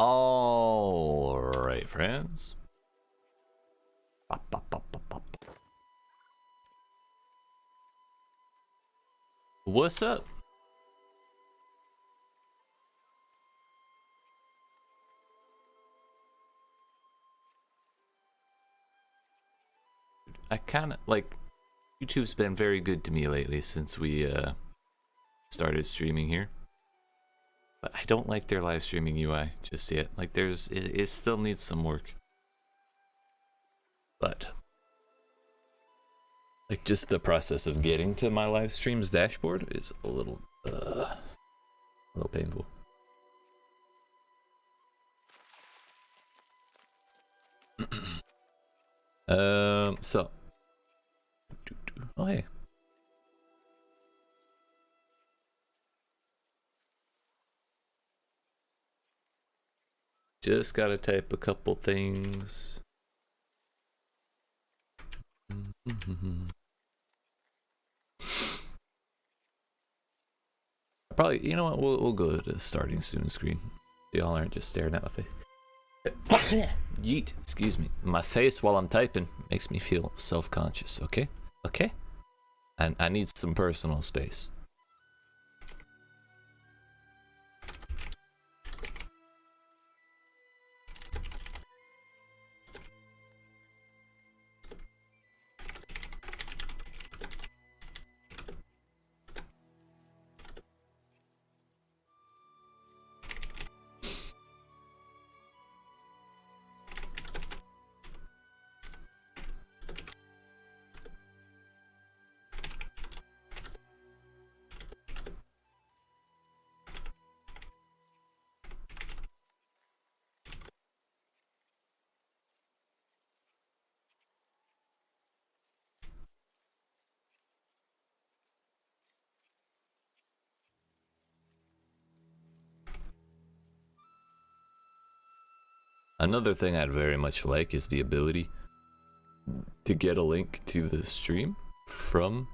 All right, friends. Bop, bop, bop, bop, bop. What's up? I kind of like YouTube's been very good to me lately since we started streaming here. But I don't like their live streaming UI just yet. Like it still needs some work. But like just the process of getting to my live streams dashboard is a little painful. So oh hey. Just gotta type a couple things. Probably, you know what? We'll go to the starting student screen. Y'all aren't just staring at my face. Yeet, excuse me. My face while I'm typing makes me feel self-conscious. Okay, okay. And I need some personal space. Another thing I'd very much like is the ability to get a link to the stream from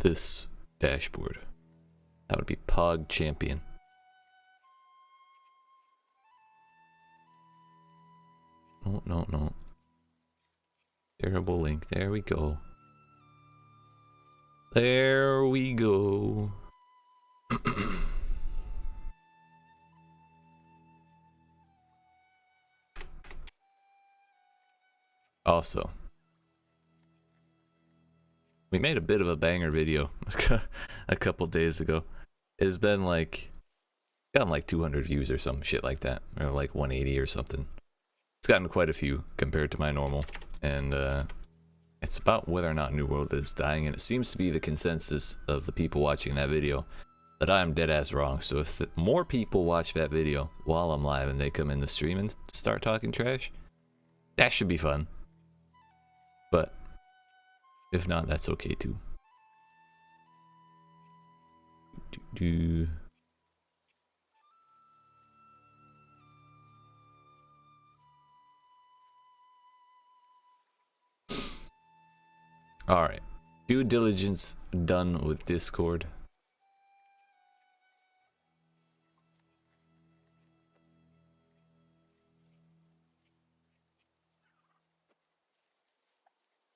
this dashboard. That would be Pog Champion. No, no, no. Terrible link. There we go. There we go. Also, we made a bit of a banger video a couple days ago. It's been like, gotten like 200 views or some shit like that, or like 180 or something. It's gotten quite a few compared to my normal, and it's about whether or not New World is dying, and it seems to be the consensus of the people watching that video that I am dead ass wrong. So if more people watch that video while I'm live and they come in the stream and start talking trash, that should be fun. But if not, that's okay too. All right, due diligence done with Discord.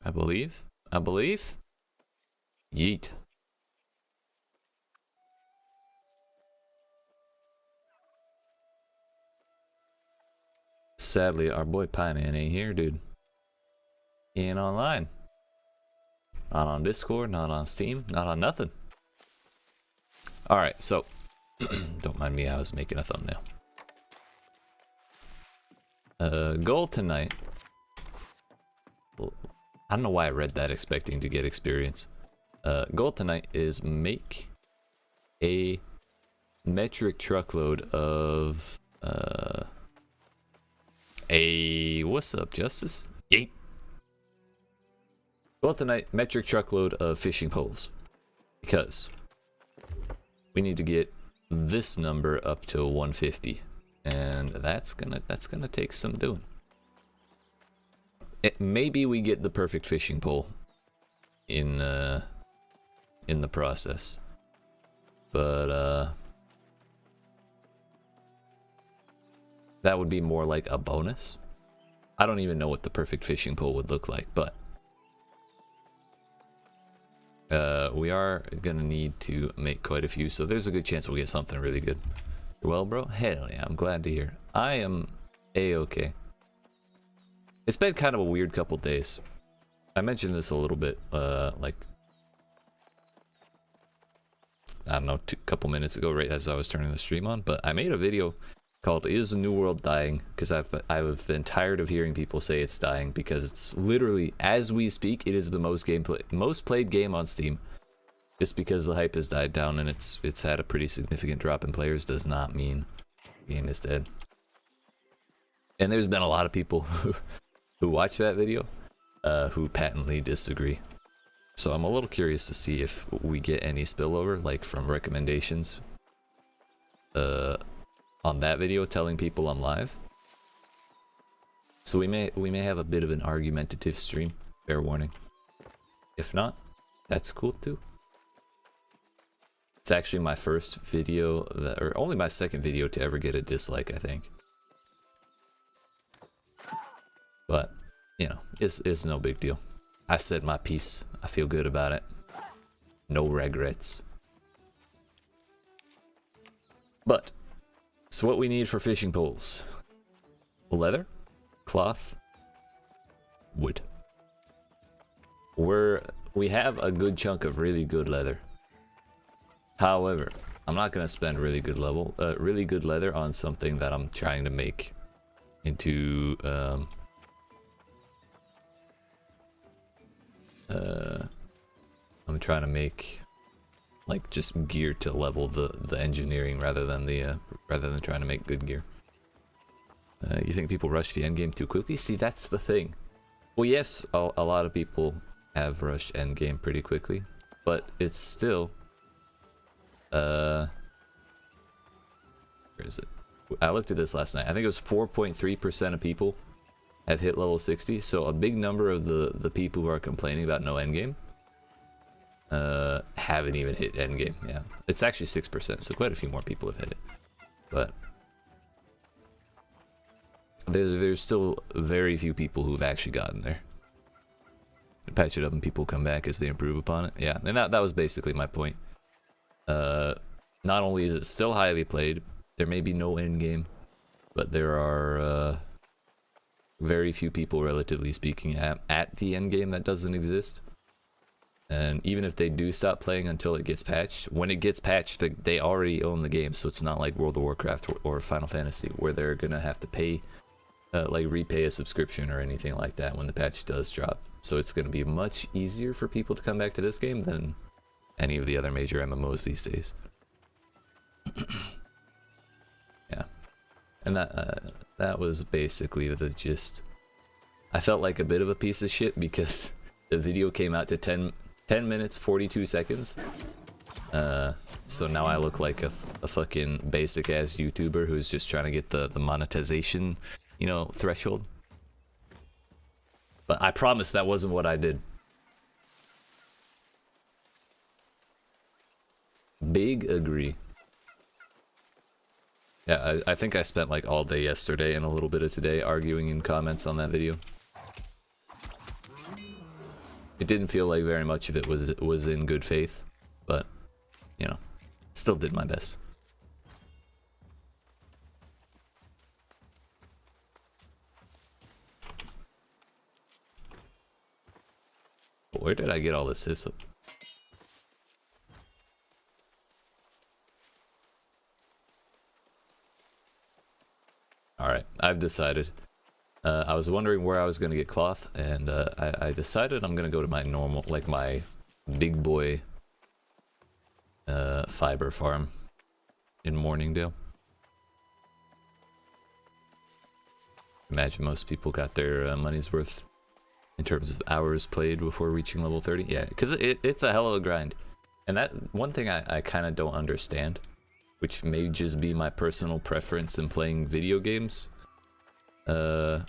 I believe. Yeet. Sadly, our boy Pie Man ain't here, dude. He ain't online. Not on Discord, not on Steam, not on nothing. Alright, so don't mind me, I was making a thumbnail. Goal tonight. I don't know why I read that expecting to get experience. Goal tonight is make a metric truckload of what's up, Justice? Yeet. Goal tonight, metric truckload of fishing poles, because we need to get this number up to 150, and that's gonna take some doing. Maybe we get the perfect fishing pole in the process, but that would be more like a bonus. I don't even know what the perfect fishing pole would look like, but we are gonna need to make quite a few, so there's a good chance we'll get something really good. Well, bro, hell yeah, I'm glad to hear. I am a-okay. It's been kind of a weird couple days. I mentioned this a little bit, like, I don't know, couple minutes ago, right as I was turning the stream on, but I made a video called "Is the New World Dying?" because I've been tired of hearing people say it's dying, because it's literally, as we speak, it is the most played game on Steam. Just because the hype has died down and it's had a pretty significant drop in players does not mean the game is dead. And there's been a lot of people who watch that video who patently disagree. So I'm a little curious to see if we get any spillover, like from recommendations on that video telling people I'm live. So we may have a bit of an argumentative stream, fair warning. If not, that's cool too. It's actually my first video, or only my second video to ever get a dislike, I think. But, you know, it's no big deal. I said my piece. I feel good about it. No regrets. But, so what we need for fishing poles: leather, cloth, wood. We have a good chunk of really good leather. However, I'm not gonna spend really good leather on something that I'm trying to make into I'm trying to make like just gear to level the engineering rather than trying to make good gear. You think people rush the end game too quickly? See, that's the thing. Well, yes, a lot of people have rushed end game pretty quickly, but it's still where is it? I looked at this last night. I think it was 4.3% of people have hit level 60. So a big number of the people who are complaining about no endgame haven't even hit endgame. Yeah, it's actually 6%. So quite a few more people have hit it. But there's still very few people who've actually gotten there. Patch it up and people come back as they improve upon it. Yeah, and that was basically my point. Not only is it still highly played, there may be no end game, but there are very few people, relatively speaking, at the end game that doesn't exist. And even if they do stop playing until it gets patched, when it gets patched, they already own the game, so it's not like World of Warcraft or Final Fantasy, where they're gonna have to pay, like repay a subscription or anything like that when the patch does drop. So it's gonna be much easier for people to come back to this game than any of the other major MMOs these days. Yeah, and that was basically the gist. I felt like a bit of a piece of shit because the video came out to 10 minutes 42 seconds. So now I look like a fucking basic ass YouTuber who's just trying to get the monetization, you know, threshold. But I promise that wasn't what I did. Big agree. Yeah, I think I spent like all day yesterday and a little bit of today arguing in comments on that video. It didn't feel like very much of it was in good faith, but you know, still did my best. Where did I get all this hyssop? Alright, I've decided. I was wondering where I was going to get cloth, and I decided I'm going to go to my normal, like my big boy fiber farm in Morningdale. Imagine most people got their money's worth in terms of hours played before reaching level 30. Yeah, because it's a hell of a grind. And that one thing I kind of don't understand, which may just be my personal preference in playing video games. I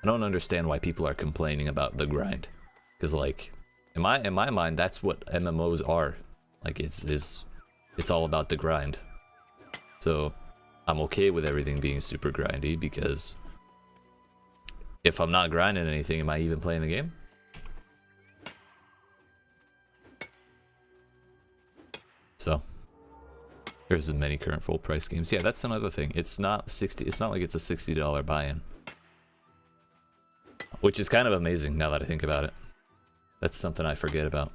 don't understand why people are complaining about the grind, because like in my mind that's what MMOs are. Like it's all about the grind. So I'm okay with everything being super grindy, because if I'm not grinding anything, am I even playing the game? So there's many current full price games. Yeah, that's another thing. It's not like it's a $60 buy-in, which is kind of amazing now that I think about it. That's something I forget about.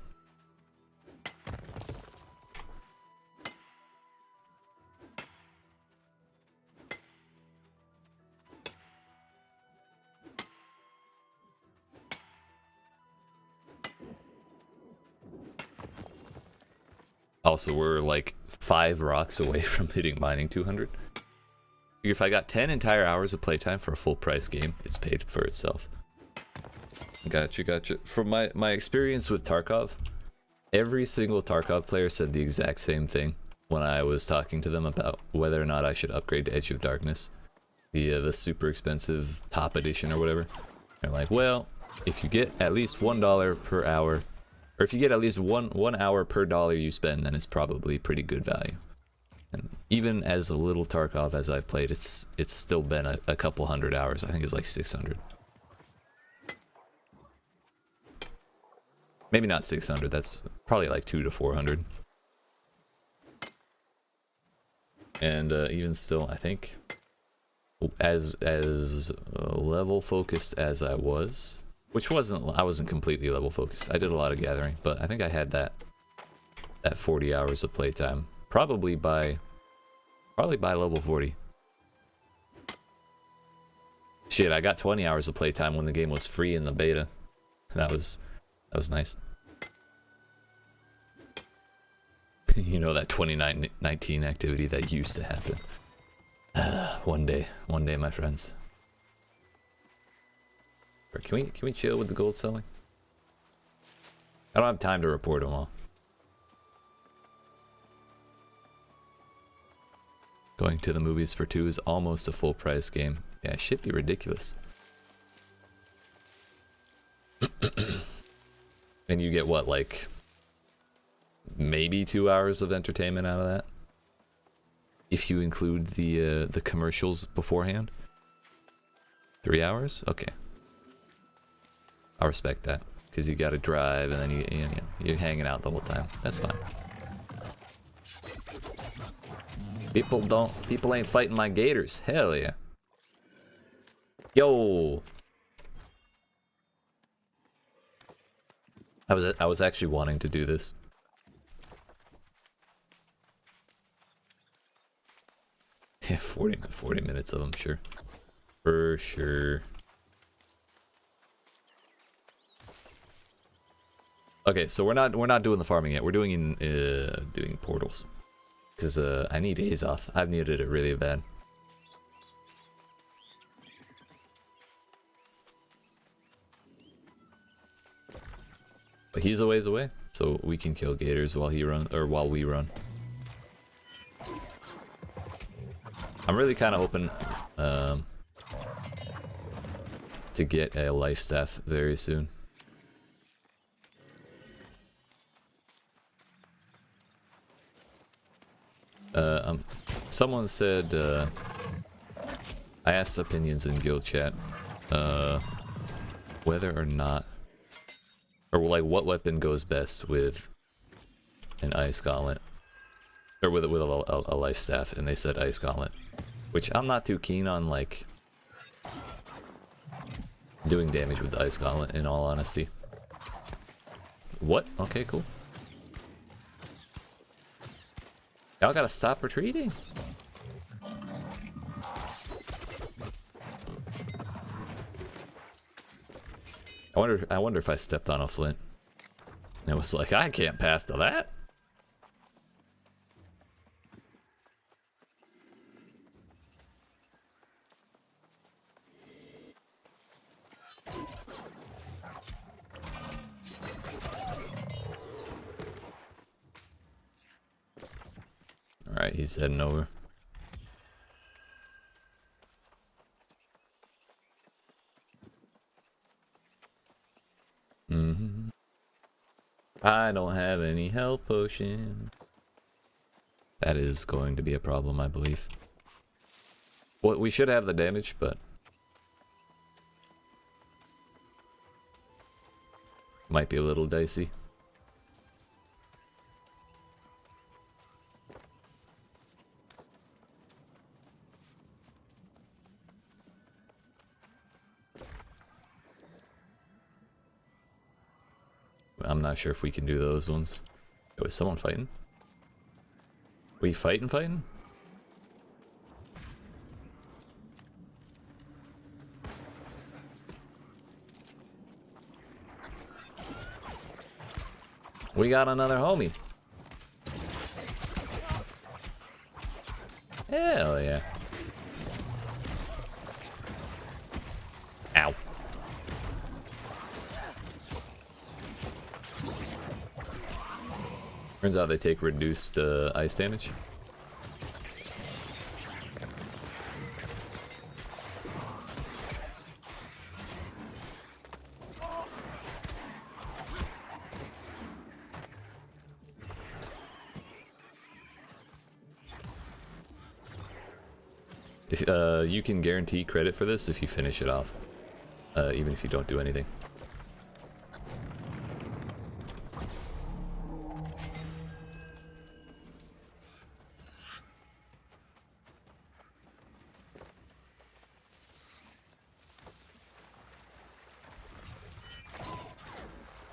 Also, we're like 5 rocks away from hitting mining 200. If I got 10 entire hours of playtime for a full price game, it's paid for itself. Gotcha. From my experience with Tarkov, every single Tarkov player said the exact same thing when I was talking to them about whether or not I should upgrade to Edge of Darkness, the super expensive top edition or whatever. They're like, well, if you get at least $1 per hour, or if you get at least one hour per dollar you spend, then it's probably pretty good value. And even as a little Tarkov as I've played, it's still been a couple hundred hours. I think it's like 600. Maybe not 600. That's probably like 200 to 400. And even still, I think as level focused as I was, which I wasn't completely level focused. I did a lot of gathering, but I think I had that 40 hours of playtime probably by level 40. Shit, I got 20 hours of playtime when the game was free in the beta. That was nice. You know, that 2019 activity that used to happen. One day, my friends. Can we chill with the gold selling? I don't have time to report them all. Going to the movies for 2 is almost a full price game. Yeah, it should be ridiculous. And you get what, like maybe 2 hours of entertainment out of that, if you include the commercials beforehand. 3 hours? Okay. I respect that, because you gotta drive and then you're hanging out the whole time. That's fine. People ain't fighting my gators. Hell yeah. Yo. I was actually wanting to do this. Yeah, 40 minutes of them, sure. For sure. Okay, so we're not doing the farming yet. We're doing portals, because I need days off. I've needed it really bad. But he's a ways away, so we can kill gators while he runs, or while we run. I'm really kind of hoping to get a life staff very soon. Someone said, I asked opinions in guild chat, whether or not, or like what weapon goes best with an ice gauntlet, or with a life staff, and they said ice gauntlet, which I'm not too keen on, like doing damage with the ice gauntlet, in all honesty. What? Okay, cool. Y'all gotta stop retreating. I wonder if I stepped on a flint. And it was like, I can't path to that. Alright, he's heading over. I don't have any health potion. That is going to be a problem, I believe. Well, we should have the damage, but might be a little dicey. I'm not sure if we can do those ones. Oh, is someone fighting? We fighting? We got another homie. Hell yeah. Ow. Turns out they take reduced ice damage. If, you can guarantee credit for this if you finish it off, even if you don't do anything.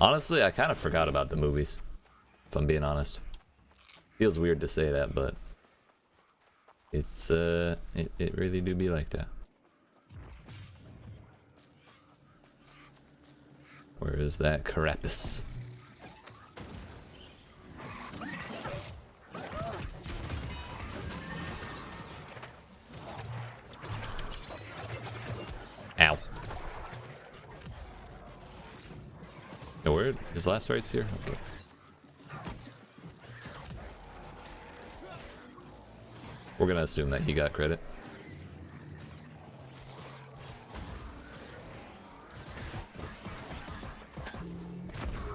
Honestly, I kind of forgot about the movies, if I'm being honest. Feels weird to say that, but it's it really do be like that. Where is that carapace? Ow. No, where his last right's here? Okay. We're gonna assume that he got credit.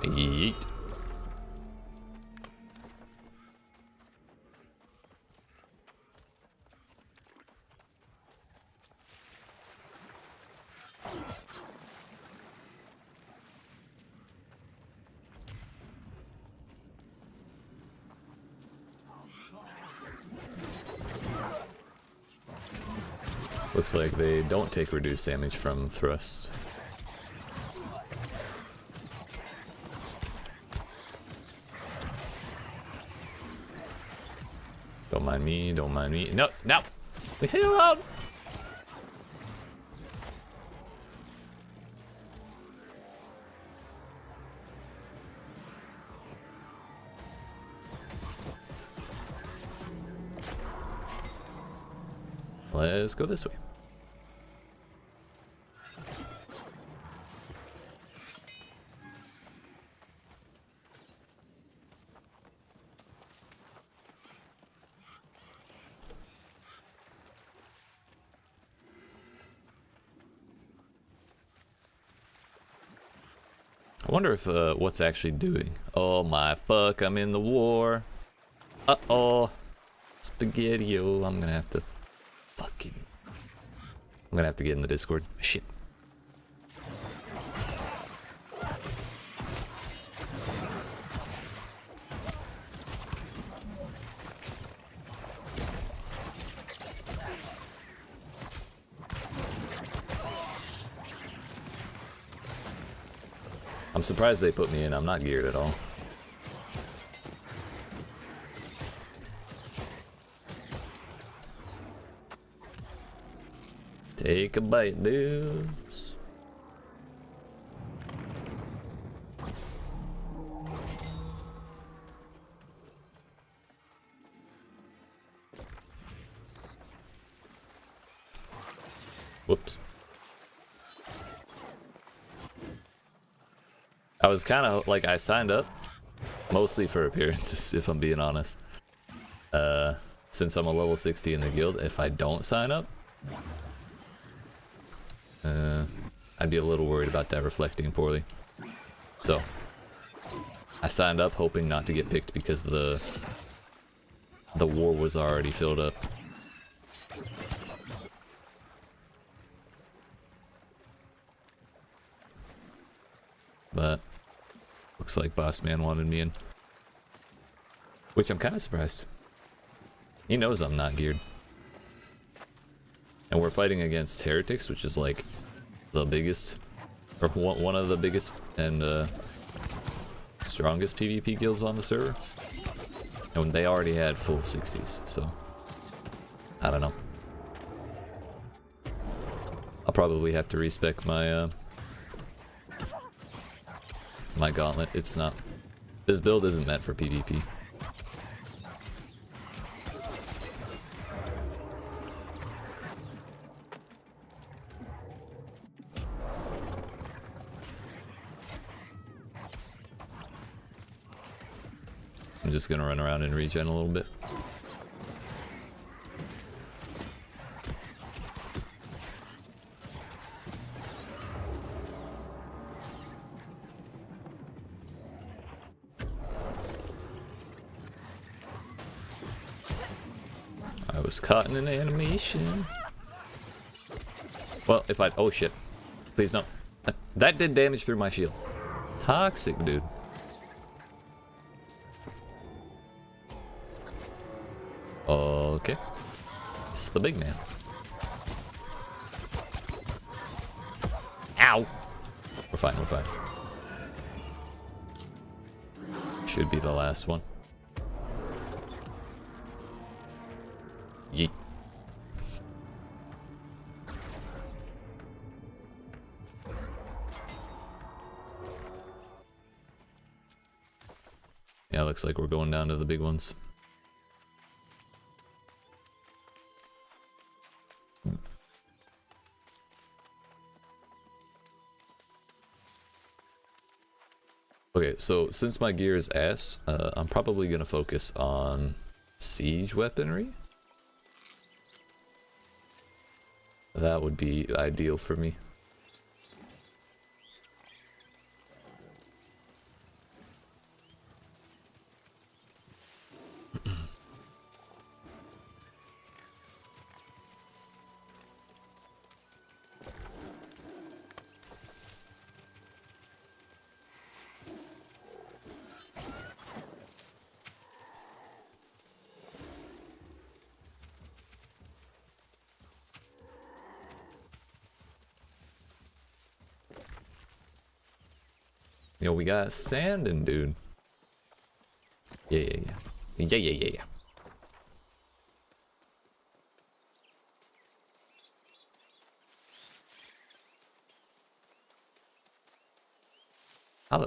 Yeet. Looks like they don't take reduced damage from thrust. Don't mind me, don't mind me. No, no! Leave me alone! Let's go this way. I wonder if what's actually doing. Oh my fuck, I'm in the war. Uh-oh. Spaghetti-o. I'm gonna have to get in the Discord. Shit. I'm surprised they put me in. I'm not geared at all. Take a bite, dudes. Whoops. I was kind of like, I signed up mostly for appearances, if I'm being honest. Since I'm a level 60 in the guild, if I don't sign up, I'd be a little worried about that reflecting poorly. So, I signed up hoping not to get picked because of the war was already filled up. But looks like Boss Man wanted me in. Which I'm kind of surprised. He knows I'm not geared. And we're fighting against heretics, which is like the biggest, or one of the biggest and strongest PvP guilds on the server. And they already had full 60s, so I don't know. I'll probably have to respec my my gauntlet. It's not. This build isn't meant for PvP. I'm just gonna run around and regen a little bit. I was caught in an animation. Well, if I... Oh shit. Please no. That did damage through my shield. Toxic, dude. Okay. It's the big man. Ow! We're fine, we're fine. Should be the last one. Yeet. Yeah, looks like we're going down to the big ones. Okay, so since my gear is ass, I'm probably gonna focus on siege weaponry. That would be ideal for me. Yo, we got standing, dude. Yeah, yeah, yeah. Yeah, yeah, yeah, yeah.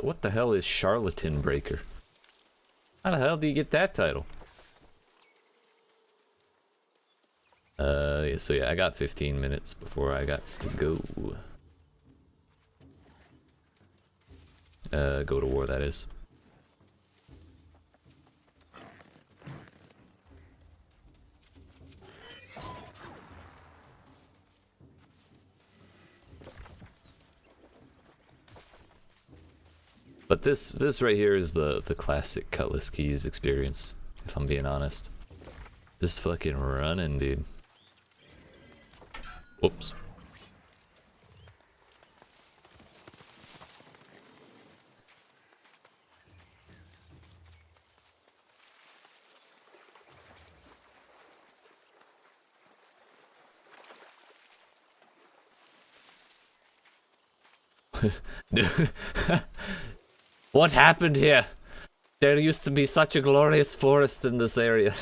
What the hell is Charlatan Breaker? How the hell do you get that title? Yeah, so yeah, I got 15 minutes before I got to go. Go to war, that is. But this right here is the classic Cutlass Keys experience, if I'm being honest. Just fucking running, dude. Whoops. What happened here? There used to be such a glorious forest in this area.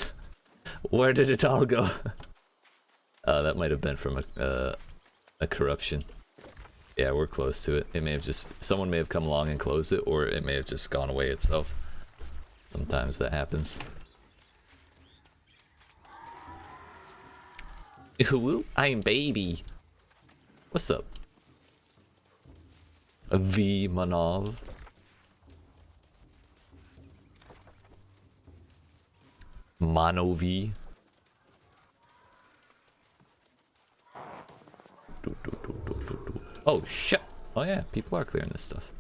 Where did it all go? That might have been from a corruption. Yeah, we're close to it. It may have just... Someone may have come along and closed it, or it may have just gone away itself. Sometimes that happens. Ooh, I'm baby. What's up? V Manov. Mono V. Oh shit! Oh yeah, people are clearing this stuff.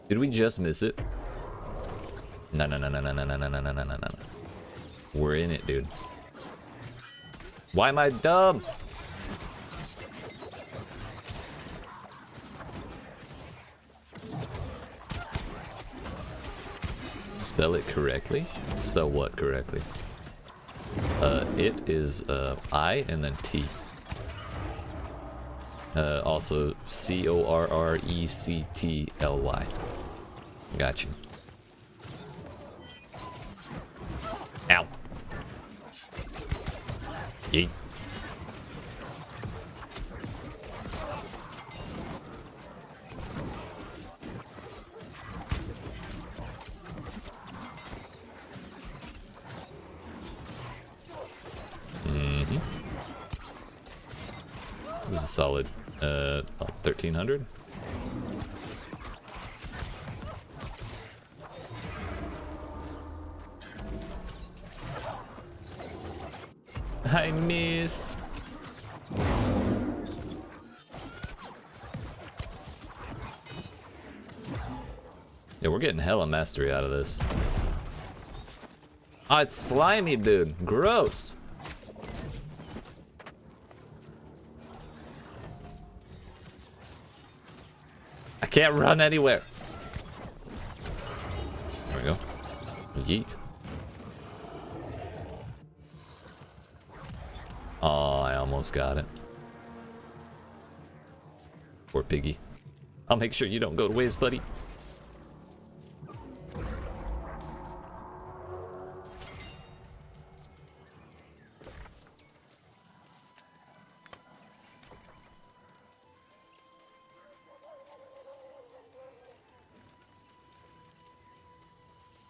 Did we just miss it? No no no no no no no no no no no no. We're in it, dude. Why am I dumb? Spell it correctly? Spell what correctly? It is I and then T. Also Correctly. Got you. Ow. Yeet. This is a solid 1300. I missed. Yeah, we're getting hella mastery out of this. Oh, it's slimy, dude. Gross. I can't run anywhere. There we go. Yeet. Oh, I almost got it. Poor piggy. I'll make sure you don't go to waste, buddy.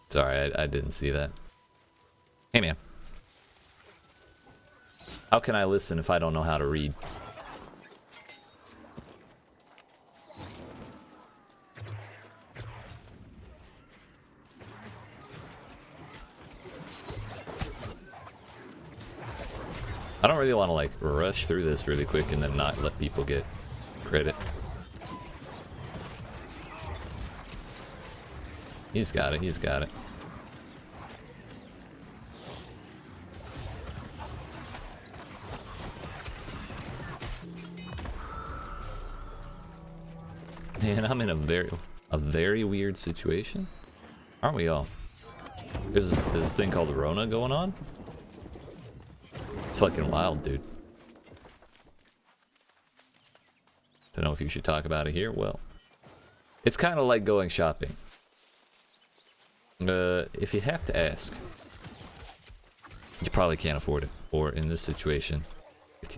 Sorry, I didn't see that. Hey, man. How can I listen if I don't know how to read? I don't really want to like rush through this really quick and then not let people get credit. He's got it, he's got it. Man, I'm in a very weird situation. Aren't we all? There's this thing called Rona going on. It's fucking wild, dude. Don't know if you should talk about it here. Well, it's kind of like going shopping. If you have to ask, you probably can't afford it. Or in this situation,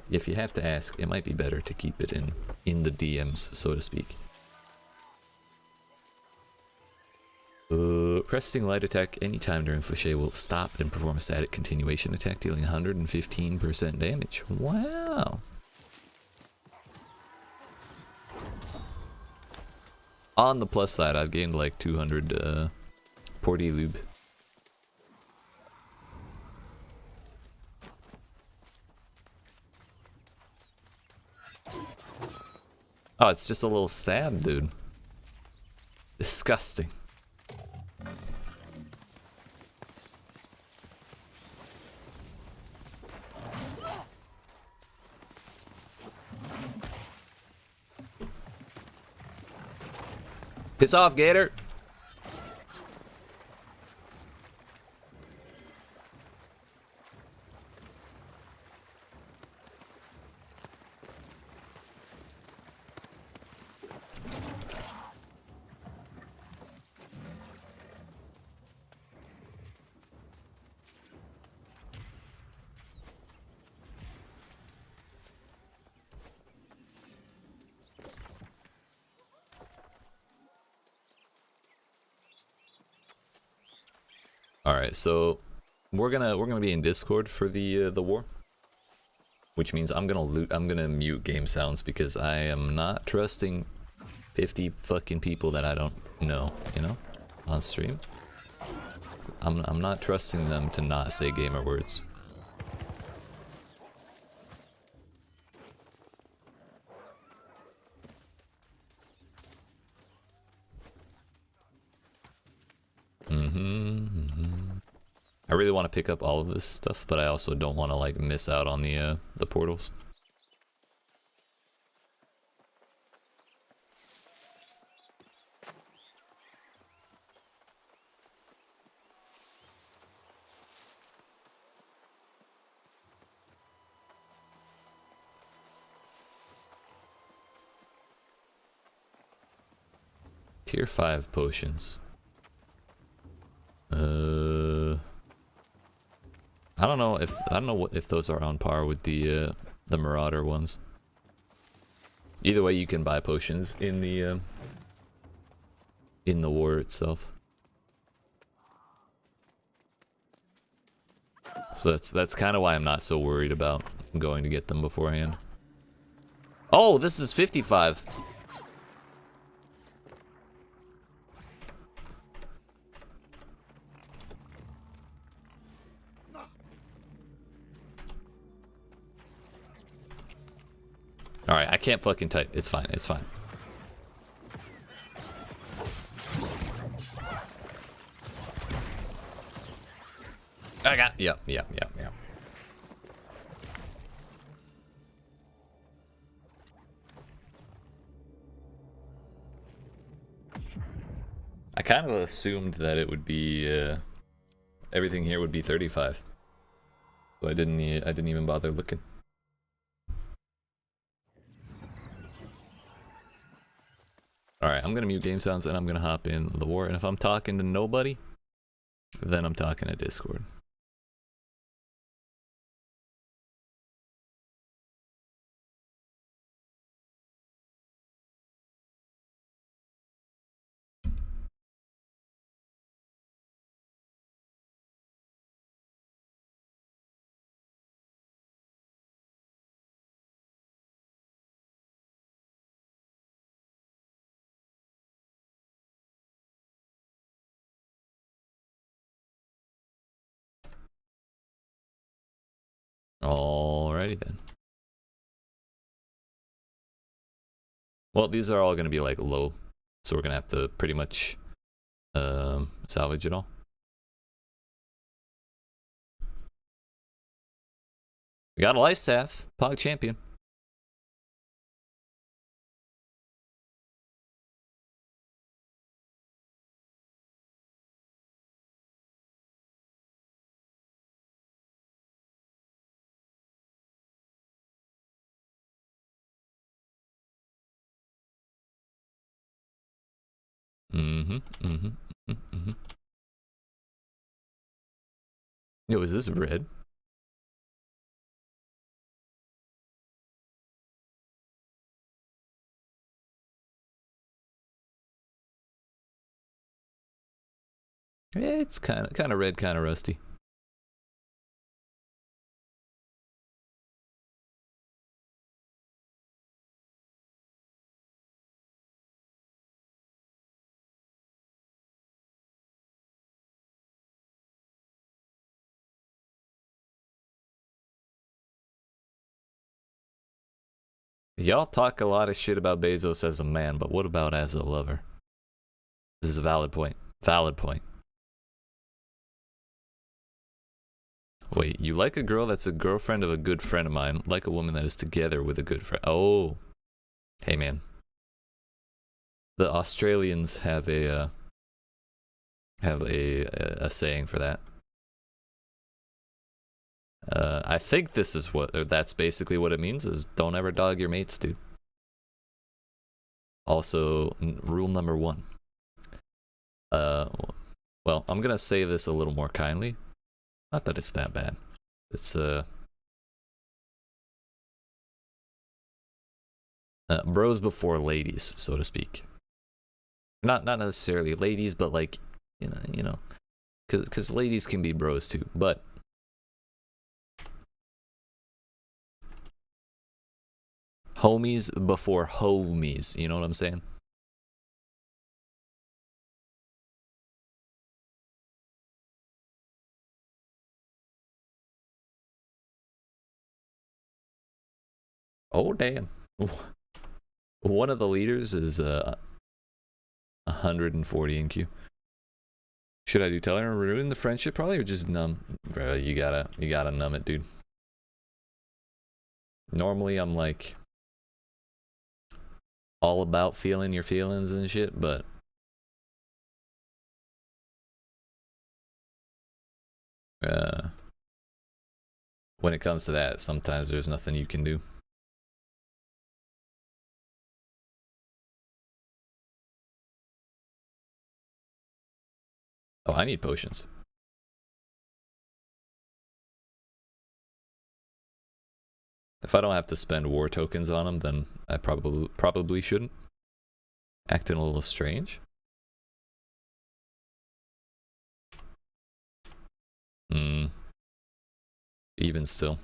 if you have to ask, it might be better to keep it in the DMs, so to speak. Pressing light attack anytime during Fauché will stop and perform a static continuation attack, dealing 115% damage. Wow. On the plus side, I've gained like 200 Porty lube. Oh, it's just a little stab, dude. Disgusting. Piss off, Gator. All right, so we're gonna be in Discord for the war, which means I'm gonna mute game sounds because I am not trusting 50 fucking people that I don't know, you know, on stream. I'm not trusting them to not say gamer words. I I really want to pick up all of this stuff, but I also don't want to like miss out on the portals. Tier 5 potions. I don't know if those are on par with the Marauder ones. Either way, you can buy potions in the war itself. So that's kind of why I'm not so worried about going to get them beforehand. Oh, this is 55. Alright, I can't fucking type. It's fine, it's fine. I got, yep. I kind of assumed that it would be, everything here would be 35. So I didn't even bother looking. Alright, I'm gonna mute game sounds and I'm gonna hop in the war, and if I'm talking to nobody, then I'm talking to Discord. Alrighty then. Well, these are all gonna be like low, so we're gonna have to pretty much salvage it all. We got a life staff, Pog champion. Yo, is this red? Yeah, it's kind of red, kind of rusty. Y'all talk a lot of shit about Bezos as a man, but what about as a lover? This is a valid point. Valid point. Wait, you like a girl that's a girlfriend of a good friend of mine, like a woman that is together with a good friend. Oh. Hey, man. The Australians have a saying for that. I think this is that's basically what it means, is don't ever dog your mates, dude. Also, rule number 1. Well, I'm gonna say this a little more kindly. Not that it's that bad. It's, bros before ladies, so to speak. Not necessarily ladies, but like, you know, cause ladies can be bros too, but homies before homies, you know what I'm saying? Oh, damn. One of the leaders is 140 in Q. Should I do telling or ruin the friendship probably, or just numb? Bro, you gotta numb it, dude. Normally I'm like all about feeling your feelings and shit, but when it comes to that, sometimes there's nothing you can do. Oh, I need potions. If I don't have to spend war tokens on them, then I probably shouldn't. Acting a little strange. Even still.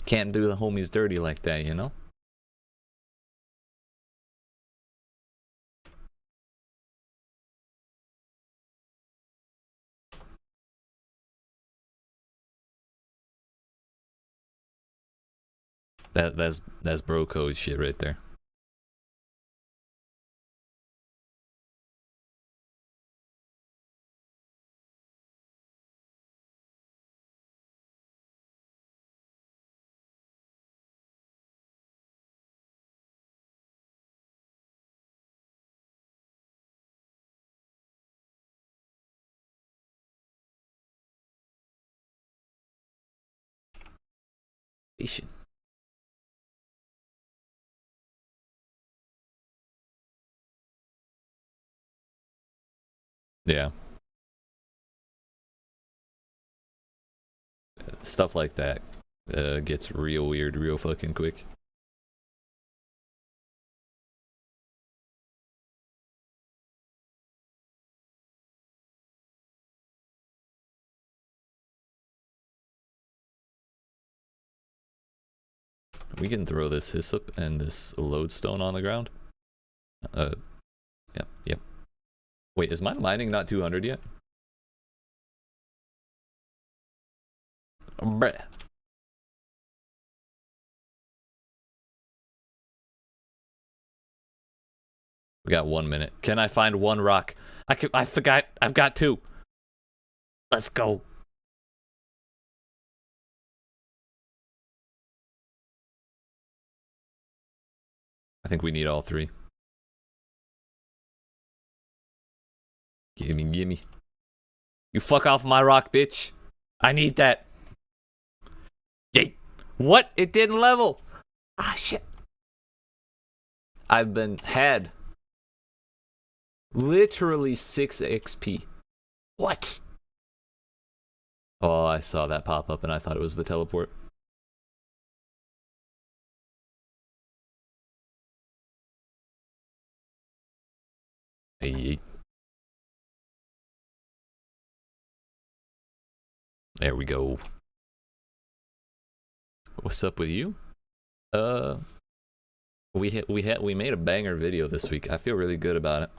Can't do the homies dirty like that, you know? That's bro code shit right there. Patient. Yeah. Stuff like that gets real weird real fucking quick. We can throw this hyssop and this lodestone on the ground. Yep. Wait, is my mining not 200 yet? Bruh. We got 1 minute. Can I find one rock? I forgot. I've got 2. Let's go. I think we need all 3. Gimme. You fuck off my rock, bitch. I need that. Yay. What? It didn't level. Ah, shit. I've been had literally 6 XP. What? Oh, I saw that pop up and I thought it was the teleport. Hey. There we go. What's up with you? We made a banger video this week. I feel really good about it.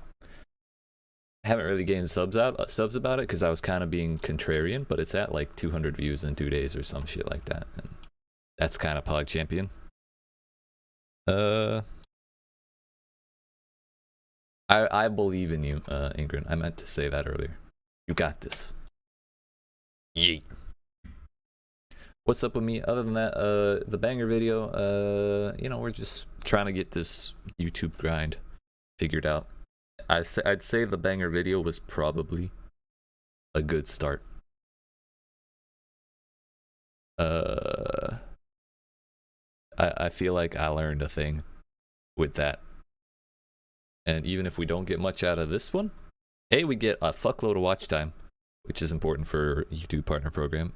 I haven't really gained subs about it because I was kind of being contrarian, but it's at like 200 views in 2 days or some shit like that. And that's kind of Pog Champion. I believe in you, Ingrid. I meant to say that earlier. You got this. Yeet. What's up with me? Other than that, the banger video, you know, we're just trying to get this YouTube grind figured out. I'd say the banger video was probably a good start. I feel like I learned a thing with that. And even if we don't get much out of this one, hey, we get a fuckload of watch time, which is important for YouTube Partner Program.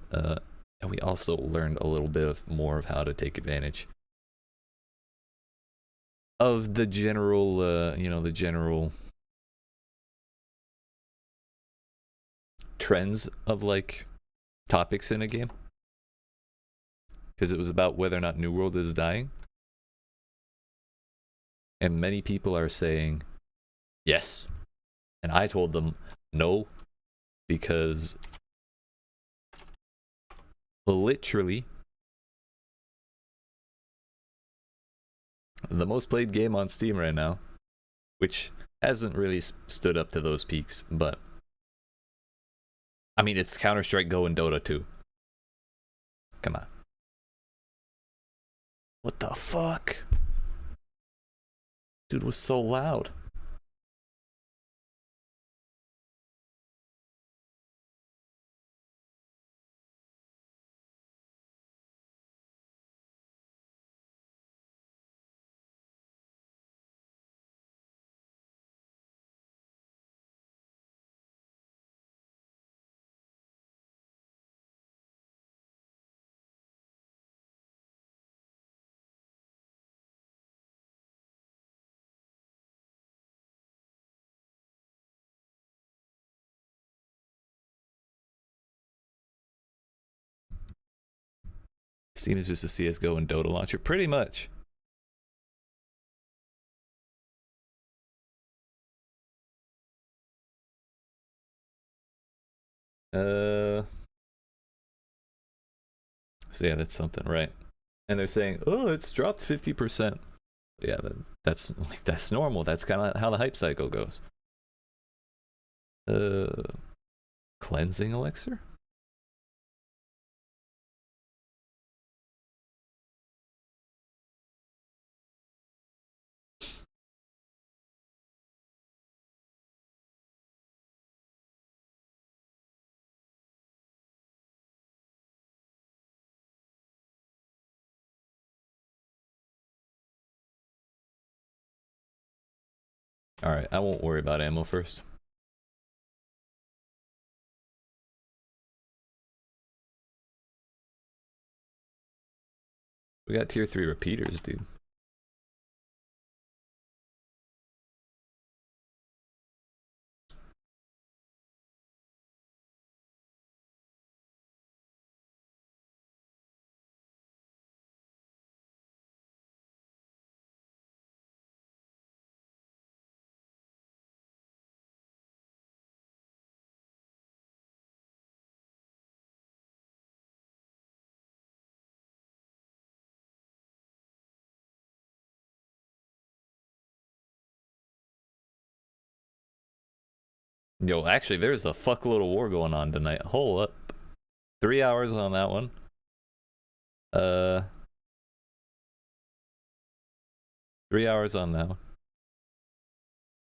And we also learned a little bit more of how to take advantage of the general, you know, the general trends of like topics in a game. Because it was about whether or not New World is dying. And many people are saying, yes, And I told them no, because literally the most played game on Steam right now, which hasn't really stood up to those peaks, but I mean, it's Counter-Strike Go and Dota 2. Come on. What the fuck? Dude was so loud. Steam is just a CSGO and Dota launcher, pretty much. So yeah, that's something, right? And they're saying, oh, it's dropped 50%. Yeah, that's normal. That's kind of how the hype cycle goes. Cleansing elixir? Alright, I won't worry about ammo first. We got tier 3 repeaters, dude. Yo, actually, there's a fuckload of war going on tonight. Hold up. 3 hours on that one. 3 hours on that one.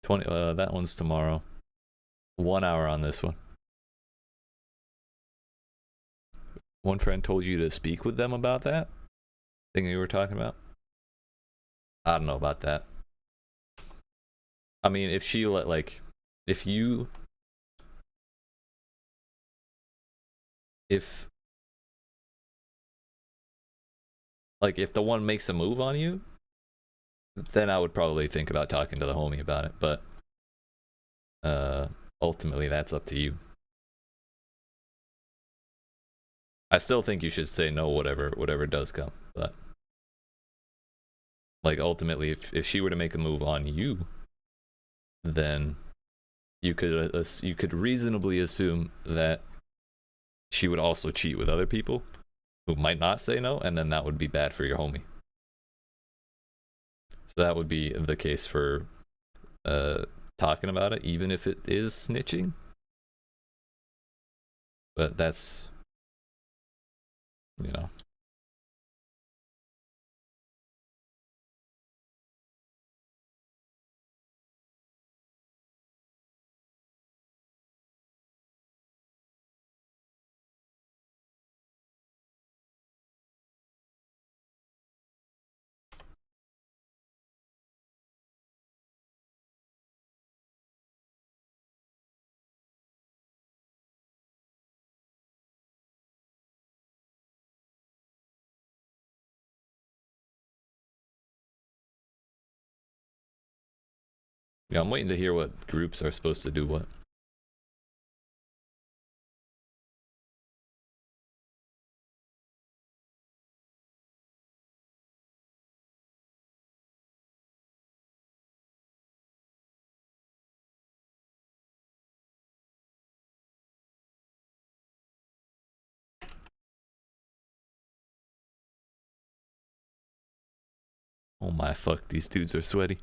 20, that one's tomorrow. 1 hour on this one. One friend told you to speak with them about that thing you were talking about? I don't know about that. I mean, if she if if the one makes a move on you, then I would probably think about talking to the homie about it, but ultimately that's up to you. I still think you should say no whatever does come, but like ultimately if she were to make a move on you, then you could reasonably assume that she would also cheat with other people who might not say no, and then that would be bad for your homie. So that would be the case for talking about it, even if it is snitching. But that's, you know. Yeah, I'm waiting to hear what groups are supposed to do what. Oh my fuck, these dudes are sweaty.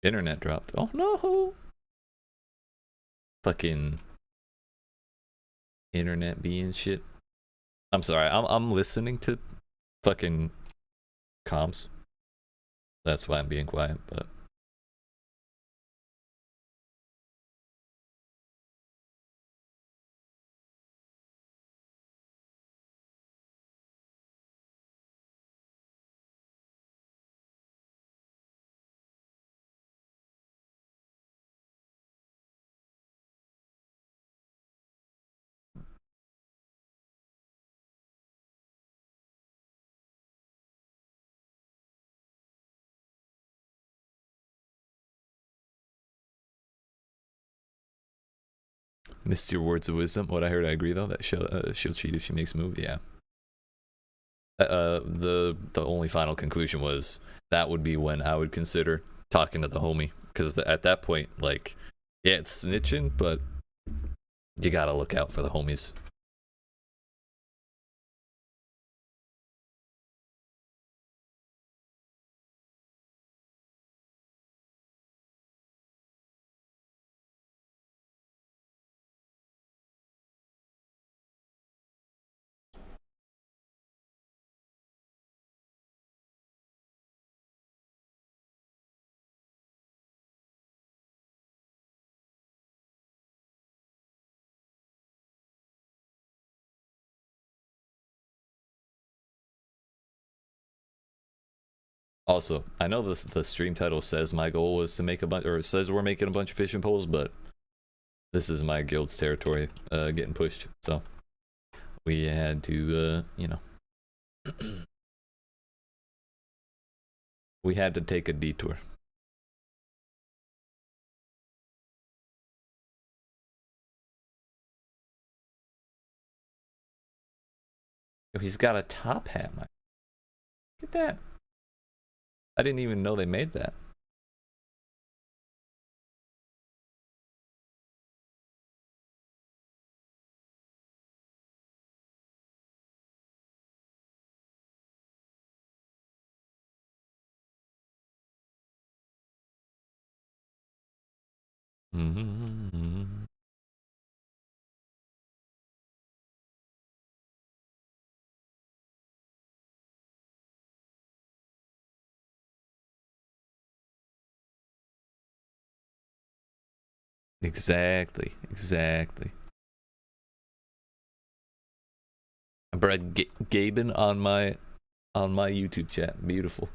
Internet dropped. Oh no! Fucking internet being shit. I'm sorry. I'm listening to fucking comms. That's why I'm being quiet. But missed your words of wisdom. What I heard, I agree though. That she'll cheat if she makes a move. Yeah. The only final conclusion was that would be when I would consider talking to the homie, because at that point, like, yeah, it's snitching, but you gotta look out for the homies. Also, I know the stream title says my goal was to make a bunch, or it says we're making a bunch of fishing poles, but this is my guild's territory getting pushed, so we had to, you know, we had to take a detour. Oh, he's got a top hat, Mike. Look at that. I didn't even know they made that. Mm-hmm. Exactly. I bred Gaben on my YouTube chat. Beautiful.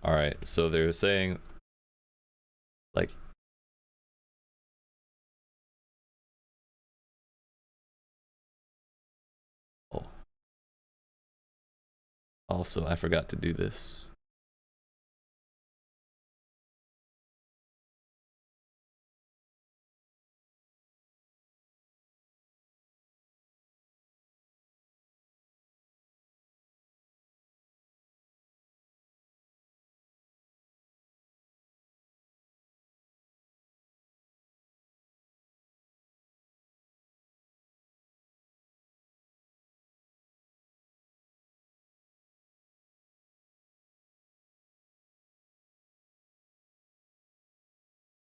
All right, so they're saying, like, oh, also I forgot to do this.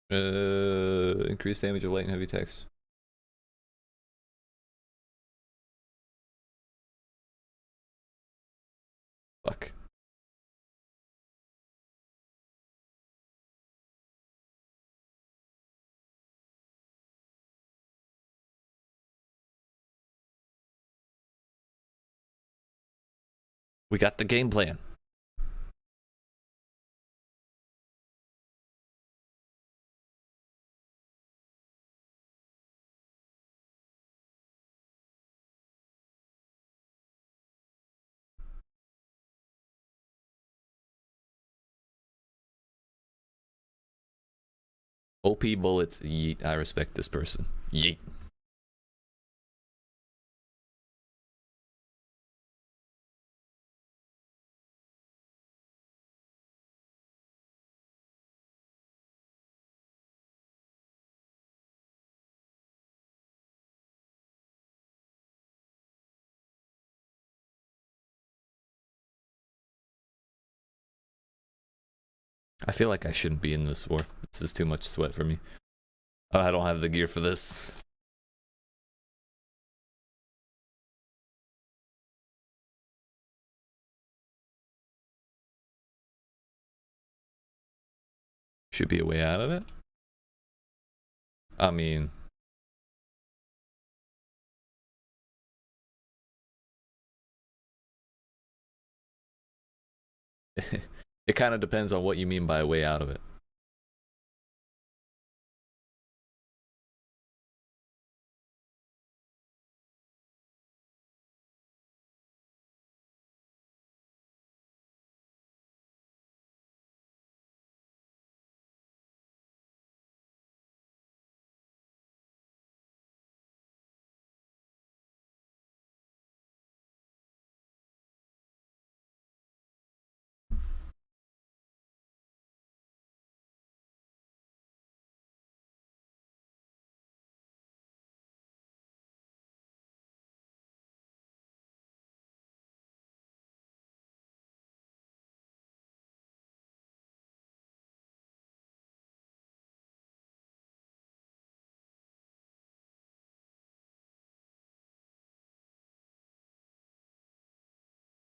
Increased damage of light and heavy attacks. Fuck. We got the game plan. OP bullets, yeet. I respect this person. Yeet. I feel like I shouldn't be in this war. This is too much sweat for me. Oh, I don't have the gear for this. Should be a way out of it. I mean, it kind of depends on what you mean by a way out of it.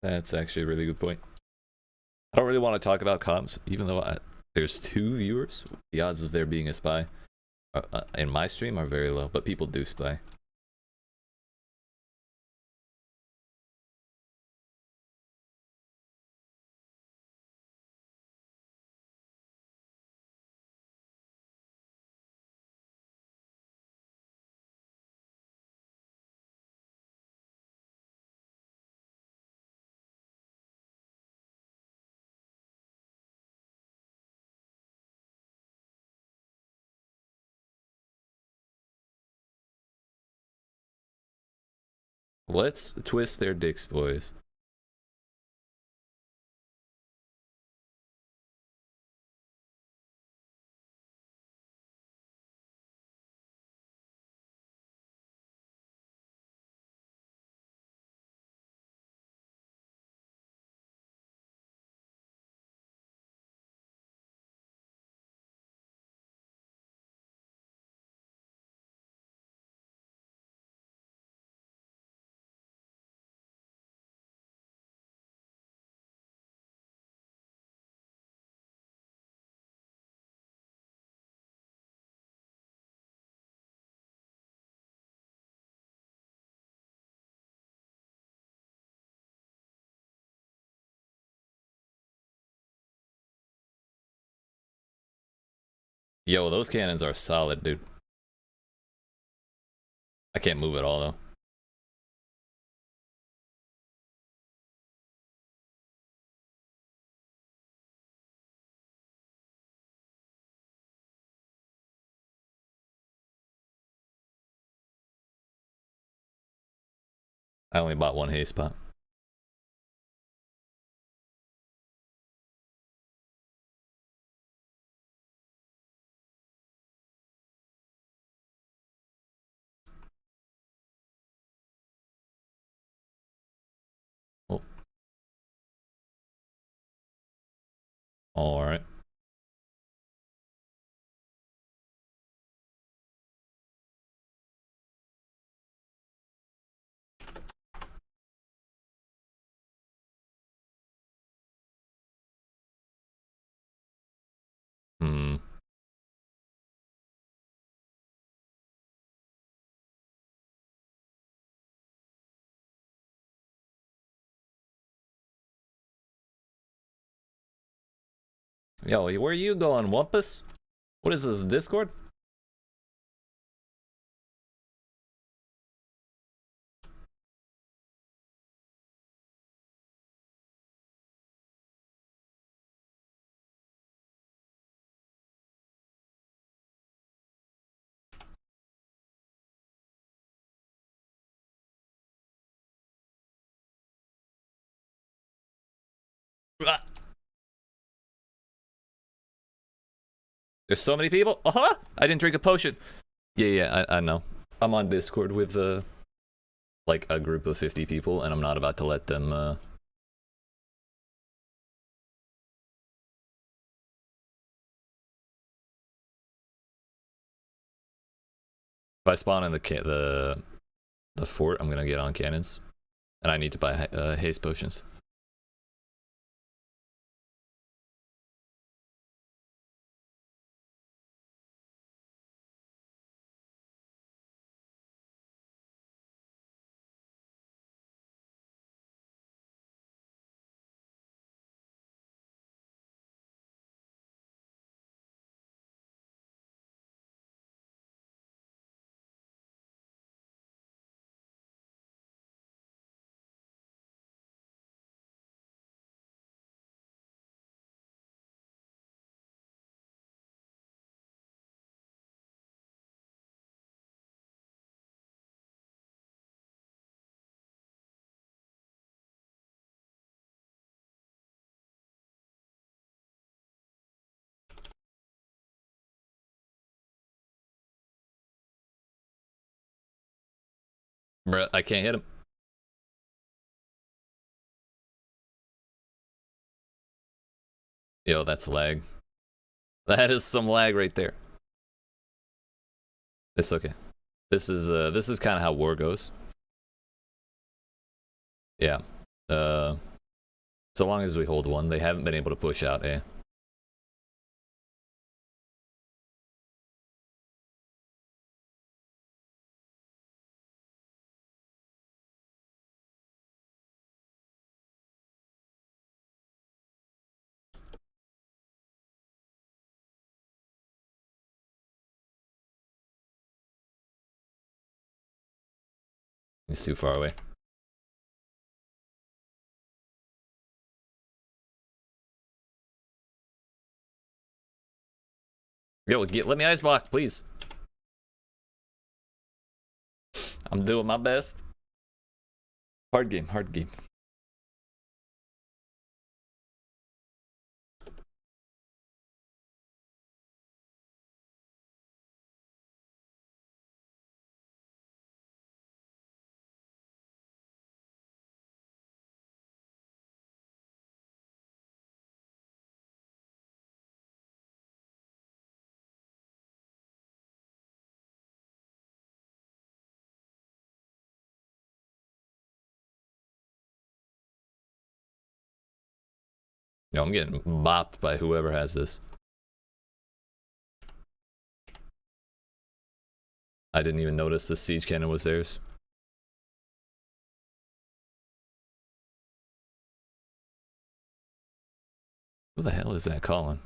That's actually a really good point. I don't really want to talk about comms, even though there's 2 viewers. The odds of there being a spy in my stream are very low, but people do spy. Let's twist their dicks, boys. Yo, those cannons are solid, dude. I can't move at all, though. I only bought 1 haste spot. Oh. Alright. Yo, where are you going, Wumpus? What is this, Discord? Ah. There's so many people. Uh-huh! I didn't drink a potion. Yeah, I know. I'm on Discord with, like, a group of 50 people, and I'm not about to let them, If I spawn in the fort, I'm gonna get on cannons. And I need to buy, haste potions. Bruh, I can't hit him. Yo, that's lag. That is some lag right there. It's okay. This is kind of how war goes. Yeah. So long as we hold one, they haven't been able to push out, eh? He's too far away. Yo, let me ice block, please. I'm doing my best. Hard game, hard game. Yo, I'm getting bopped by whoever has this. I didn't even notice the siege cannon was theirs. Who the hell is that calling?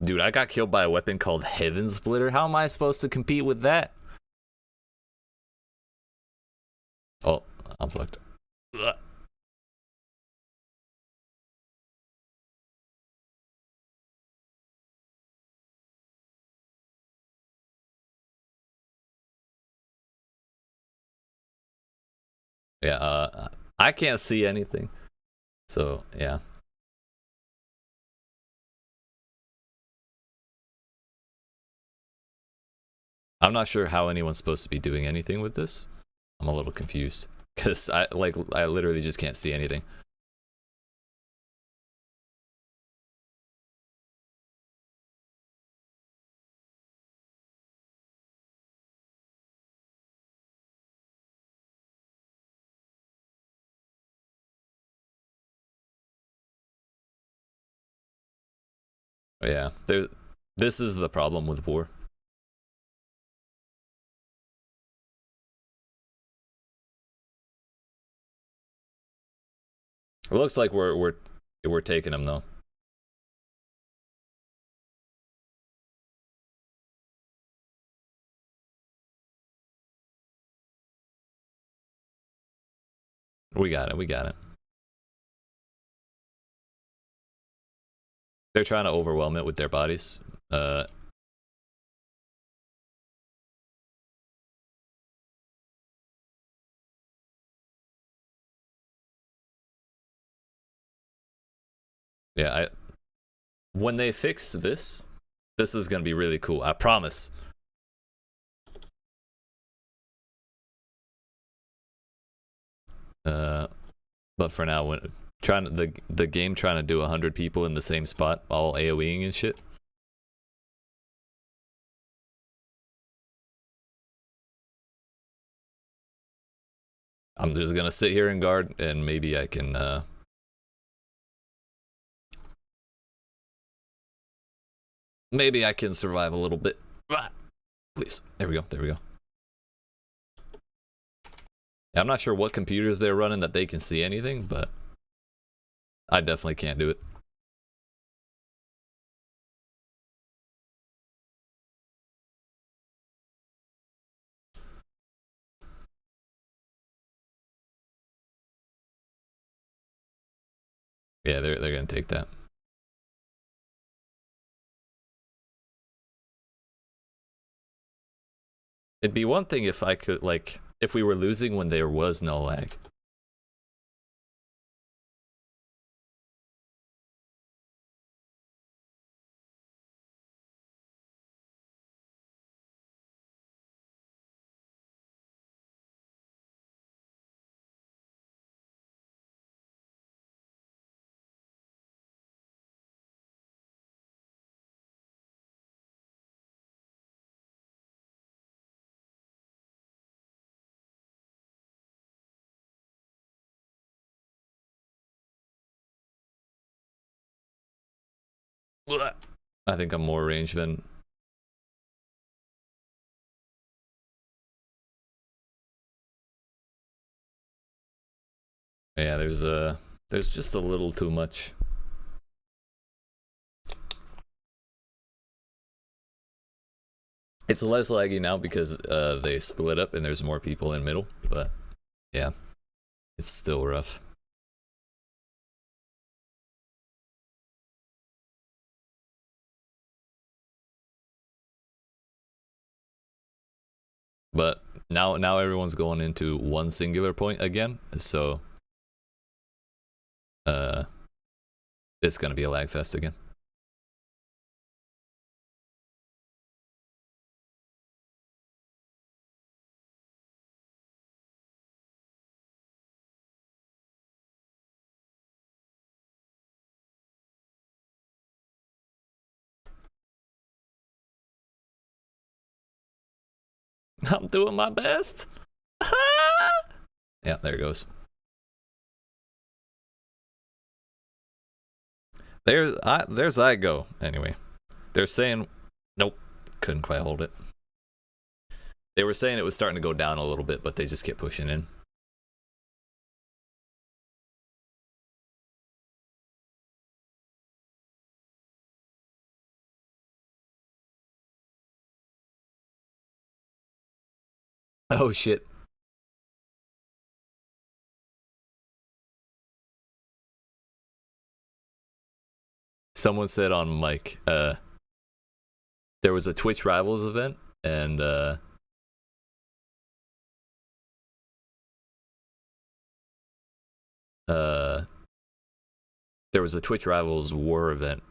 Dude, I got killed by a weapon called Heaven Splitter. How am I supposed to compete with that? Oh, I'm fucked. Ugh. Yeah, I can't see anything. So, yeah. I'm not sure how anyone's supposed to be doing anything with this. I'm a little confused. Because I literally just can't see anything. But yeah, This is the problem with war. It looks like we're taking them though. We got it. We got it. They're trying to overwhelm it with their bodies. Yeah, when they fix this, this is gonna be really cool. I promise. But for now, when the game trying to do 100 people in the same spot, all AoEing and shit. I'm just gonna sit here and guard, and maybe I can. Maybe I can survive a little bit. Please, there we go. There we go. Yeah, I'm not sure what computers they're running that they can see anything, but I definitely can't do it. Yeah, they're gonna take that. It'd be one thing if I could, like, if we were losing when there was no lag. I think I'm more ranged than. Yeah, there's just a little too much. It's less laggy now because they split up and there's more people in middle, but yeah, it's still rough. But now everyone's going into one singular point again, so it's gonna be a lag fest again. I'm doing my best. Yeah, there it goes. There's I go. Anyway, they're saying, nope, couldn't quite hold it. They were saying it was starting to go down a little bit, but they just kept pushing in. Oh shit. Someone said on mic, there was a Twitch Rivals event, and there was a Twitch Rivals War event.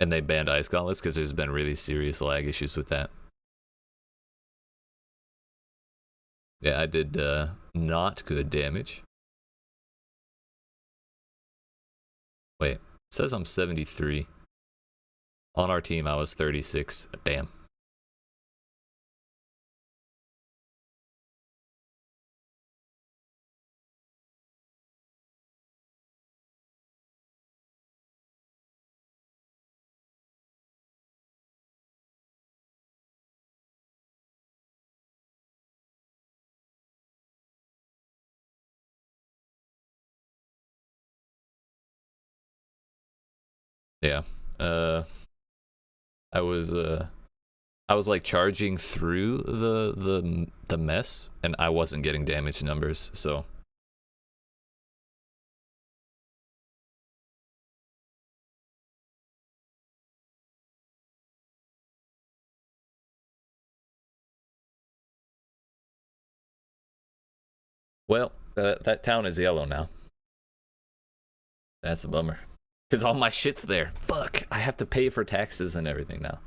And they banned Ice Gauntlets because there's been really serious lag issues with that. Yeah, I did not good damage. Wait, it says I'm 73. On our team, I was 36. Damn. Yeah. I was like charging through the mess, and I wasn't getting damage numbers, so. Well, that town is yellow now. That's a bummer. Because all my shit's there. Fuck, I have to pay for taxes and everything now.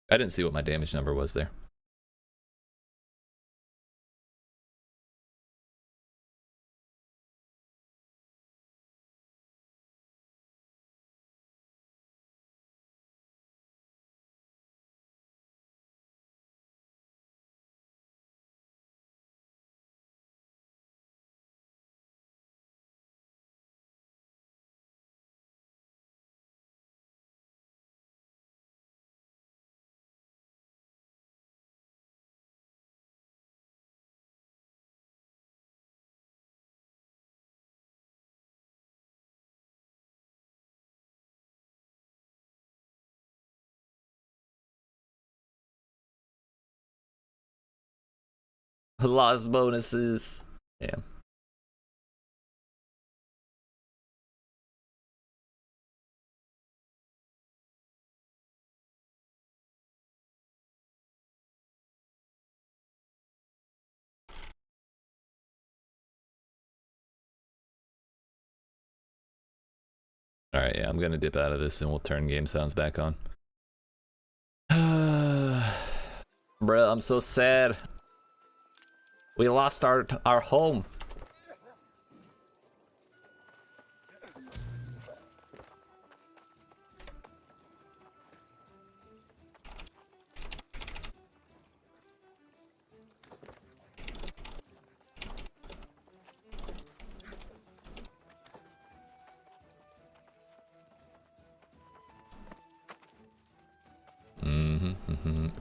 I didn't see what my damage number was there. Lost bonuses. Yeah. Alright, yeah, I'm gonna dip out of this and we'll turn game sounds back on. Bruh, I'm so sad. We lost our home.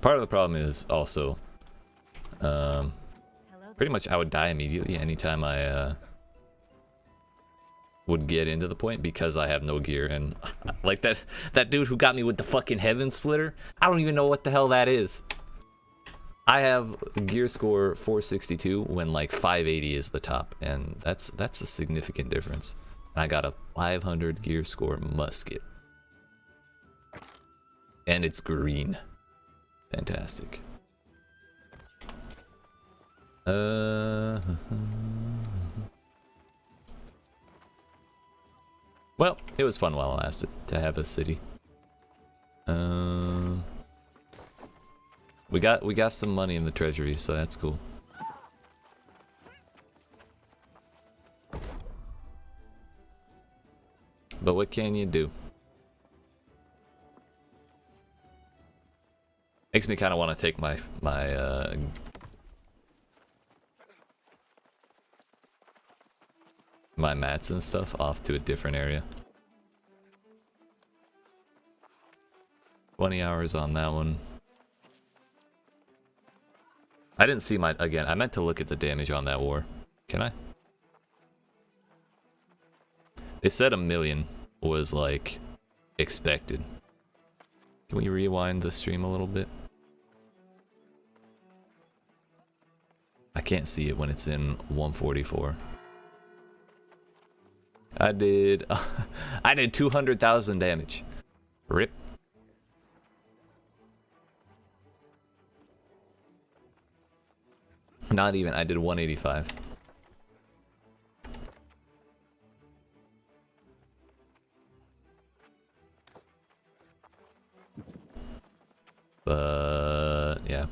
Part of the problem is also, pretty much I would die immediately anytime I would get into the point because I have no gear, and like that dude who got me with the fucking heaven splitter, I don't even know what the hell that is. I have gear score 462 when like 580 is the top, and that's a significant difference. I got a 500 gear score musket, and it's green. Fantastic. Well, it was fun while it lasted to have a city. We got some money in the treasury, so that's cool. But what can you do? Makes me kind of want to take my mats and stuff off to a different area. 20 hours on that one. I didn't see my, again, I meant to look at the damage on that war. Can I? They said 1 million was like expected. Can we rewind the stream a little bit? I can't see it when it's in 144. I did 200,000 damage. Rip. Not even, I did 185. But yeah,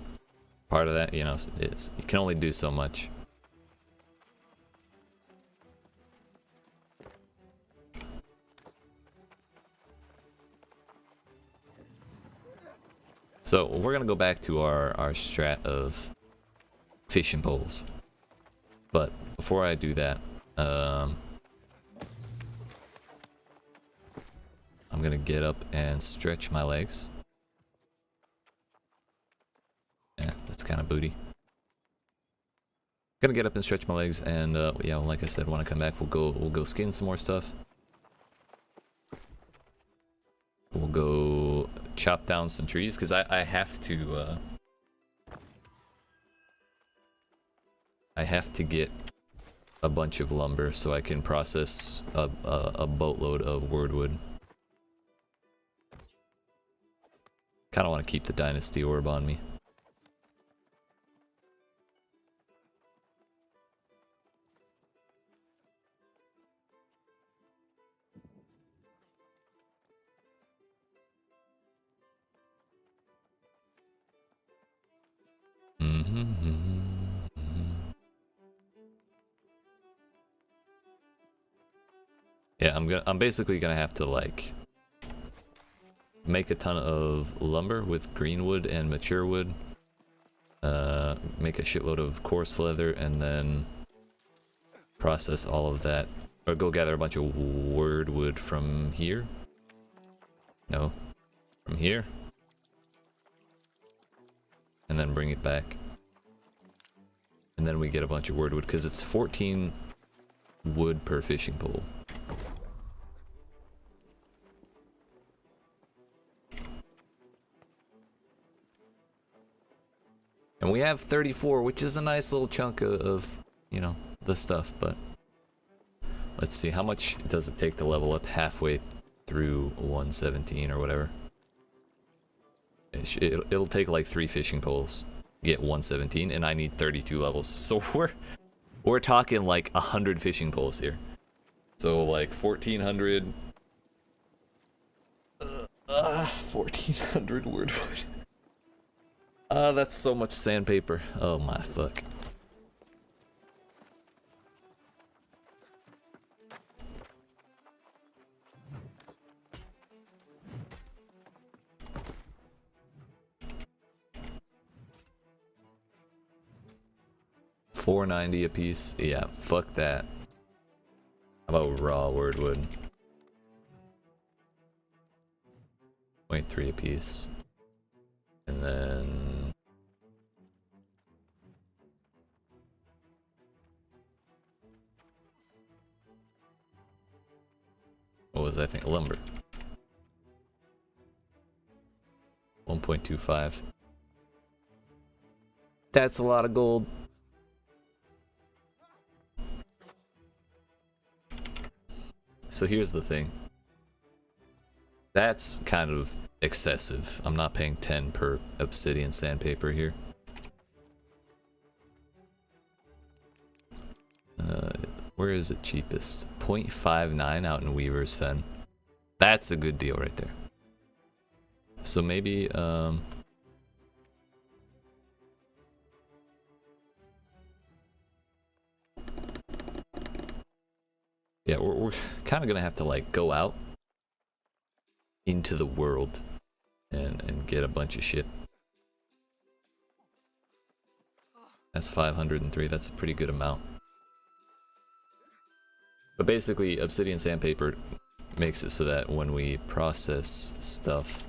part of that, you know, is you can only do so much. So we're gonna go back to our strat of fishing poles. But before I do that, I'm gonna get up and stretch my legs. Yeah, that's kind of booty. Gonna get up and stretch my legs, and yeah, like I said, when I come back, we'll go skin some more stuff. We'll go chop down some trees because I have to get a bunch of lumber so I can process a boatload of wordwood. Kind of want to keep the dynasty orb on me. Yeah, I'm basically gonna have to like make a ton of lumber with green wood and mature wood. Make a shitload of coarse leather and then process all of that. Or go gather a bunch of wordwood from here. No, from here. And then bring it back. And then we get a bunch of wordwood because it's 14 wood per fishing pole. And we have 34, which is a nice little chunk of, you know, the stuff, but let's see, how much does it take to level up halfway through 117 or whatever? It'll take like 3 fishing poles, get 117, and I need 32 levels. So we're talking like 100 fishing poles here. So like 1400 1400 wordwood. That's so much sandpaper. Oh my fuck. $4.90 a piece. Yeah, fuck that. How about raw wordwood? 0.3 a piece. And then what was I think? Lumber. 1.25. That's a lot of gold. So here's the thing. That's kind of excessive. I'm not paying 10 per obsidian sandpaper here. Where is it cheapest? 0.59 out in Weaver's Fen. That's a good deal right there. So maybe, yeah, we're kind of gonna have to like go out into the world and get a bunch of shit. That's 503. That's a pretty good amount. But basically, obsidian sandpaper makes it so that when we process stuff,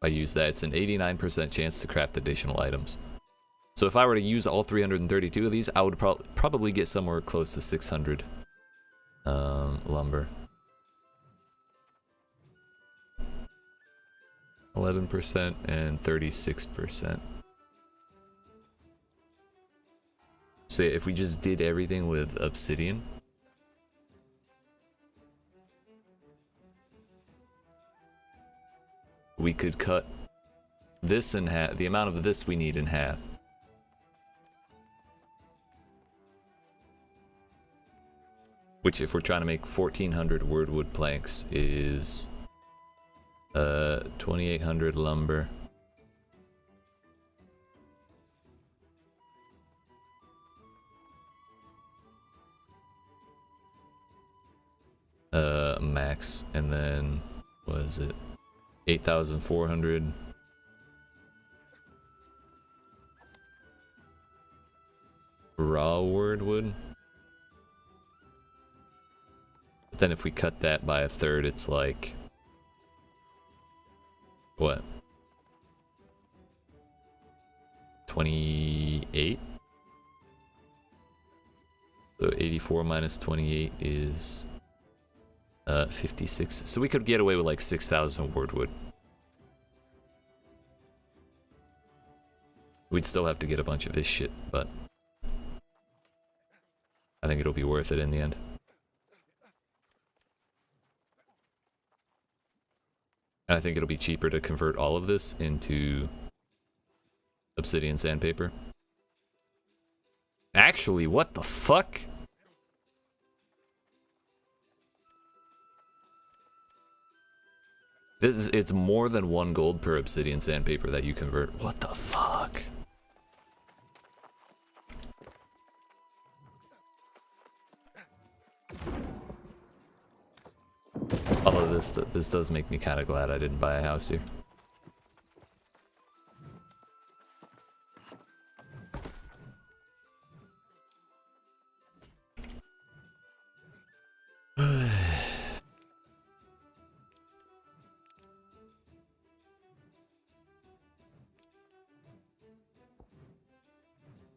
I use that, it's an 89% chance to craft additional items. So if I were to use all 332 of these, I would probably get somewhere close to 600 lumber. 11% and 36%. So if we just did everything with obsidian, we could cut this in half, the amount of this we need in half. Which, if we're trying to make 1400 wordwood planks, is 2800 lumber. Max, and then what is it? 8,400. Raw wordwood. But then if we cut that by a third, it's like What? 28? So 84 minus 28 is 56. So we could get away with like 6,000 wordwood. We'd still have to get a bunch of this shit, but I think it'll be worth it in the end. And I think it'll be cheaper to convert all of this into obsidian sandpaper. Actually, what the fuck? It's more than 1 gold per obsidian sandpaper that you convert. What the fuck? Although this does make me kind of glad I didn't buy a house here.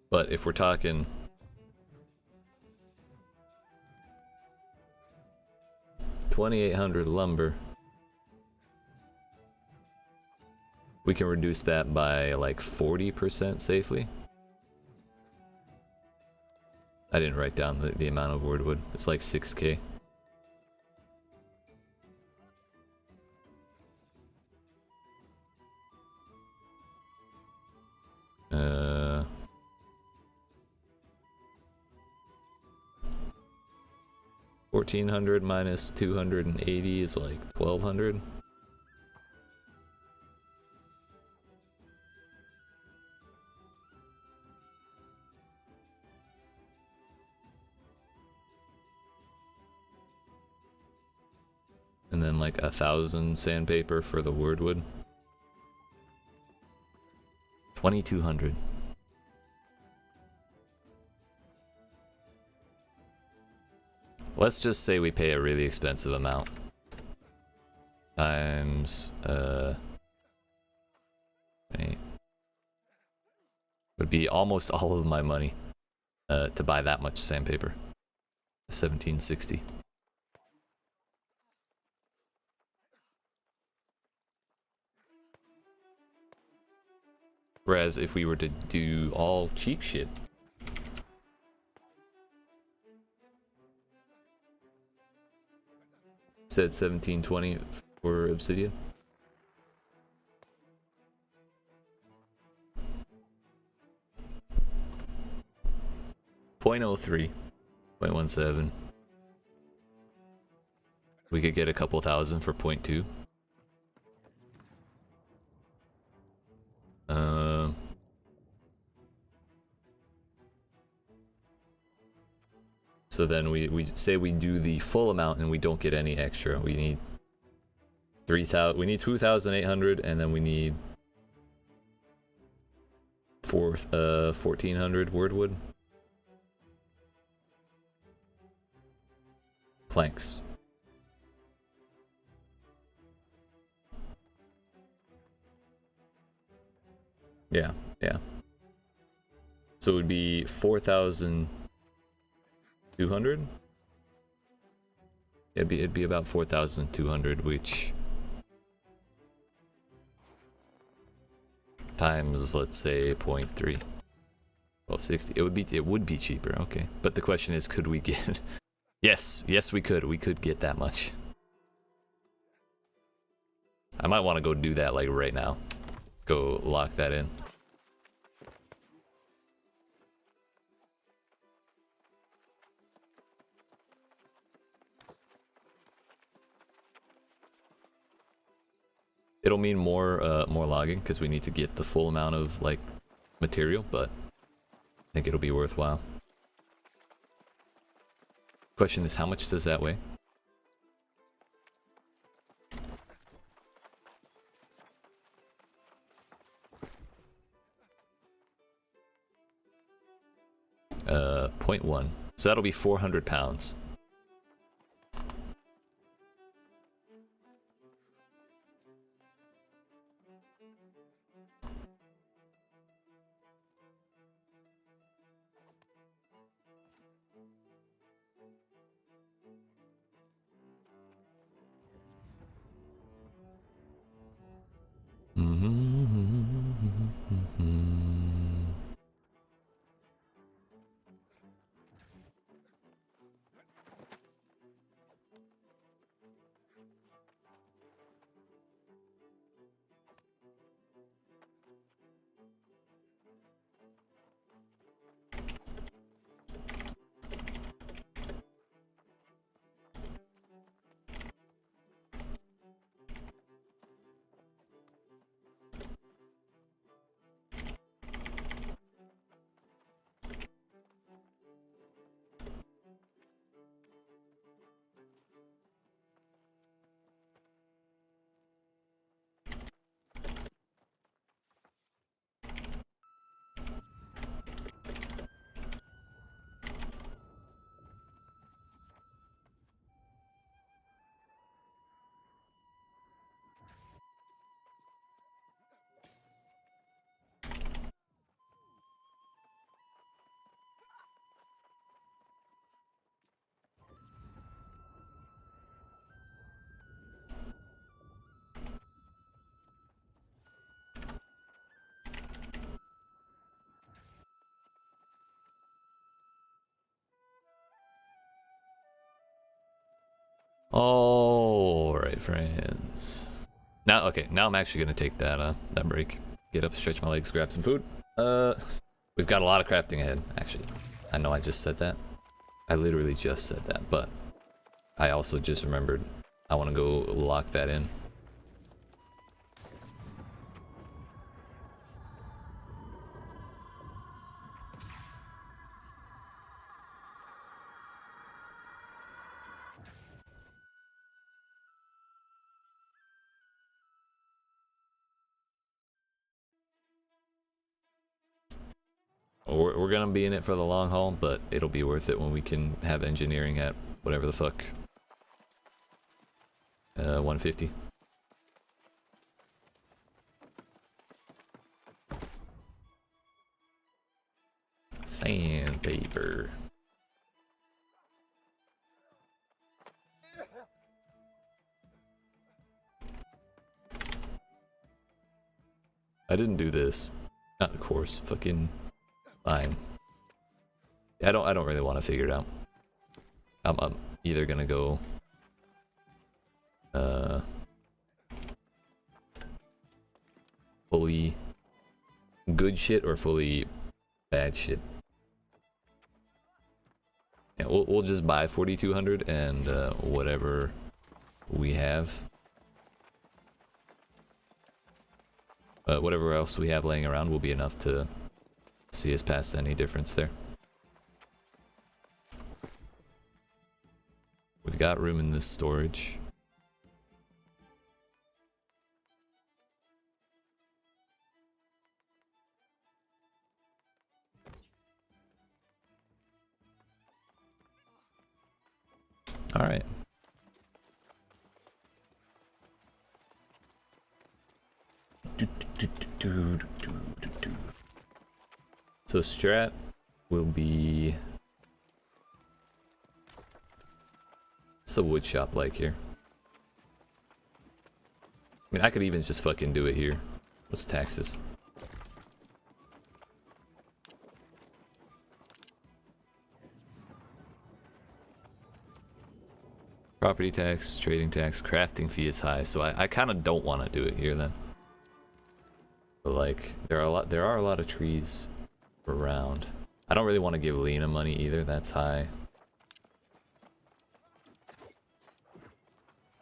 But if we're talking 2,800 lumber, we can reduce that by like 40% safely. I didn't write down the amount of wordwood. It's like 6k. Uh... 1,400 minus 280 is like 1,200. And then like 1,000 sandpaper for the wordwood. 2,200. Let's just say we pay a really expensive amount. Times, would be almost all of my money to buy that much sandpaper. 1,760. Whereas if we were to do all cheap shit, said 1,720 for obsidian. .03, 0.17. We could get a couple thousand for 0.2. So then we say we do the full amount and we don't get any extra. We need 3,000. We need 2,800, and then we need 1,400 wordwood planks. Yeah. So it would be 4,200. It'd be about 4,200, which times, let's say, 0.3. 1260. It would be cheaper, okay. But the question is, could we get Yes, we could. We could get that much. I might want to go do that like right now. Go lock that in. It'll mean more logging because we need to get the full amount of like material, but I think it'll be worthwhile. Question is, how much does that weigh? Uh, 0.1. So that'll be 400 pounds. Alright, friends. Now, okay, now I'm actually gonna take that that break. Get up, stretch my legs, grab some food. We've got a lot of crafting ahead, actually. I know I just said that. I literally just said that, but I also just remembered I want to go lock that in. We're gonna be in it for the long haul, but it'll be worth it when we can have engineering at whatever the fuck. 150. Sandpaper. I didn't do this. Not of course. Fucking fine. I don't really want to figure it out. I'm either gonna go fully good shit or fully bad shit. Yeah, we'll just buy 4200 and whatever we have. Whatever else we have laying around will be enough to see us past any difference there. We've got room in this storage. All right. So strat will be... What's the wood shop like here? I mean, I could even just fucking do it here. What's taxes? Property tax, trading tax, crafting fee is high, so I kind of don't want to do it here then. But like, there are a lot of trees around. I don't really want to give Lena money either, that's high.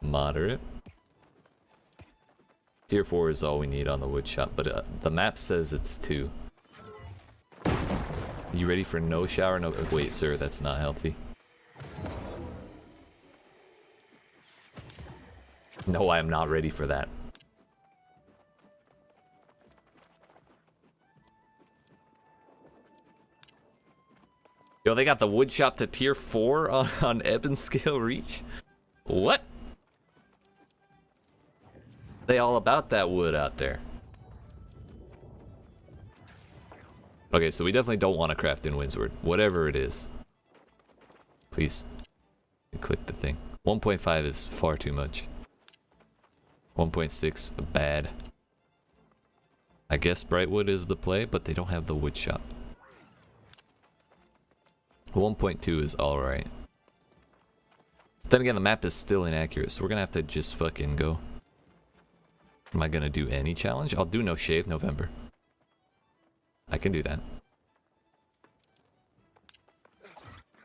Moderate. Tier 4 is all we need on the wood shop, but the map says it's 2. You ready for no shower? No, wait, sir, that's not healthy. No, I am not ready for that. Yo, they got the wood shop to tier 4 on Ebon scale reach? What? They all about that wood out there. Okay, so we definitely don't want to craft in Windsward. Whatever it is. Please. Click the thing. 1.5 is far too much. 1.6, bad. I guess Brightwood is the play, but they don't have the wood shop. 1.2 is alright. Then again, the map is still inaccurate, so we're gonna have to just fucking go. Am I gonna do any challenge? I'll do no shave November. I can do that.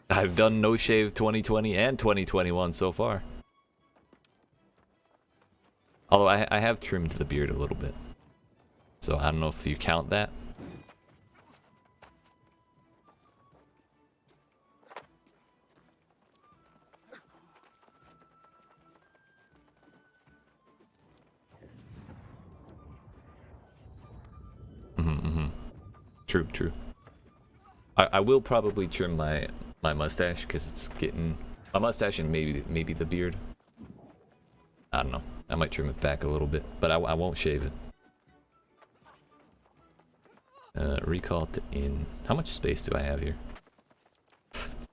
I've done no shave 2020 and 2021 so far. Although I have trimmed the beard a little bit. So I don't know if you count that. True, true. I will probably trim my mustache because it's getting... My mustache and maybe the beard. I don't know. I might trim it back a little bit, but I won't shave it. Recall to in. How much space do I have here?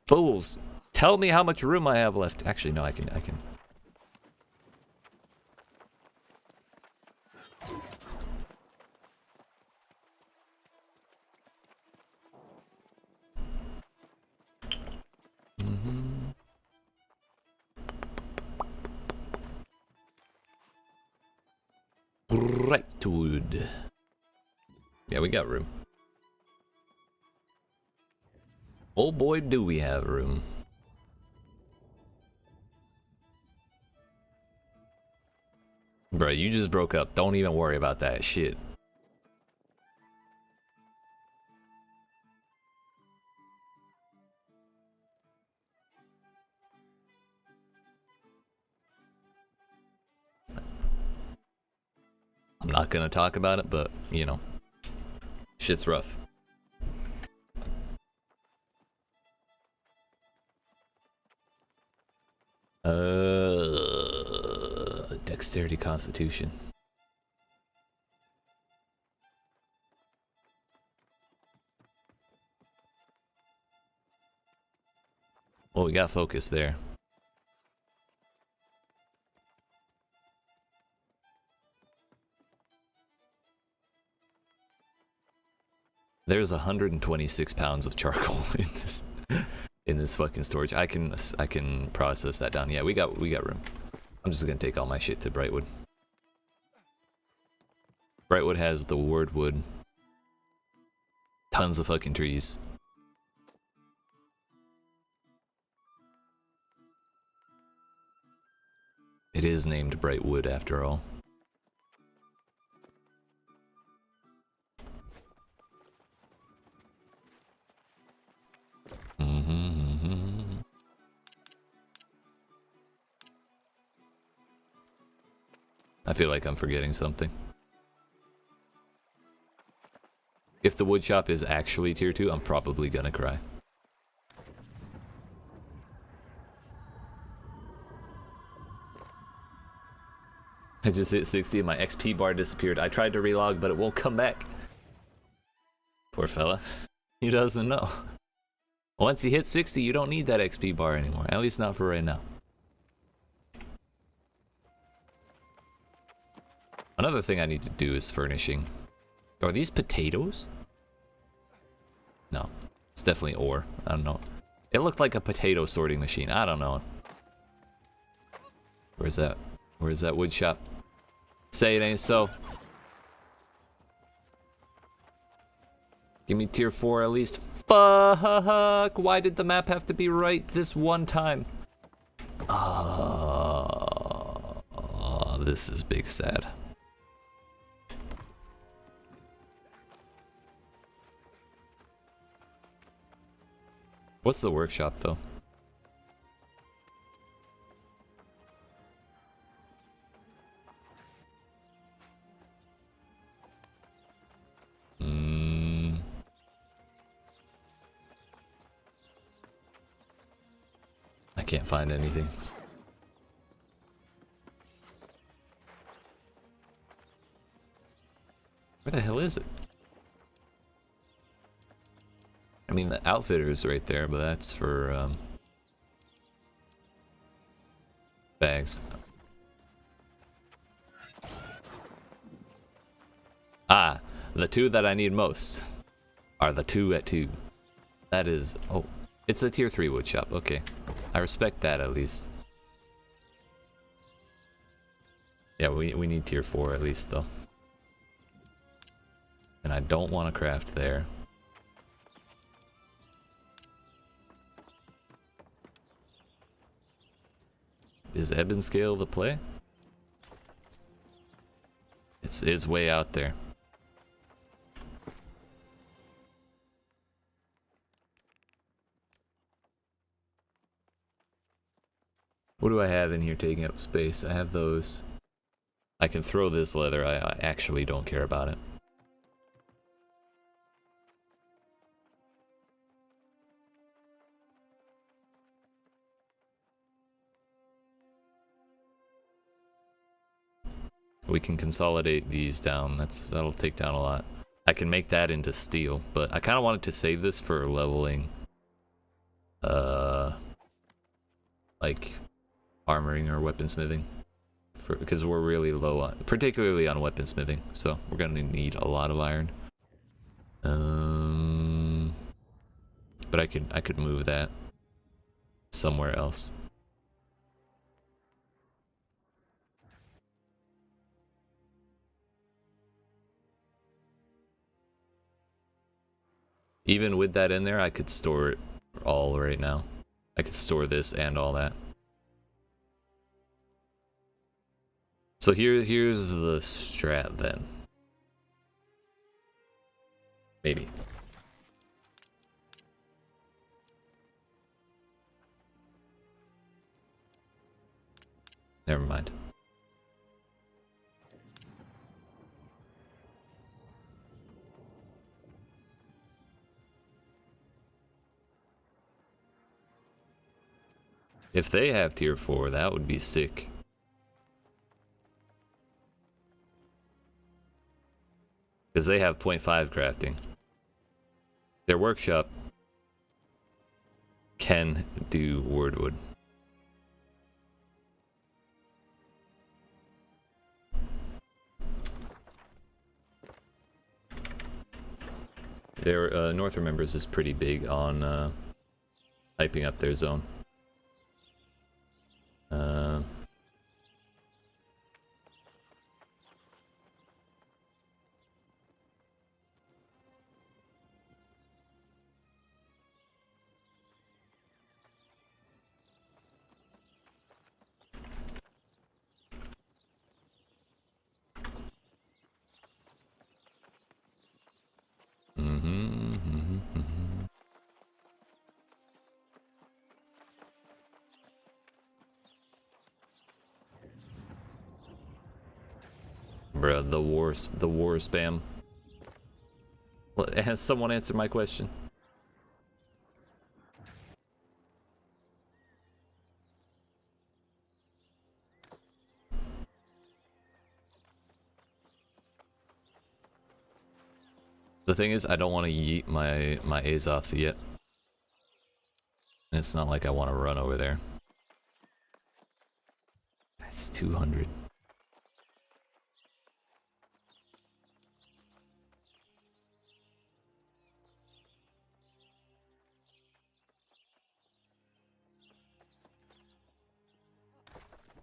Fools! Tell me how much room I have left. Actually, no, I can. driftwood. Yeah, we got room. Oh boy, do we have room. Bro, you just broke up. Don't even worry about that shit. I'm not gonna talk about it, but, you know, shit's rough. Dexterity Constitution. Well, we got focus there. There's 126 pounds of charcoal in this fucking storage. I can process that down. Yeah, we got room. I'm just gonna take all my shit to Brightwood. Brightwood has the wordwood. Tons of fucking trees. It is named Brightwood after all. I feel like I'm forgetting something. If the wood shop is actually tier 2, I'm probably gonna cry. I just hit 60 and my XP bar disappeared. I tried to relog, but it won't come back. Poor fella. He doesn't know. Once you hit 60, you don't need that XP bar anymore. At least not for right now. Another thing I need to do is furnishing. Are these potatoes? No. It's definitely ore. I don't know. It looked like a potato sorting machine. I don't know. Where's that? Where's that wood shop? Say it ain't so. Give me tier 4 at least. Fuck! Why did the map have to be right this one time? This is big sad. What's the workshop though? I can't find anything. Where the hell is it? I mean, the outfitter is right there, but that's for bags. Ah, the two that I need most are the 2 at 2. That is, oh, it's a tier 3 wood shop. Okay, I respect that at least. Yeah, we need tier 4 at least though. And I don't want to craft there. Is Ebonscale the play? It's way out there. What do I have in here taking up space? I have those. I can throw this leather. I actually don't care about it. We can consolidate these down. That'll take down a lot. I can make that into steel, but I kind of wanted to save this for leveling, like armoring or weaponsmithing, because we're really low on, particularly on weaponsmithing. So we're gonna need a lot of iron. But I could move that somewhere else. Even with that in there, I could store it all right now. I could store this and all that. So here's the strat then. Maybe. Never mind. If they have tier 4, that would be sick. Because they have 0.5 crafting. Their workshop can do wordwood. Their North Remembers is pretty big on hyping up their zone. Bruh, the war spam. Well, has someone answered my question? The thing is, I don't want to yeet my Azoth yet. And it's not like I want to run over there. That's 200.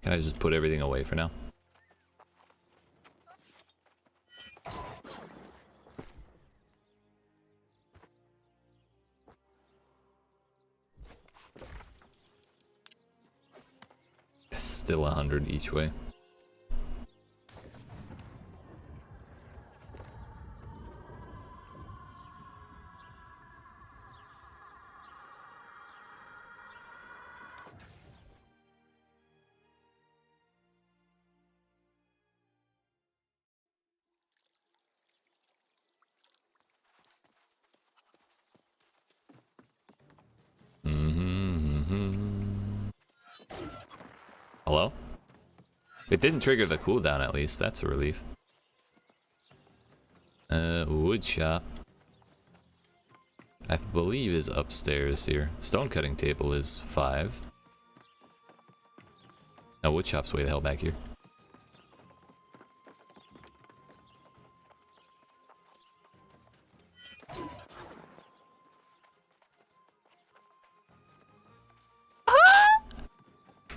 Can I just put everything away for now? That's still 100 each way. Hello? It didn't trigger the cooldown at least, that's a relief. Wood shop. I believe is upstairs here. Stone cutting table is 5. No, wood shop's way the hell back here.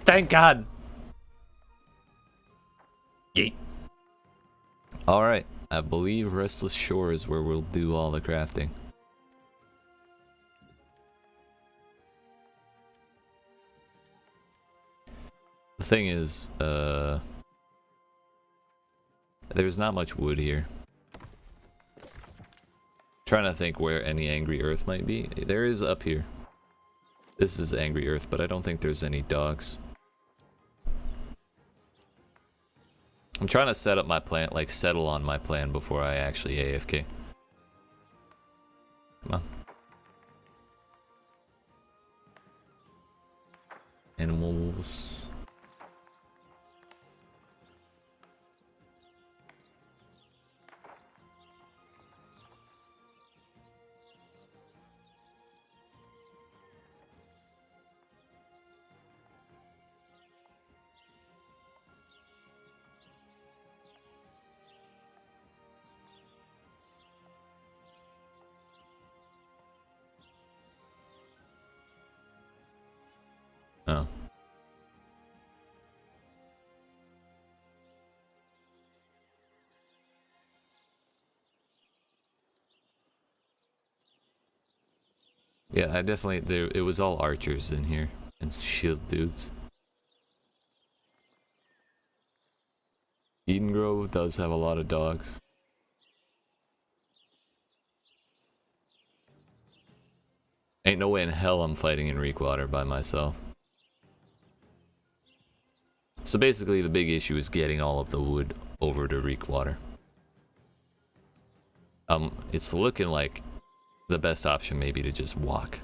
Thank God. Yeet. Alright, I believe Restless Shore is where we'll do all the crafting. The thing is, there's not much wood here. Trying to think where any Angry Earth might be. There is up here. This is Angry Earth, but I don't think there's any dogs. I'm trying to set up my plan, like settle on my plan before I actually AFK. Come on. Animals. Oh. Yeah, I definitely, it was all archers in here and shield dudes. Eden Grove does have a lot of dogs. Ain't no way in hell I'm fighting in Reekwater by myself. So basically the big issue is getting all of the wood over to Reekwater. It's looking like the best option maybe to just walk.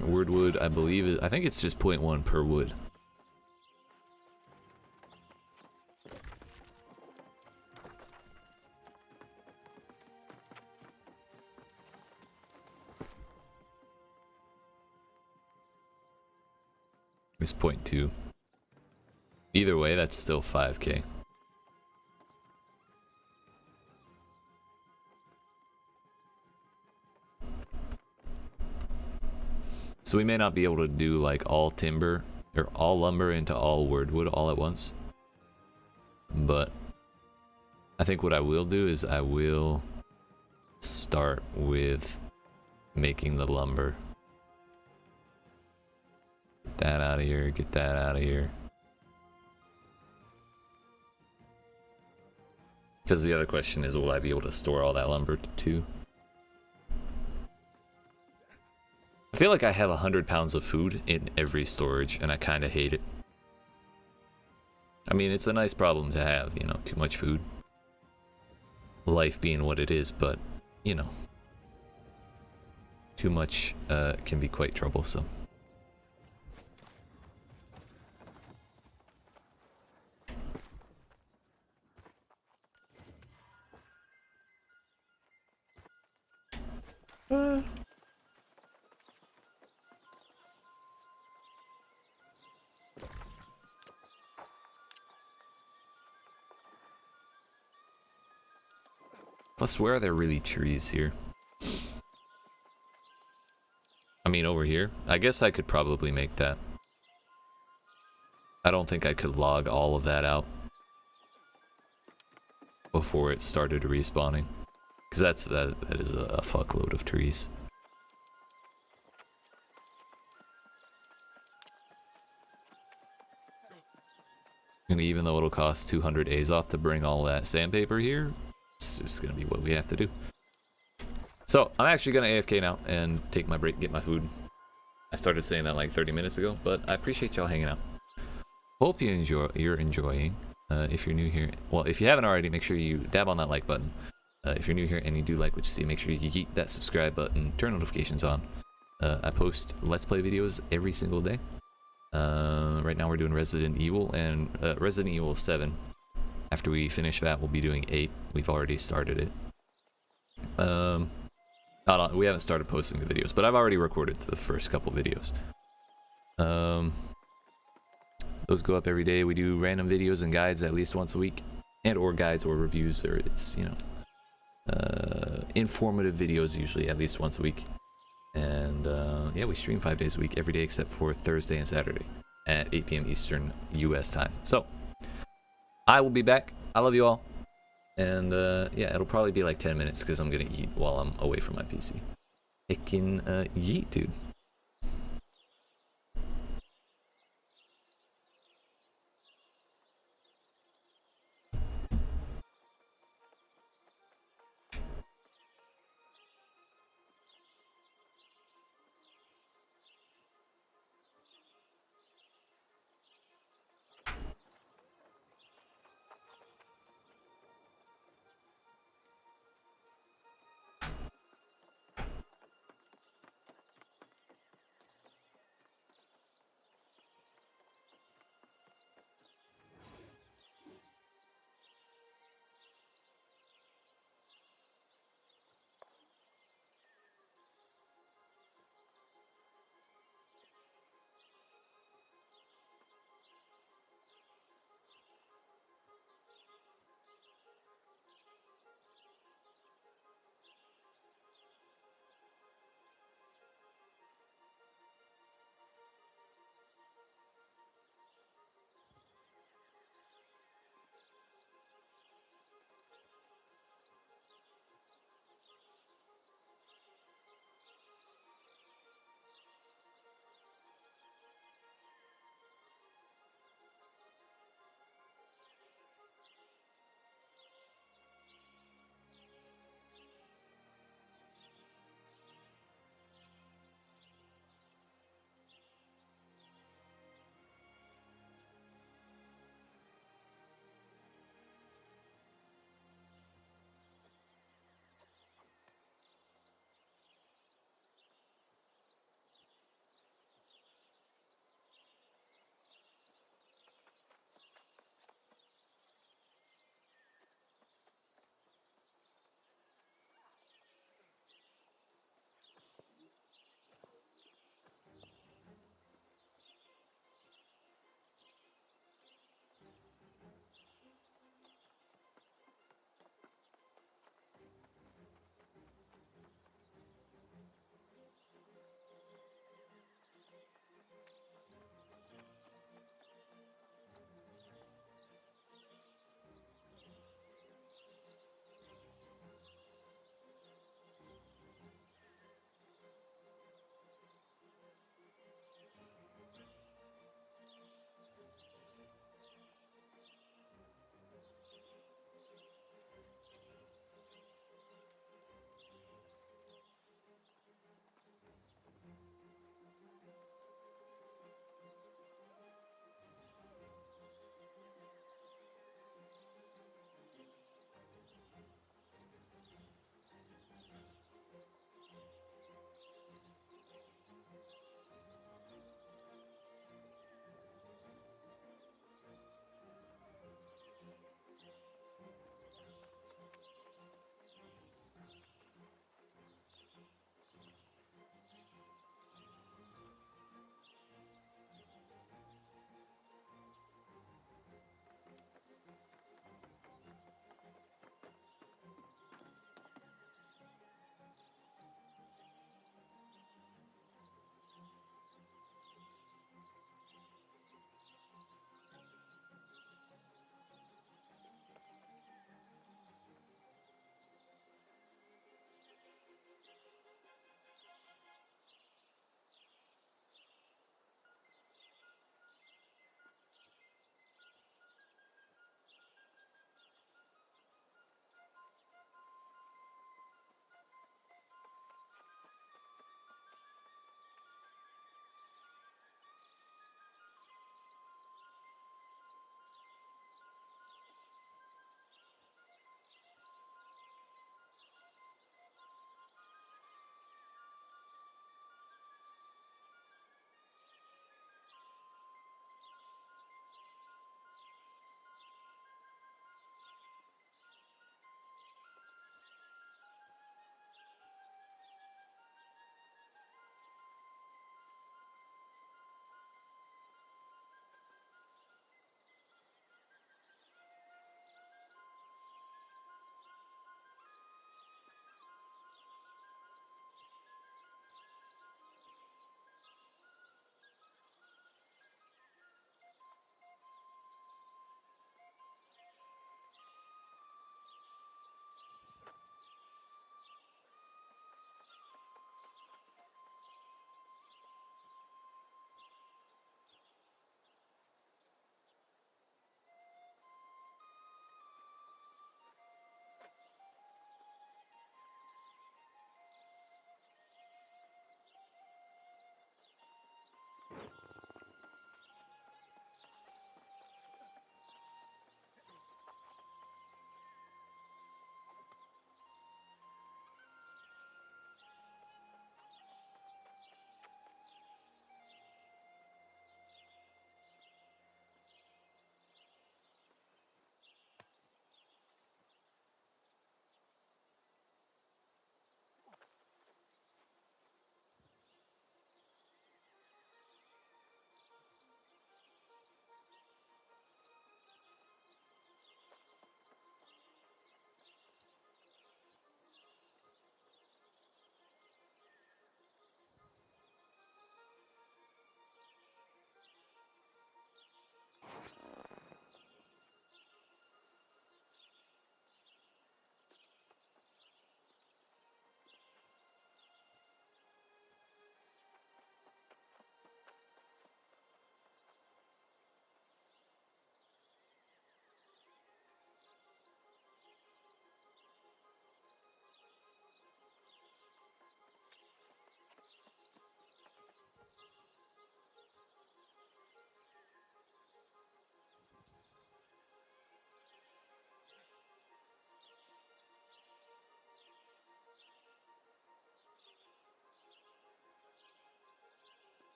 Word wood, I believe I think it's just 0.1 per wood. It's 0.2. Either way, that's still 5k. So we may not be able to do like all timber or all lumber into all wordwood all at once. But I think what I will do is I will start with making the lumber. Get that out of here, get that out of here. Because the other question is, will I be able to store all that lumber too? I feel like I have 100 pounds of food in every storage, and I kind of hate it. I mean, it's a nice problem to have, you know, too much food. Life being what it is, but, you know, too much can be quite troublesome. Plus, where are there really trees here? I mean, over here? I guess I could probably make that. I don't think I could log all of that out before it started respawning. Because that is a fuckload of trees. And even though it'll cost 200 Azoth to bring all that sandpaper here, it's just gonna be what we have to do. So, I'm actually gonna AFK now and take my break, get my food. I started saying that like 30 minutes ago, but I appreciate y'all hanging out. Hope you're enjoying. If you're new here, well, if you haven't already, make sure you dab on that like button. If you're new here and you do like what you see, make sure you yeet that subscribe button, turn notifications on. I post Let's Play videos every single day. Right now we're doing Resident Evil and Resident Evil 7. After we finish that, we'll be doing 8. We've already started it. We haven't started posting the videos, but I've already recorded the first couple videos. Those go up every day. We do random videos and guides at least once a week, and or guides or reviews, or it's, you know, informative videos usually at least once a week. And yeah, we stream 5 days a week, every day except for Thursday and Saturday at 8 p.m. Eastern US time. So I will be back. I love you all. And yeah, it'll probably be like 10 minutes because I'm gonna eat while I'm away from my PC. Hickin' yeet, dude.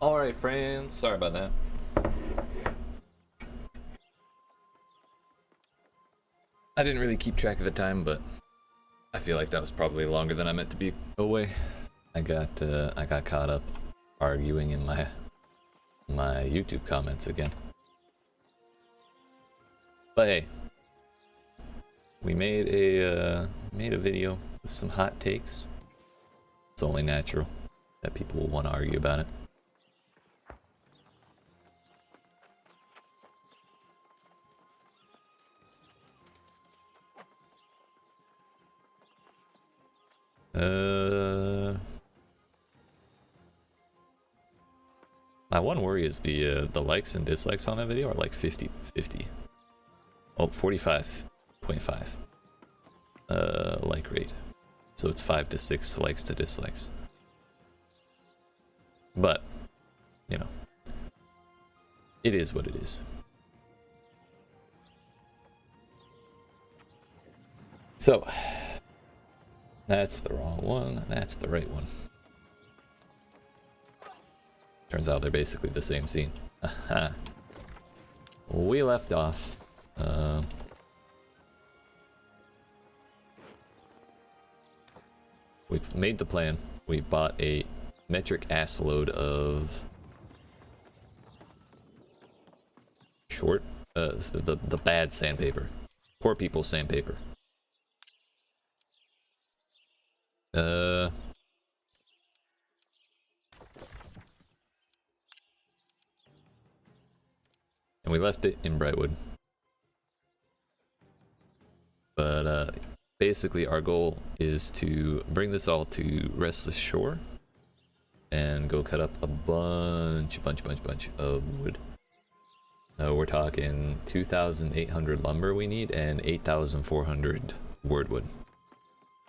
Alright, friends. Sorry about that. I didn't really keep track of the time, but I feel like that was probably longer than I meant to be away. I got caught up arguing in my YouTube comments again. But hey, we made a video with some hot takes. It's only natural that people will want to argue about it. My one worry is the likes and dislikes on that video are like 50-50. Oh, 45.5 like rate. So it's 5 to 6 likes to dislikes. But, you know, it is what it is. So, that's the wrong one, that's the right one. Turns out they're basically the same scene. Aha. We left off. We've made the plan. We bought a metric ass load of the bad sandpaper. Poor people sandpaper. And we left it in Brightwood. But basically our goal is to bring this all to Restless Shore and go cut up a bunch of wood. We're talking 2,800 lumber we need and 8,400 wordwood.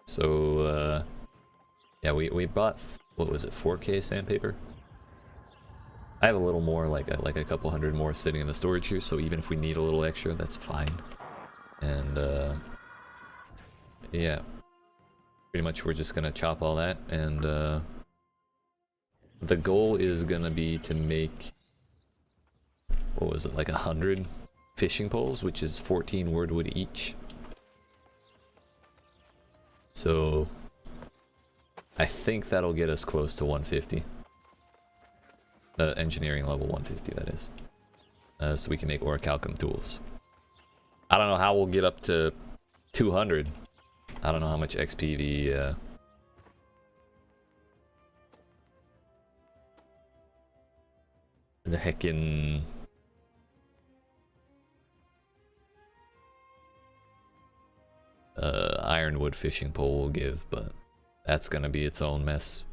So yeah, we bought, what was it, 4K sandpaper? I have a little more, like a couple hundred more sitting in the storage here, so even if we need a little extra, that's fine. And yeah, pretty much we're just gonna chop all that, and the goal is gonna be to make, what was it, like 100 fishing poles, which is 14 wordwood each. So I think that'll get us close to 150. Engineering level 150, that is. So we can make Orichalcum Tools. I don't know how we'll get up to 200. I don't know how much XP the heckin' ironwood fishing pole will give, but that's gonna be its own mess.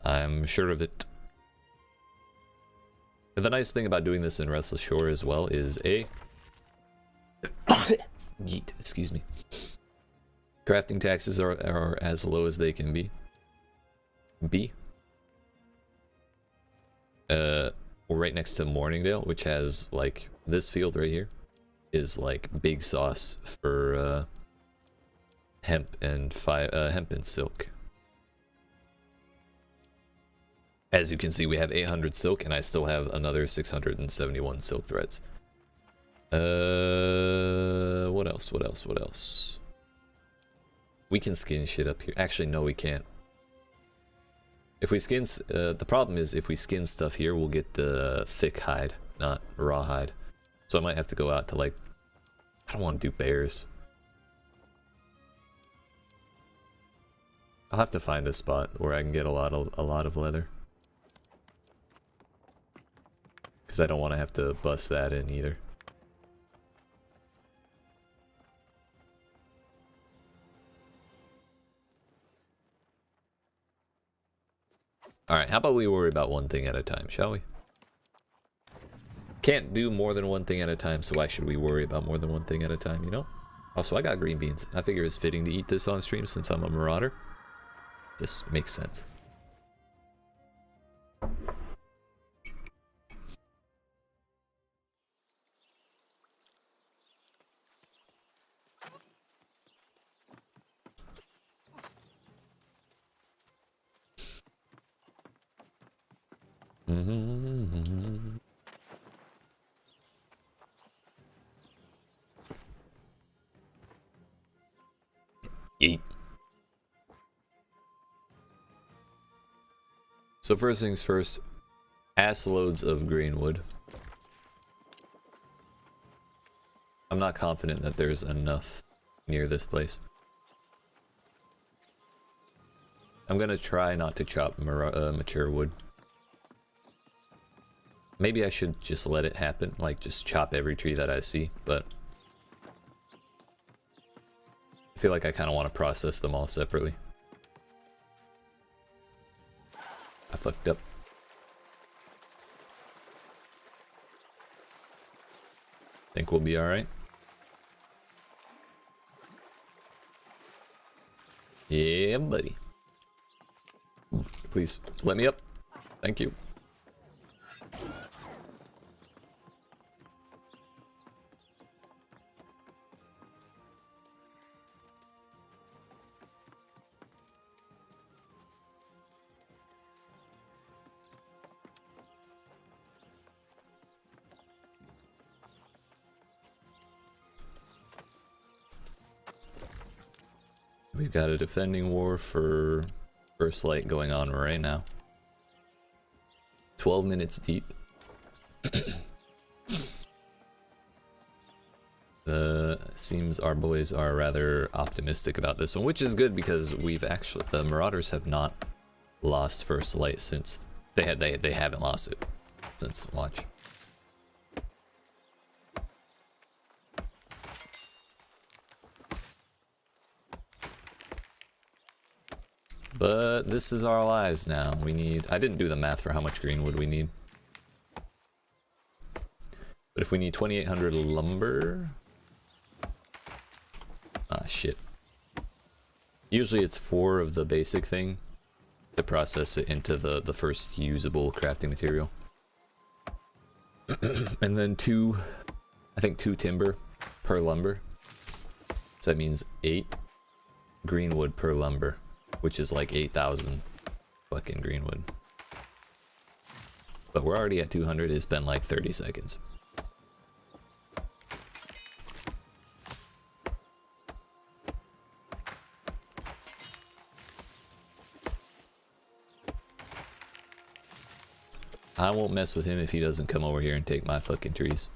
I'm sure of it. But the nice thing about doing this in Restless Shore as well is A, YEET, excuse me. Crafting taxes are as low as they can be. B, we're right next to Morningdale, which has, like, this field right here is like big sauce for hemp and silk. As you can see, we have 800 silk, and I still have another 671 silk threads. What else? What else? What else? We can skin shit up here. Actually, no, we can't. If we skin, the problem is if we skin stuff here, we'll get the thick hide, not raw hide. So I might have to go out to, like, I don't want to do bears. I'll have to find a spot where I can get a lot of leather. Because I don't want to have to bust that in either. Alright, how about we worry about one thing at a time, shall we? Can't do more than one thing at a time, so why should we worry about more than one thing at a time, you know? Also, I got green beans. I figure it's fitting to eat this on stream since I'm a marauder. Just makes sense. Yeet. So first things first, ass loads of greenwood. I'm not confident that there's enough near this place. I'm gonna try not to chop mature wood. Maybe I should just let it happen, like just chop every tree that I see, but I feel like I kind of want to process them all separately. I fucked up. Think we'll be alright. Yeah, buddy. Please, let me up. Thank you. We've got a defending war for First Light going on right now. 12 minutes deep. Seems our boys are rather optimistic about this one, which is good because we've actually, the Marauders have not lost First Light since they haven't lost it since launch. But this is our lives now. We need, I didn't do the math for how much greenwood we need. But if we need 2,800 lumber... Ah, shit. Usually it's 4 of the basic thing to process it into the first usable crafting material. And then 2, I think 2 timber per lumber. So that means 8 greenwood per lumber, which is like 8,000 fucking greenwood. But we're already at 200, it's been like 30 seconds. I won't mess with him if he doesn't come over here and take my fucking trees.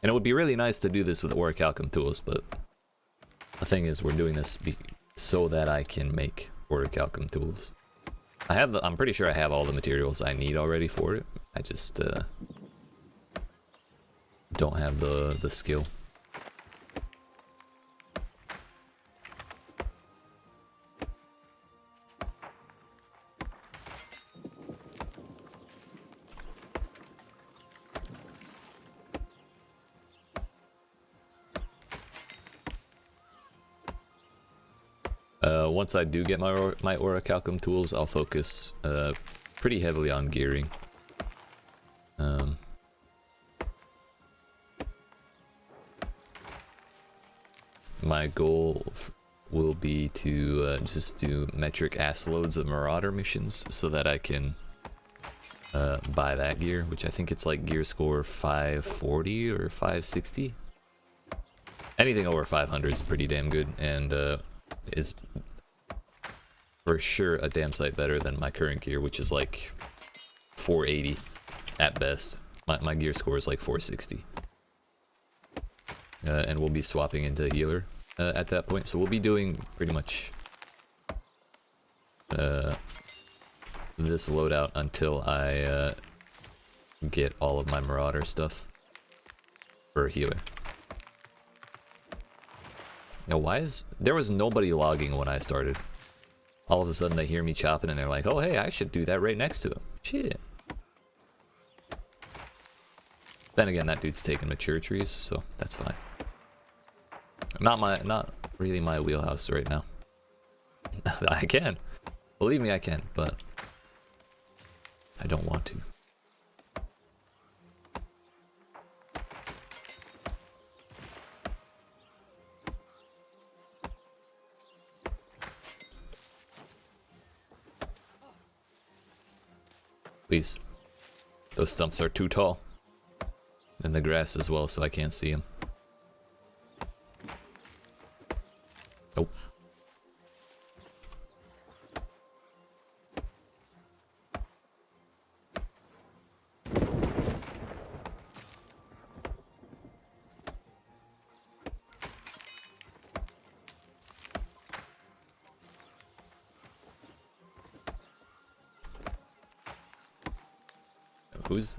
And it would be really nice to do this with Orichalcum Tools, but the thing is, we're doing this so that I can make Orichalcum Tools. I'm pretty sure I have all the materials I need already for it. I just don't have the skill. Once I do get my Orichalcum Tools, I'll focus pretty heavily on gearing. My goal will be to just do metric ass loads of Marauder missions so that I can buy that gear, which I think it's like gear score 540 or 560. Anything over 500 is pretty damn good, and is for sure a damn sight better than my current gear, which is like 480 at best. My gear score is like 460. And we'll be swapping into healer at that point, so we'll be doing pretty much this loadout until I get all of my Marauder stuff for healer. Now, there was nobody logging when I started. All of a sudden they hear me chopping and they're like, oh hey, I should do that right next to him. Shit. Then again, that dude's taking mature trees, so that's fine. Not really my wheelhouse right now. I can. Believe me, I can, but I don't want to. Please. Those stumps are too tall. And the grass as well, so I can't see them. Nope.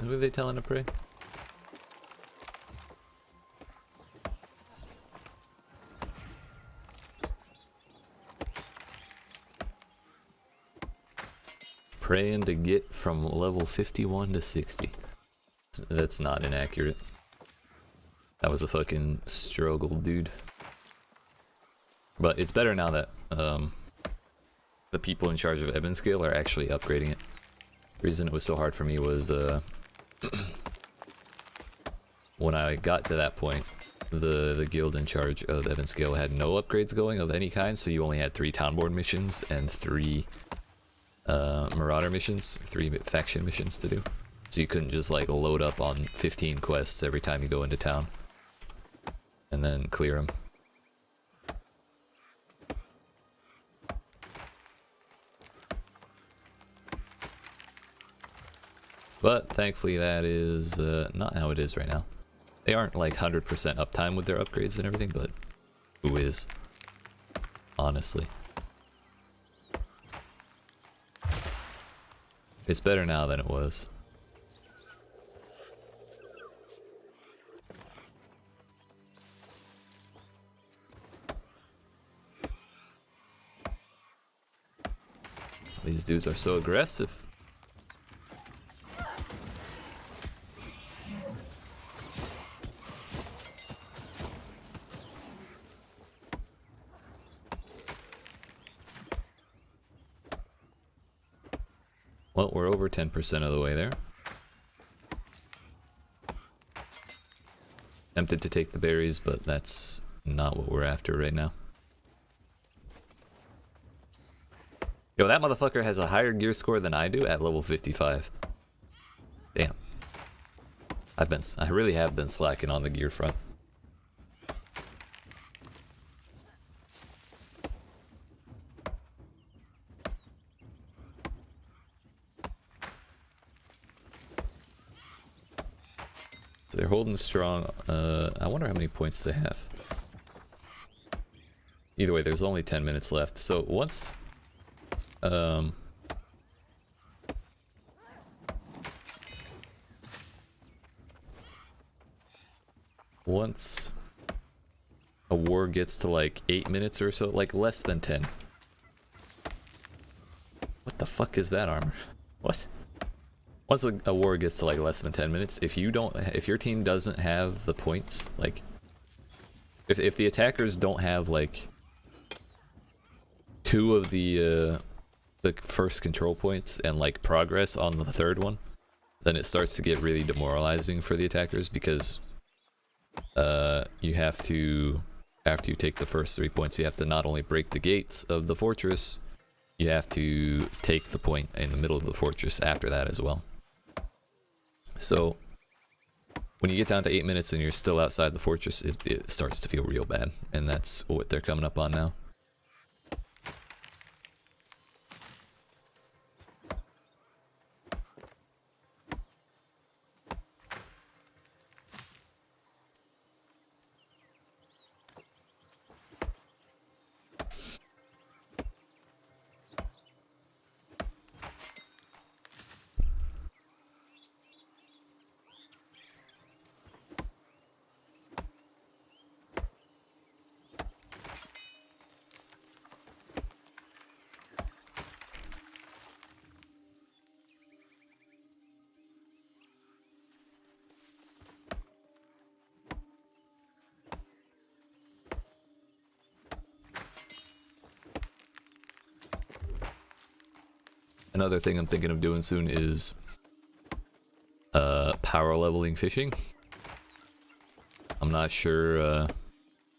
Who are they telling to pray? Praying to get from level 51 to 60. That's not inaccurate. That was a fucking struggle, dude. But it's better now that the people in charge of Ebonscale are actually upgrading it. The reason it was so hard for me was when I got to that point, the guild in charge of Ebonscale had no upgrades going of any kind, so you only had 3 townboard missions and 3 marauder missions, 3 faction missions to do. So you couldn't just like load up on 15 quests every time you go into town and then clear them. But thankfully that is not how it is right now. They aren't like 100% uptime with their upgrades and everything, but who is? Honestly. It's better now than it was. These dudes are so aggressive. Well, we're over 10% of the way there. Tempted to take the berries, but that's not what we're after right now. Yo, that motherfucker has a higher gear score than I do at level 55. Damn. I really have been slacking on the gear front. So they're holding strong. I wonder how many points they have. Either way, there's only 10 minutes left. So once once a war gets to like 8 minutes or so, like less than 10. What the fuck is that armor? What? Once a war gets to like less than 10 minutes, if your team doesn't have the points, like if the attackers don't have like 2 of the first control points and like progress on the 3rd one, then it starts to get really demoralizing for the attackers, because you have to, after you take the first 3 points, you have to not only break the gates of the fortress, you have to take the point in the middle of the fortress after that as well. So when you get down to 8 minutes and you're still outside the fortress, it starts to feel real bad, and that's what they're coming up on now. Another thing I'm thinking of doing soon is power leveling fishing. I'm not sure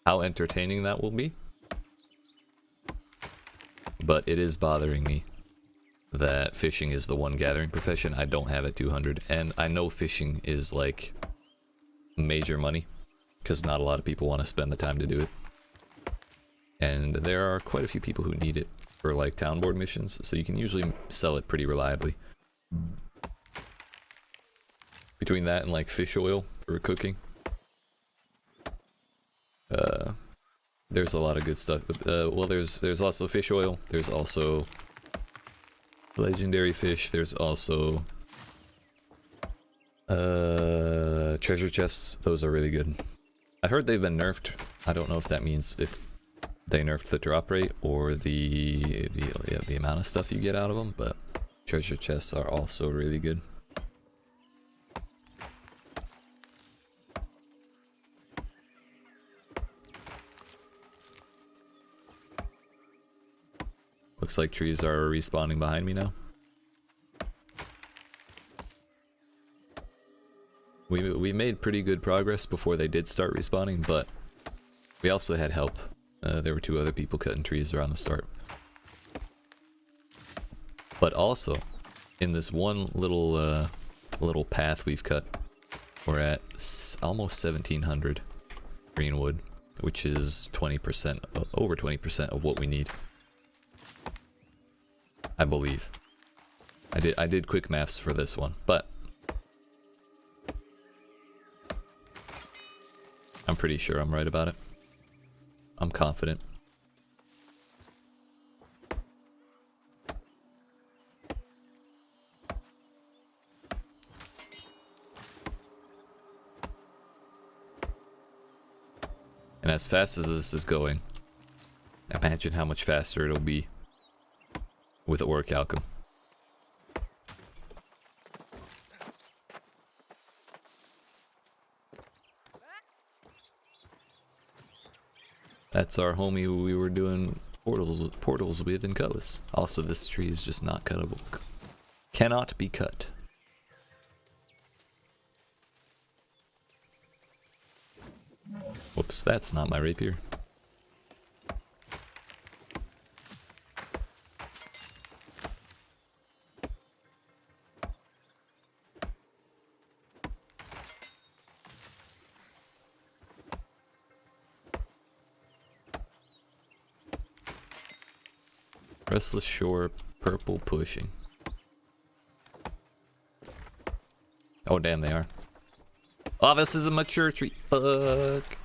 how entertaining that will be, but it is bothering me that fishing is the one gathering profession I don't have at 200, and I know fishing is like major money because not a lot of people want to spend the time to do it, and there are quite a few people who need it for like town board missions, so you can usually sell it pretty reliably. Between that and like fish oil for cooking, there's a lot of good stuff. Well, there's also fish oil. There's also legendary fish. There's also treasure chests. Those are really good. I've heard they've been nerfed. I don't know if that means if they nerfed the drop rate or the amount of stuff you get out of them, but treasure chests are also really good. Looks like trees are respawning behind me now. We made pretty good progress before they did start respawning, but we also had help. There were 2 other people cutting trees around the start. But also, in this one little path we've cut, we're at almost 1,700 green wood, which is 20%, over 20% of what we need. I believe. I did quick maths for this one, but I'm pretty sure I'm right about it. I'm confident. And as fast as this is going, imagine how much faster it'll be with Orichalcum. That's our homie who we were doing portals with in Cutlass. Also, this tree is just not cuttable. Cannot be cut. Whoops, that's not my rapier. Restless Shore, purple pushing. Oh damn, they are. Oh, this is a mature tree. Fuck.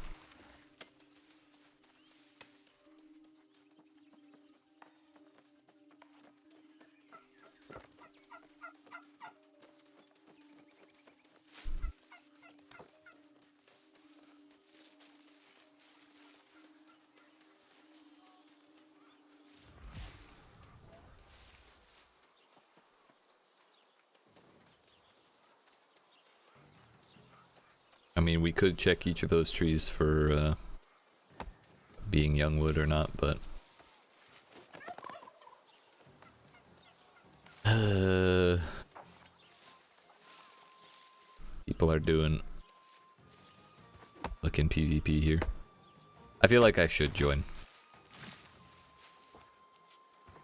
I mean, we could check each of those trees for being young wood or not, but people are doing looking PvP here. I feel like I should join.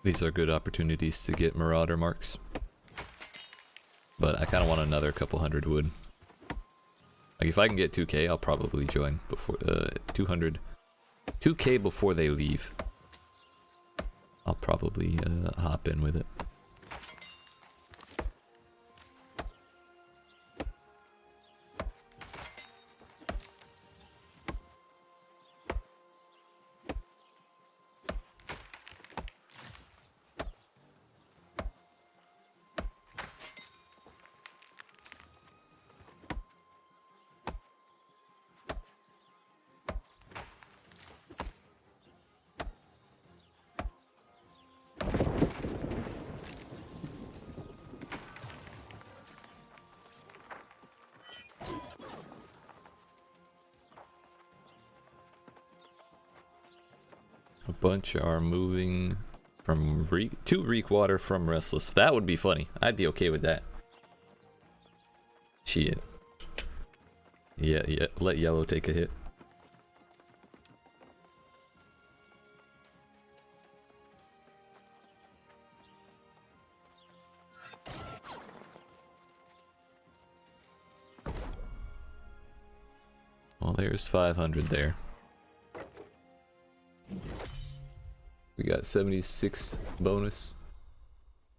These are good opportunities to get marauder marks, but I kind of want another couple hundred wood. Like if I can get 2k, I'll probably join before 2k before they leave. I'll probably hop in with it. A bunch are moving from to Reekwater from Restless. That would be funny. I'd be okay with that. Shit. Yeah, let yellow take a hit. there's 500 there. We got 76 bonus.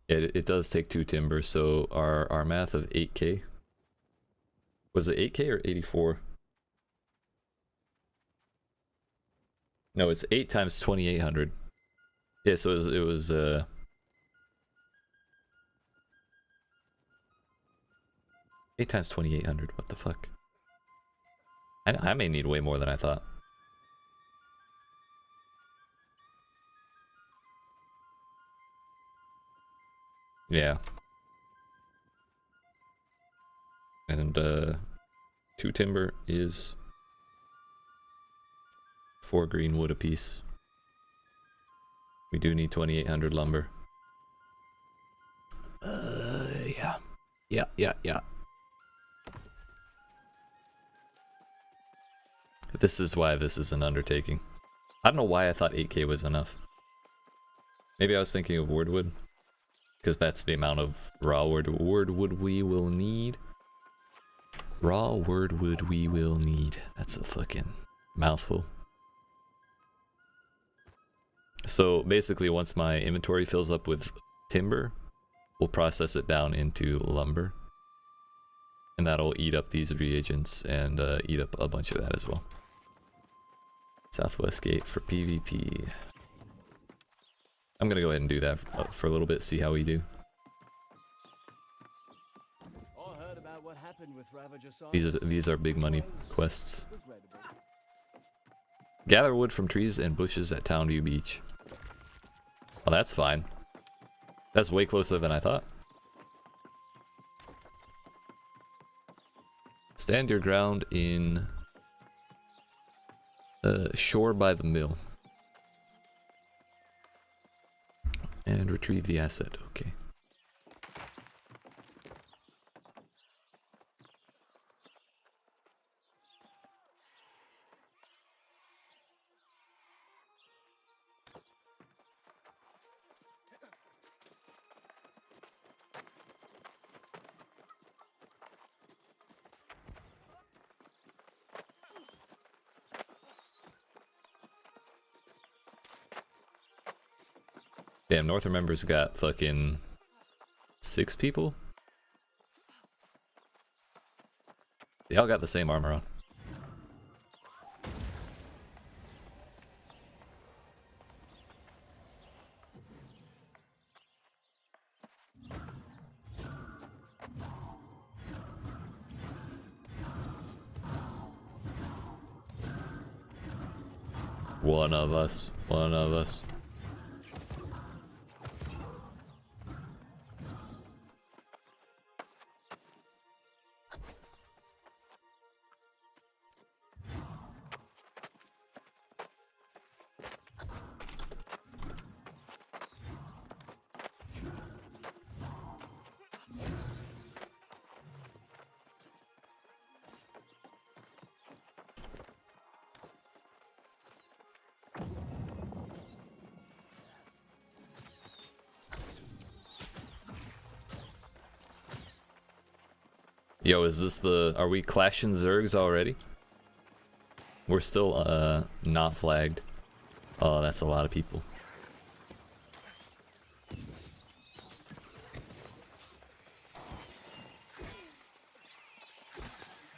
It does take 2 timber, so our math of 8k. Was it 8k or 84? No, it's 8 times 2800. Yeah, so it was 8 times 2800. What the fuck? I may need way more than I thought. Yeah. And 2 timber is 4 green wood apiece. We do need 2800 lumber. Yeah. Yeah. This is why this is an undertaking. I don't know why I thought 8k was enough. Maybe I was thinking of wood, because that's the amount of raw wood we will need. Raw wood we will need. That's a fucking mouthful. So basically, once my inventory fills up with timber, we'll process it down into lumber. And that'll eat up these reagents and eat up a bunch of that as well. Southwest gate for PvP. I'm gonna go ahead and do that for a little bit, see how we do. These are big money quests. Gather wood from trees and bushes at Townview Beach. Well, that's fine. That's way closer than I thought. Stand your ground in shore by the mill. And retrieve the asset. Okay. Damn, Northern members got fucking 6 people? They all got the same armor on. One of us. Yo, is this are we clashing Zergs already? We're still, not flagged. Oh, that's a lot of people.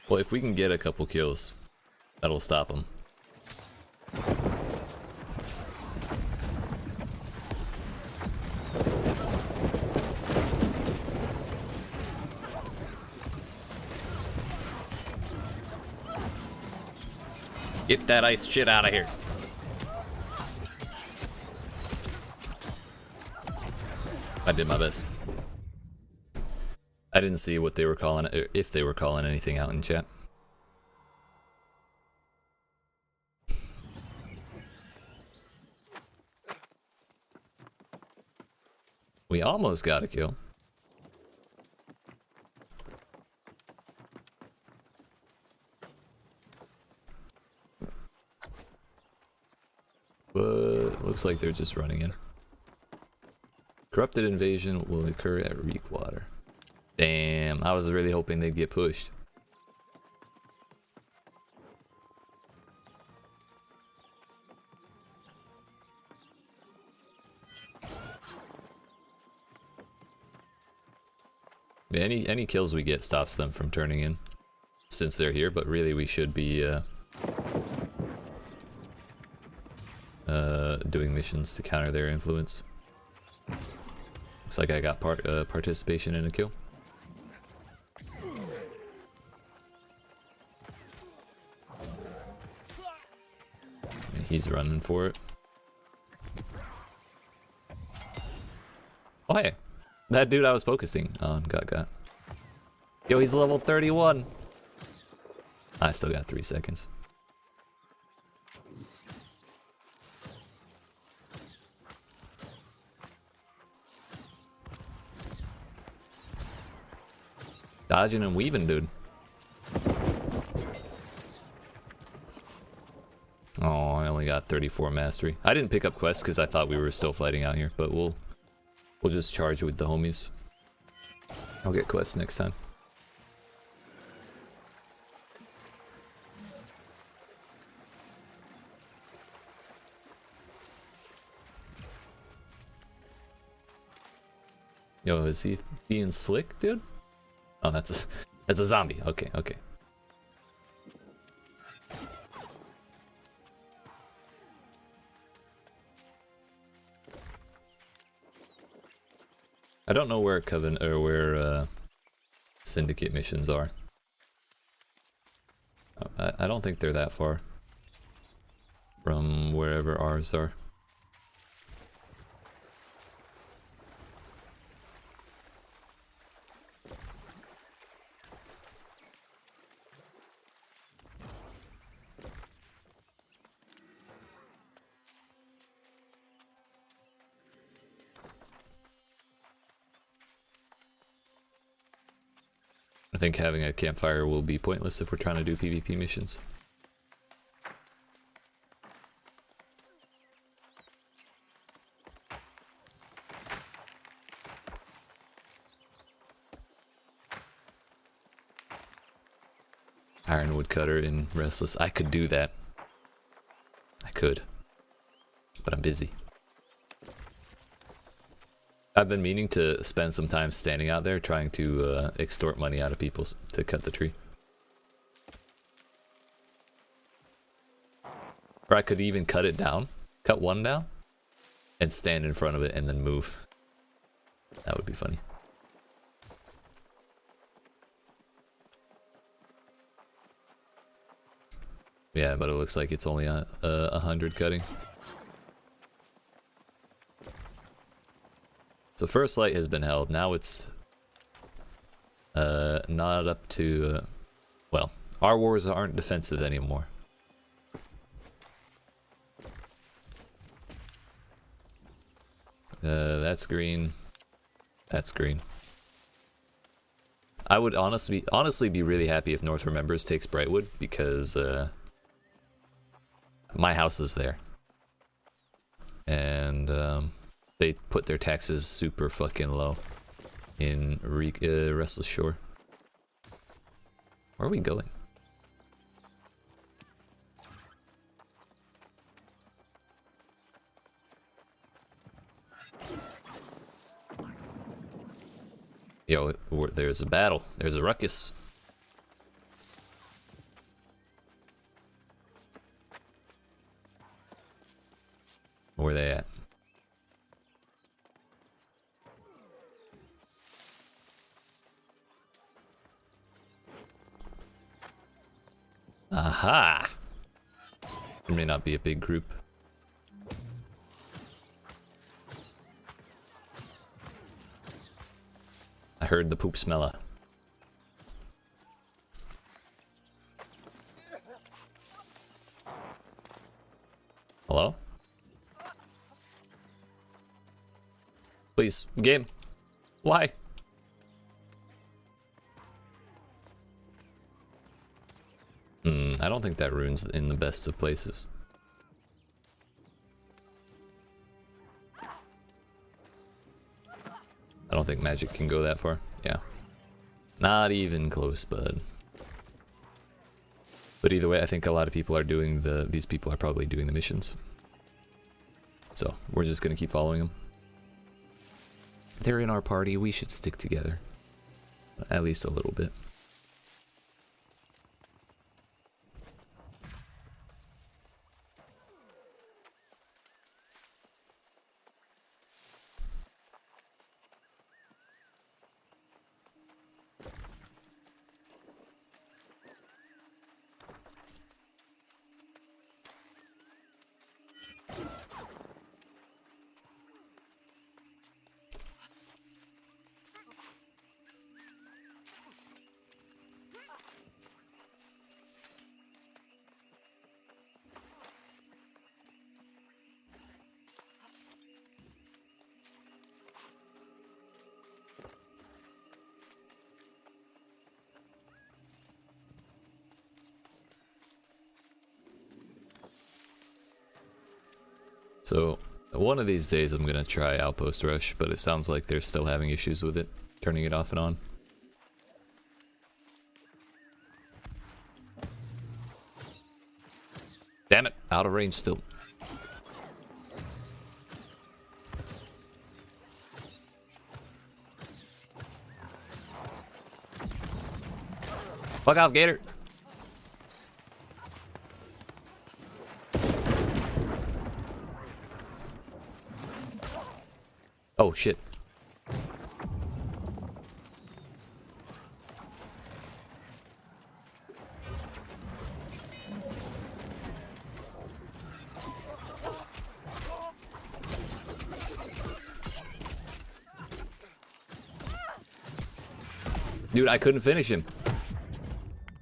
Well, if we can get a couple kills, that'll stop them. Get that ice shit out of here. I did my best. I didn't see what they were calling it, if they were calling anything out in chat. We almost got a kill. But looks like they're just running in. Corrupted invasion will occur at Reekwater. Damn, I was really hoping they'd get pushed. Yeah, any kills we get stops them from turning in, since they're here. But really, we should be doing missions to counter their influence. Looks like I got participation in a kill. And he's running for it. Oh hey, that dude I was focusing on got. Yo, he's level 31. I still got 3 seconds. Dodging and weaving, dude. Oh, I only got 34 mastery. I didn't pick up quests because I thought we were still fighting out here, but we'll just charge with the homies. I'll get quests next time. Yo, is he being slick, dude? Oh, that's a zombie. Okay, okay. I don't know where Covenant or where Syndicate missions are. I don't think they're that far from wherever ours are. I think having a campfire will be pointless if we're trying to do PvP missions. Iron woodcutter in Restless. I could do that. I could. But I'm busy. I've been meaning to spend some time standing out there trying to extort money out of people to cut the tree. Or I could even cut it down, cut one down, and stand in front of it and then move. That would be funny. Yeah, but it looks like it's only 100 cutting. So first light has been held. Now it's not up to well, our wars aren't defensive anymore. That's green. That's green. I would honestly be really happy if North Remembers takes Brightwood, because my house is there. And they put their taxes super fucking low in Restless Shore. Where are we going? Yo, there's a battle. There's a ruckus. Where are they at? Aha! It may not be a big group. I heard the poop smeller. Hello? Please, game. Why? I don't think that rune's in the best of places. I don't think magic can go that far. Yeah. Not even close, bud. But either way, I think a lot of people are doing these people are probably doing the missions. So, we're just gonna keep following them. They're in our party, we should stick together. at least a little bit. So, one of these days I'm gonna try Outpost Rush, but it sounds like they're still having issues with it, turning it off and on. Damn it, out of range still. Fuck off, Gator. Oh shit. Dude, I couldn't finish him.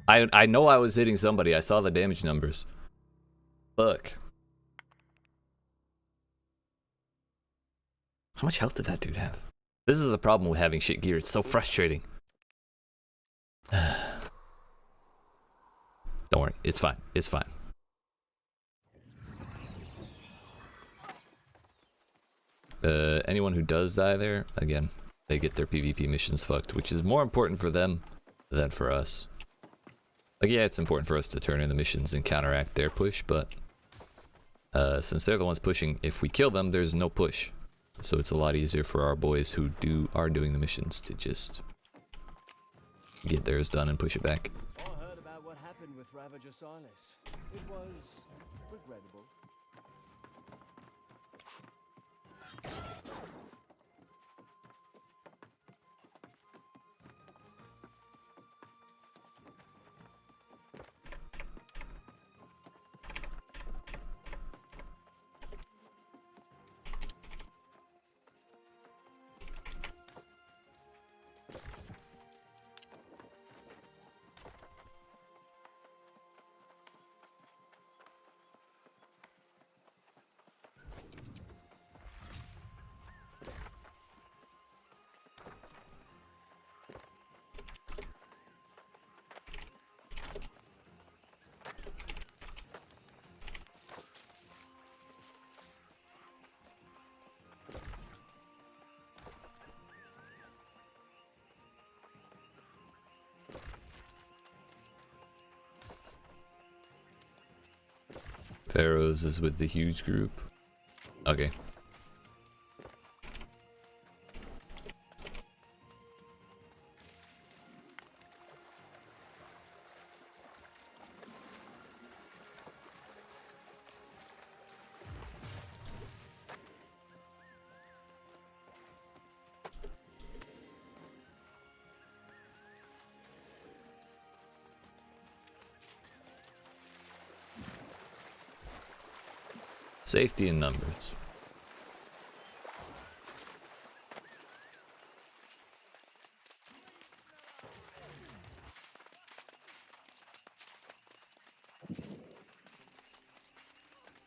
I know I was hitting somebody. I saw the damage numbers. Fuck. How much health did that dude have? This is the problem with having shit gear. It's so frustrating. Don't worry. It's fine. It's fine. Anyone who does die there, again, they get their PvP missions fucked, which is more important for them than for us. Like, yeah, it's important for us to turn in the missions and counteract their push, but since they're the ones pushing, if we kill them, there's no push. So it's a lot easier for our boys who are doing the missions to just get theirs done and push it back. I heard about what happened with Ravager Silas. It was regrettable. Pharaohs is with the huge group. Okay. Safety in numbers.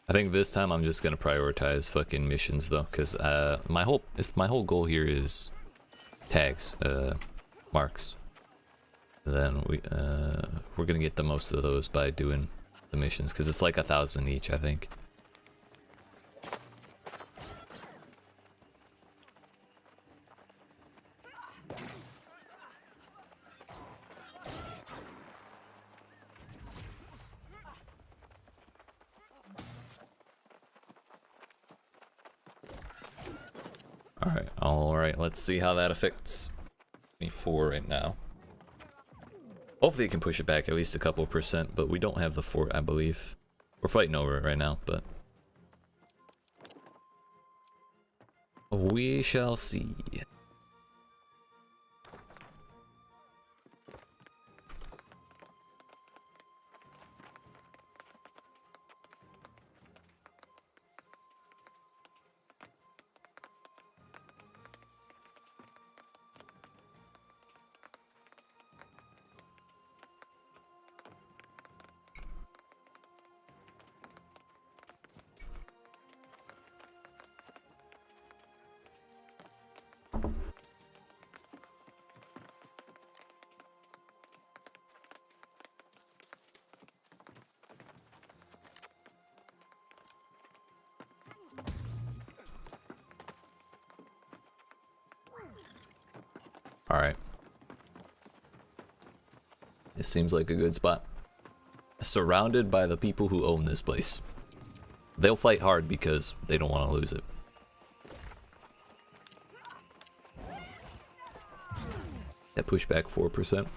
I think this time I'm just gonna prioritize fucking missions though, because my whole goal here is tags, marks, then we're gonna get the most of those by doing the missions, because it's like 1,000 each, I think. Alright, let's see how that affects 24 right now. Hopefully it can push it back at least a couple percent, but we don't have the fort, I believe. We're fighting over it right now, but we shall see. Alright. This seems like a good spot. Surrounded by the people who own this place. They'll fight hard because they don't want to lose it. That pushback 4%.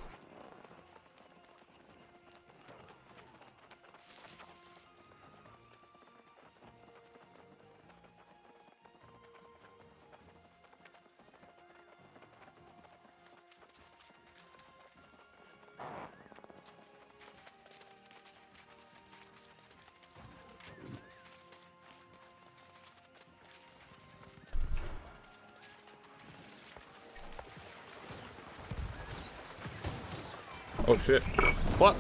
Oh shit. What?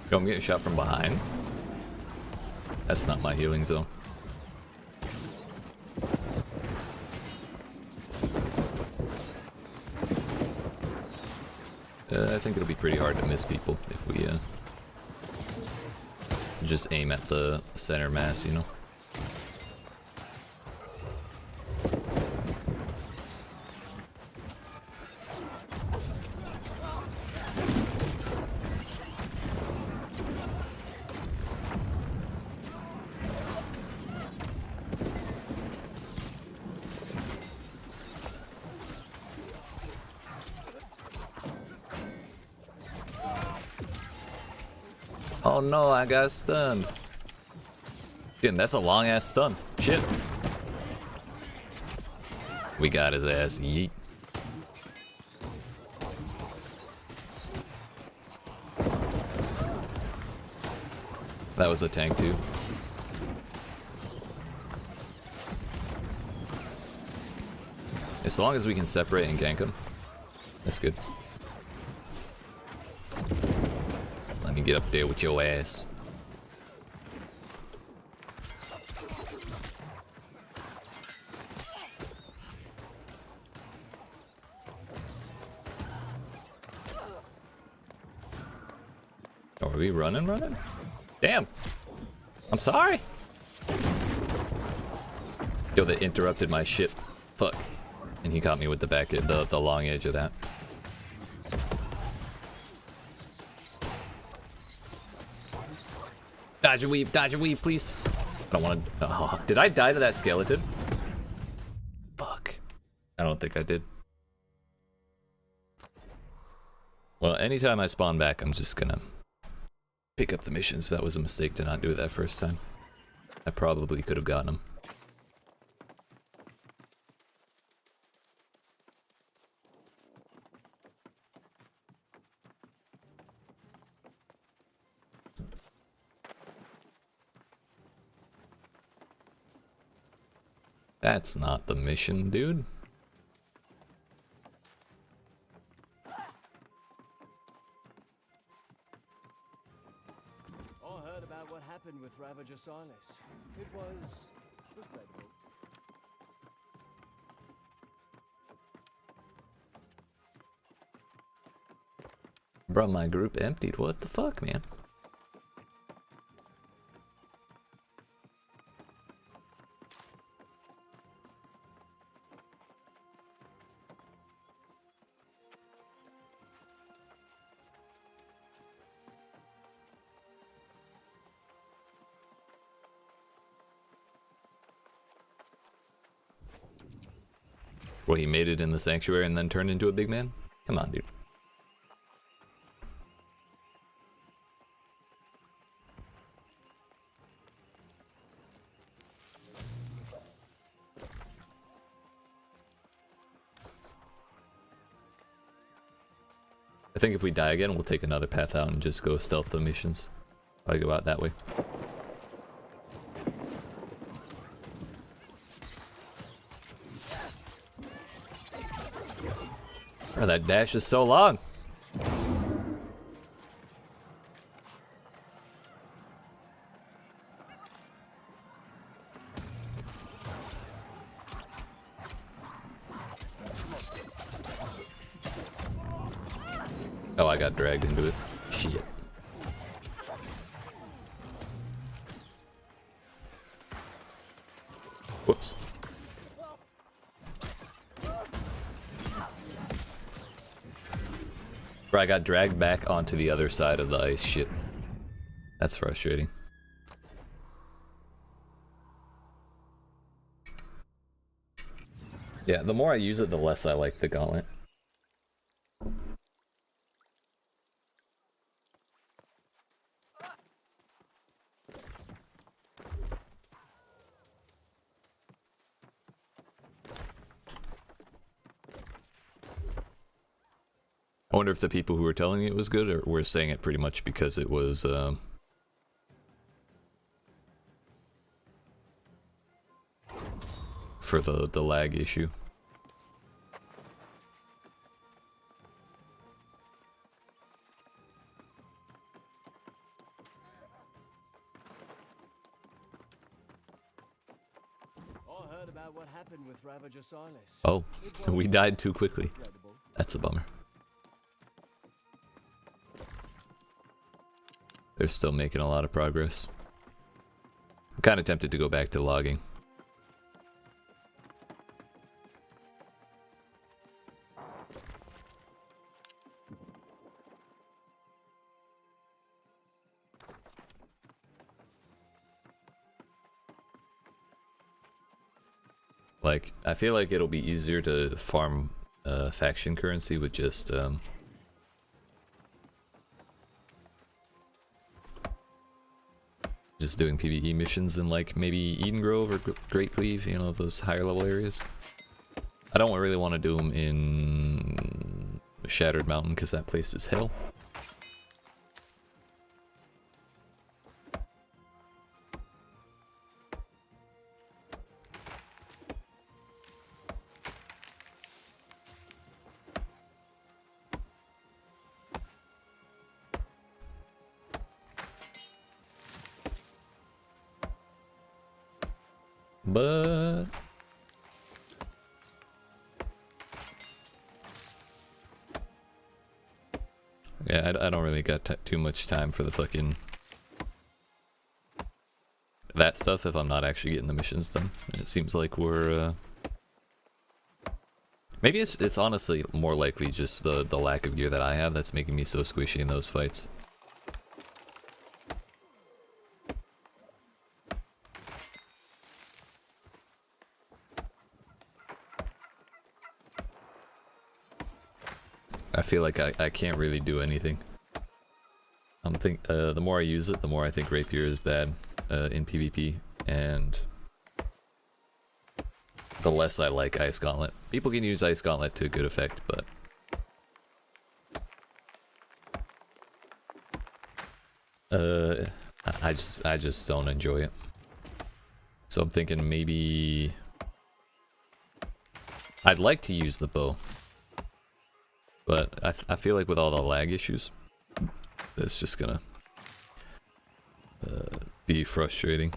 Yo, I'm getting shot from behind. That's not my healing zone. I think it'll be pretty hard to miss people if we just aim at the center mass, you know? Oh no, I got stunned. Damn, that's a long ass stun. Shit. We got his ass. Yeet. That was a tank too. As long as we can separate and gank him, that's good. Let me get up there with your ass. Oh, are we running? Damn. I'm sorry. Yo, they interrupted my shit. Fuck. And he caught me with the back, the long edge of that. Dodge and weave, please. I don't want to. Oh, did I die to that skeleton? Fuck. I don't think I did. Well, anytime I spawn back, I'm just gonna pick up the missions. That was a mistake to not do it that first time. I probably could have gotten them. That's not the mission, dude. All heard about what happened with Ravager Silas. It was regrettable. Bro, my group emptied. What the fuck, man? Well, he made it in the sanctuary and then turned into a big man? Come on, dude. I think if we die again, we'll take another path out and just go stealth the missions. Probably go out that way. Oh, that dash is so long. Oh, I got dragged into it. Shit. Whoops. Bro, I got dragged back onto the other side of the ice. Shit. That's frustrating. Yeah, the more I use it, the less I like the gauntlet. I wonder if the people who were telling me it was good or were saying it pretty much because it was for the lag issue. I heard about what happened with Ravager Silas. Oh, we died too quickly. That's a bummer. They're still making a lot of progress. I'm kind of tempted to go back to logging. Like, I feel like it'll be easier to farm faction currency with just doing PvE missions in like maybe Eden Grove or Great Cleave, you know, those higher level areas. I don't really want to do them in Shattered Mountain because that place is hell. But yeah, I don't really got too much time for the fucking that stuff if I'm not actually getting the missions done. And it seems like we're maybe it's honestly more likely just the lack of gear that I have that's making me so squishy in those fights. I feel like I can't really do anything. The more I use it, the more I think Rapier is bad in PvP, and the less I like Ice Gauntlet. People can use Ice Gauntlet to good effect, but I just don't enjoy it. So I'm thinking maybe I'd like to use the bow. But I feel like with all the lag issues, it's just gonna be frustrating.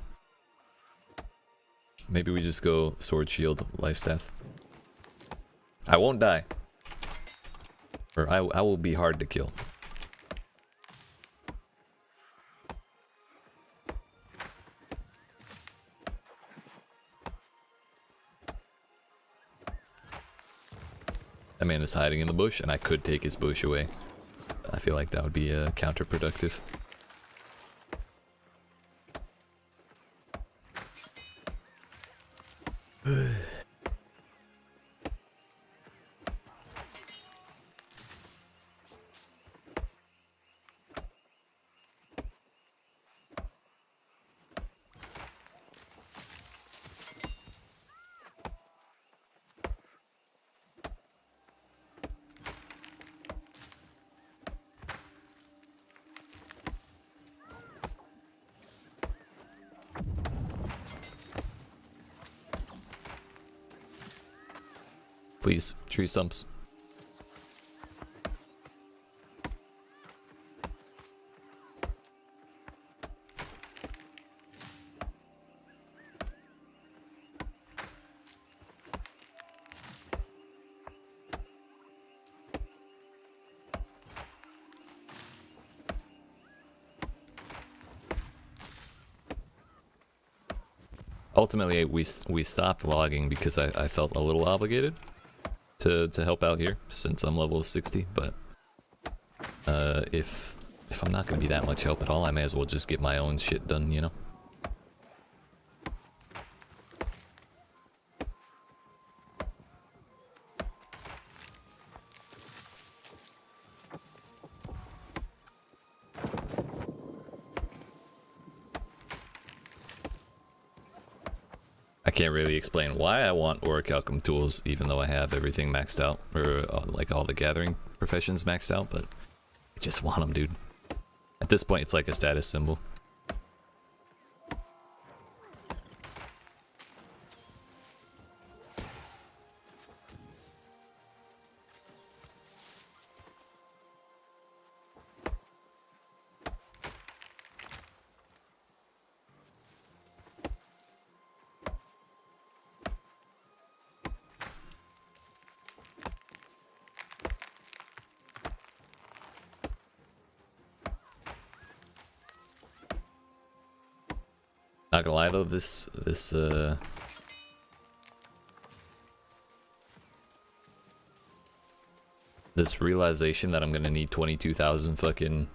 Maybe we just go sword, shield, life staff. I won't die. Or I will be hard to kill. That man is hiding in the bush, and I could take his bush away. I feel like that would be counterproductive. Please, tree stumps. Ultimately, we stopped logging because I felt a little obligated to help out here since I'm level 60. But if I'm not gonna be that much help at all, I may as well just get my own shit done, you know. I can't really explain why I want Orichalcum Tools, even though I have everything maxed out, or like all the gathering professions maxed out, but I just want them, dude. At this point, it's like a status symbol. Not gonna lie though, this realization that I'm gonna need 22,000 fucking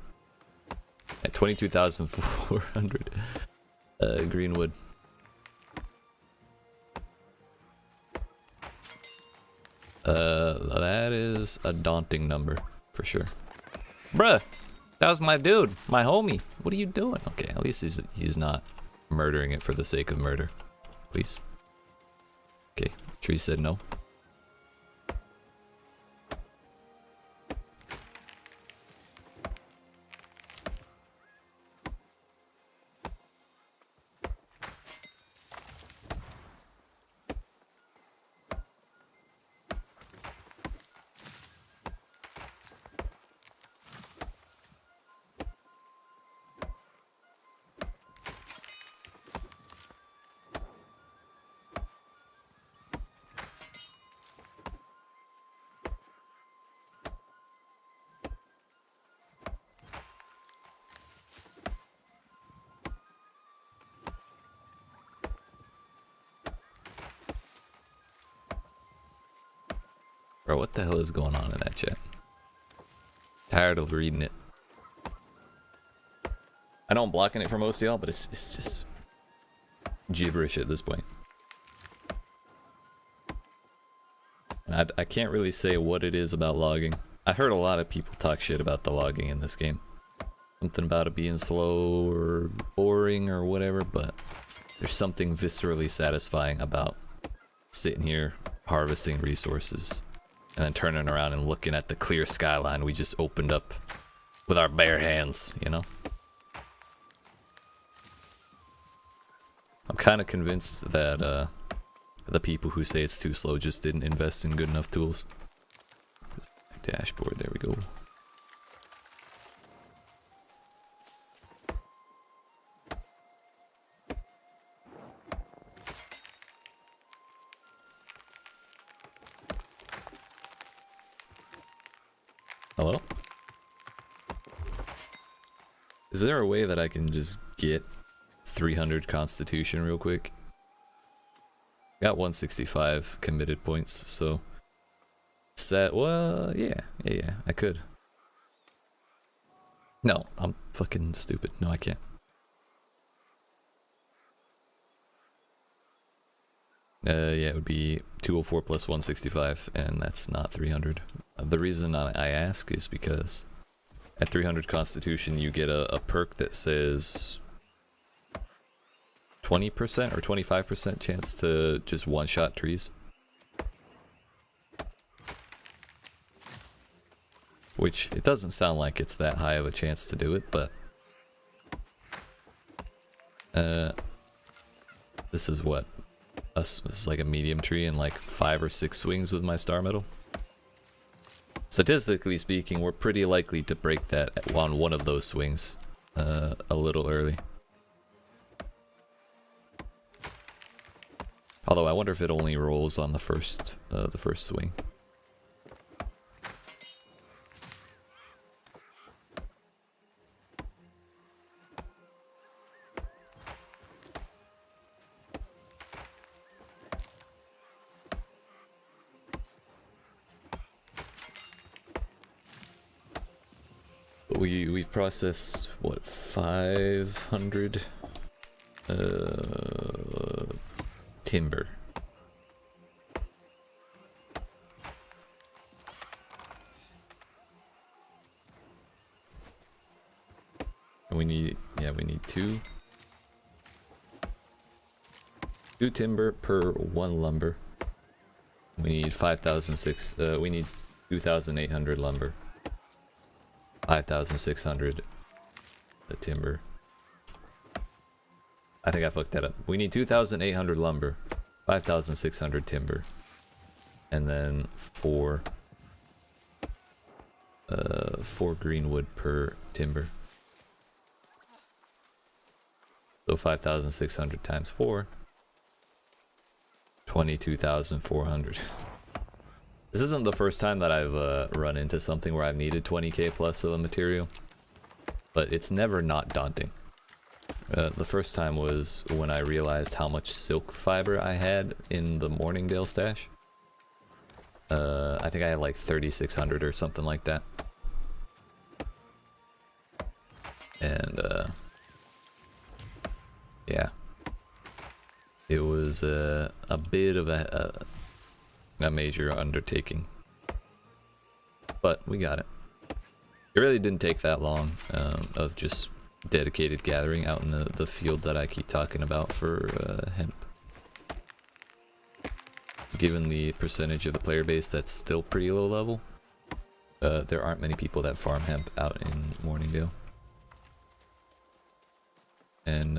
22,400 greenwood. That is a daunting number for sure. Bruh, that was my dude, my homie. What are you doing? Okay, at least he's not murdering it for the sake of murder. Please. Okay, tree said no. Bro, what the hell is going on in that chat? Tired of reading it. I know I'm blocking it for most of y'all, but it's just gibberish at this point. And I can't really say what it is about logging. I've heard a lot of people talk shit about the logging in this game. Something about it being slow or boring or whatever, but there's something viscerally satisfying about sitting here harvesting resources and then turning around and looking at the clear skyline we just opened up with our bare hands, you know? I'm kind of convinced that the people who say it's too slow just didn't invest in good enough tools. Dashboard, there we go. Hello? Is there a way that I can just get 300 constitution real quick? Got 165 committed points, so Set, well, yeah, I could. No, I'm fucking stupid. No, I can't. Yeah, it would be 204 plus 165, and that's not 300. The reason I ask is because at 300 Constitution, you get a perk that says 20% or 25% chance to just one-shot trees. Which, it doesn't sound like it's that high of a chance to do it, but... this is what? This is like a medium tree and like 5 or 6 swings with my star metal. Statistically speaking, we're pretty likely to break that on one of those swings a little early. Although I wonder if it only rolls on the first swing. We've processed what, 500 timber. And we need two timber per 1 lumber. We need 5,600 we need 2,800 lumber. 5,600 timber. I think I fucked that up. We need 2,800 lumber, 5,600 timber, and then 4 greenwood per timber. So 5,600 times 4, 22,400. This isn't the first time that I've run into something where I've needed 20k plus of a material, but it's never not daunting. The first time was when I realized how much silk fiber I had in the Morningdale stash. I think I had like 3,600 or something like that. And yeah, it was a bit of a major undertaking, but we got it. It really didn't take that long of just dedicated gathering out in the field that I keep talking about for hemp. Given the percentage of the player base that's still pretty low level, there aren't many people that farm hemp out in Morningdale. And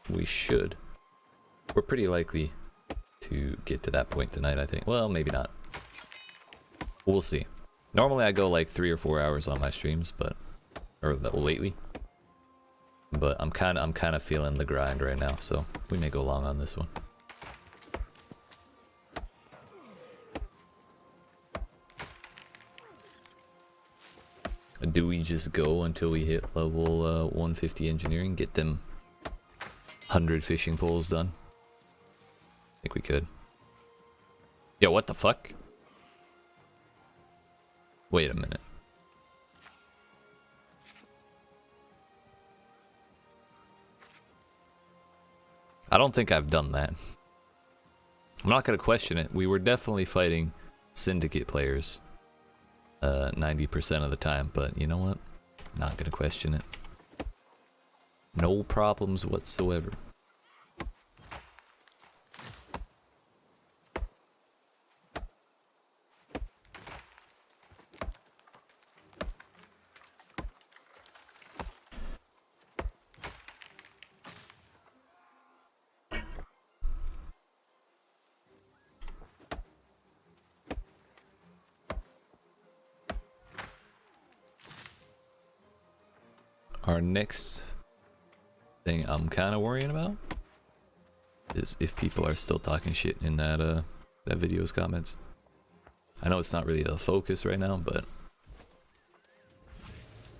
we're pretty likely to get to that point tonight, I think. Well, maybe not. We'll see. Normally I go like 3 or 4 hours on my streams, lately. But I'm kind of feeling the grind right now, so we may go long on this one. Do we just go until we hit level 150 engineering, get them 100 fishing poles done? I think we could. Yo, what the fuck? Wait a minute. I don't think I've done that. I'm not gonna question it. We were definitely fighting syndicate players 90% of the time, but you know what? Not gonna question it. No problems whatsoever. Our next thing I'm kind of worrying about is if people are still talking shit in that video's comments. I know it's not really the focus right now, but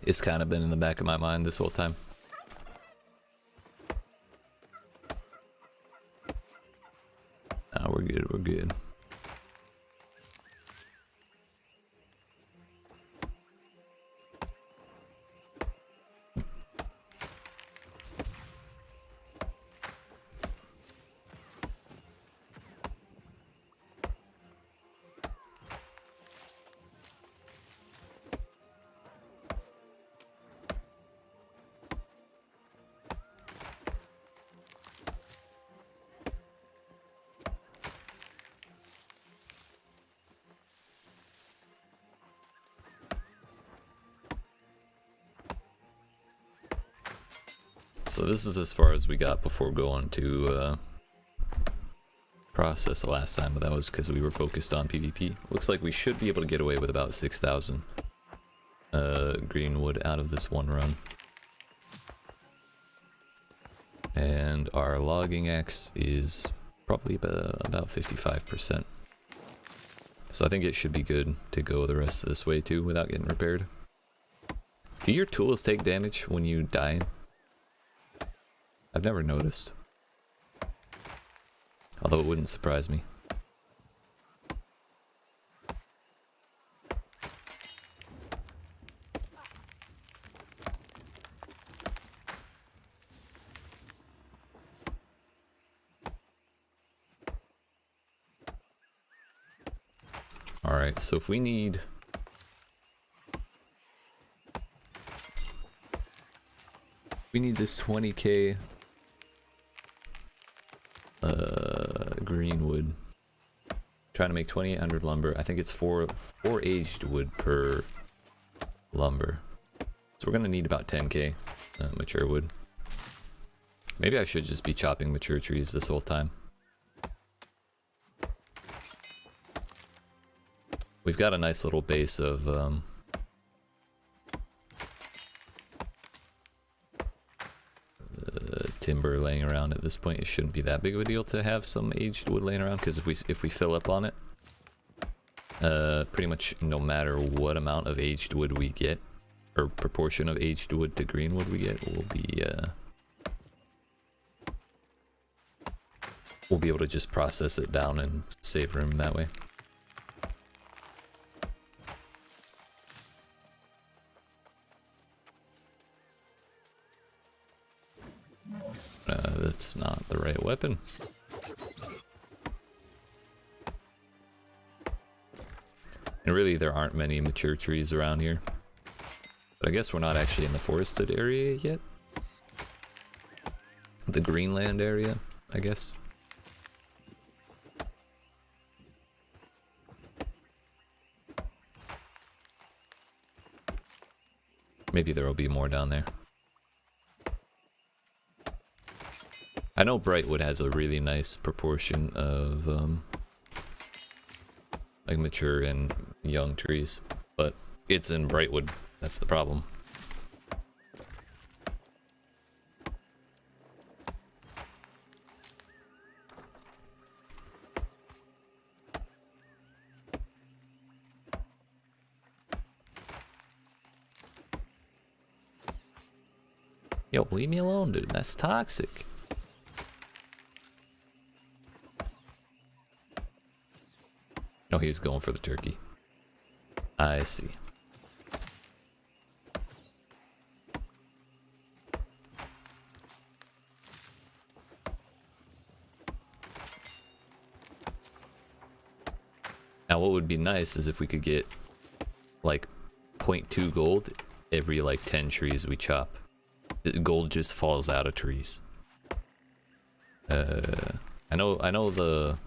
it's kind of been in the back of my mind this whole time. Nah, we're good, we're good. so this is as far as we got before going to process the last time, but that was because we were focused on PvP. Looks like we should be able to get away with about 6,000 green wood out of this one run. And our logging X is probably about 55%. So I think it should be good to go the rest of this way too without getting repaired. Do your tools take damage when you die? I've never noticed. Although it wouldn't surprise me. Alright, so if we need... we need this 20k green wood. Trying to make 2,800 lumber. I think it's four aged wood per lumber. So we're gonna need about 10k mature wood. Maybe I should just be chopping mature trees this whole time. We've got a nice little base of timber laying around at this point. It shouldn't be that big of a deal to have some aged wood laying around, because if we fill up on it, pretty much no matter what amount of aged wood we get, or proportion of aged wood to green wood we get, we'll be able to just process it down and save room that way. That's not the right weapon. And really, there aren't many mature trees around here. But I guess we're not actually in the forested area yet. The Greenland area, I guess. Maybe there will be more down there. I know Brightwood has a really nice proportion of like mature and young trees, but it's in Brightwood. That's the problem. Yo, leave me alone, dude. That's toxic. Oh, he was going for the turkey. I see. Now, what would be nice is if we could get like 0.2 gold every like 10 trees we chop. Gold just falls out of trees. I know the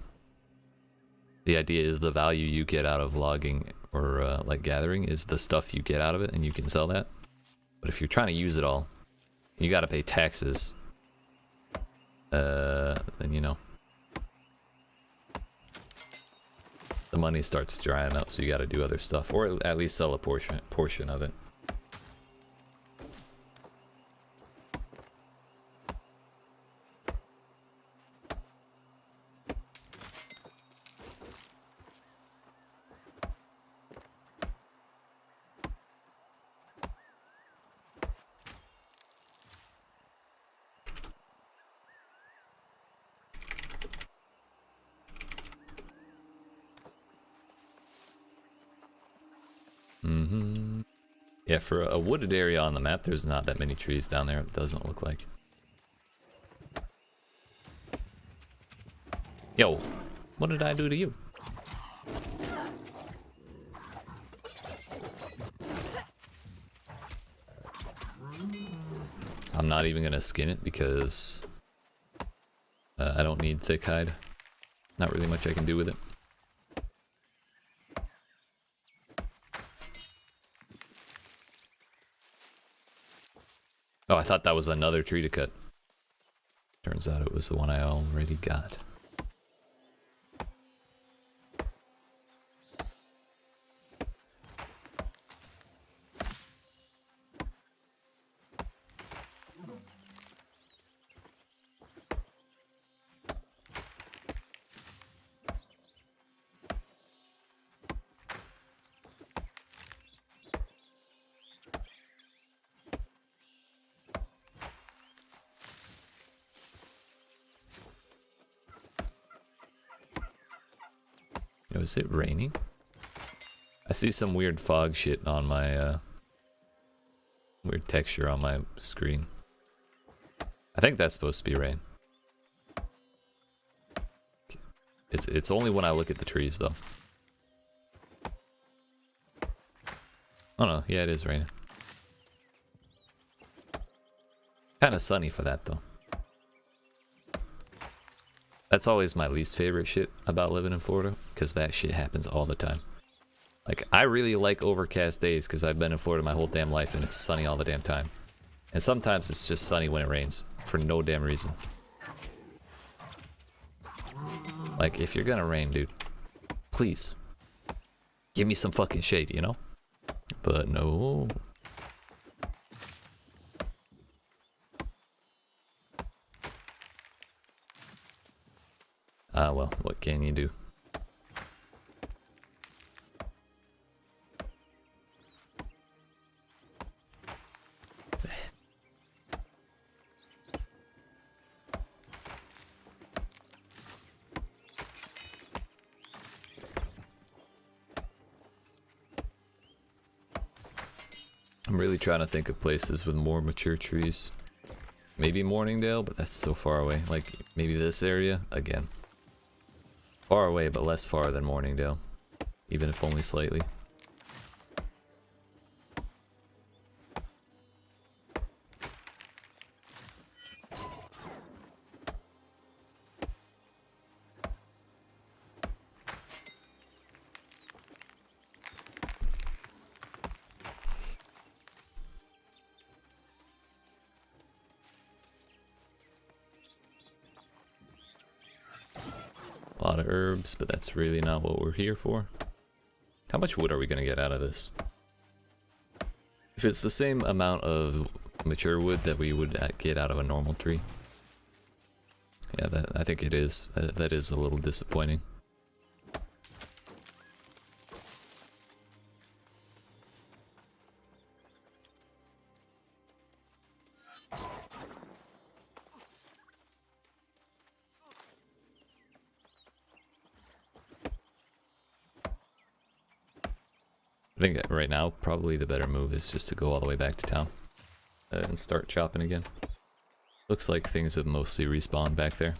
idea is the value you get out of logging or like gathering is the stuff you get out of it, and you can sell that. But if you're trying to use it all, you got to pay taxes. Then you know the money starts drying up, so you got to do other stuff, or at least sell a portion of it. Yeah, for a wooded area on the map, there's not that many trees down there, it doesn't look like. Yo, what did I do to you? I'm not even gonna skin it because I don't need thick hide. Not really much I can do with it. Oh, I thought that was another tree to cut. Turns out it was the one I already got. Is it raining? I see some weird fog shit on my weird texture on my screen. I think that's supposed to be rain. It's only when I look at the trees though. Oh no, yeah, it is raining. Kind of sunny for that though. That's always my least favorite shit about living in Florida, because that shit happens all the time. Like, I really like overcast days because I've been in Florida my whole damn life and it's sunny all the damn time. And sometimes it's just sunny when it rains, for no damn reason. Like, if you're gonna rain, dude, please, give me some fucking shade, you know? But no. Ah, well, what can you do? I'm really trying to think of places with more mature trees. Maybe Morningdale, but that's so far away. Like, maybe this area? Again. Far away, but less far than Morningdale. Even if only slightly. A lot of herbs, but that's really not what we're here for. How much wood are we gonna get out of this? If it's the same amount of mature wood that we would get out of a normal tree. Yeah, I think it is. That is a little disappointing. I think right now, probably the better move is just to go all the way back to town and start chopping again. Looks like things have mostly respawned back there.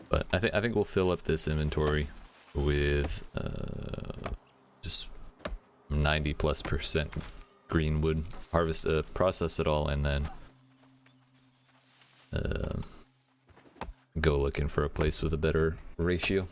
But I think we'll fill up this inventory with just 90+% green wood. Harvest, process it all, and then go looking for a place with a better ratio.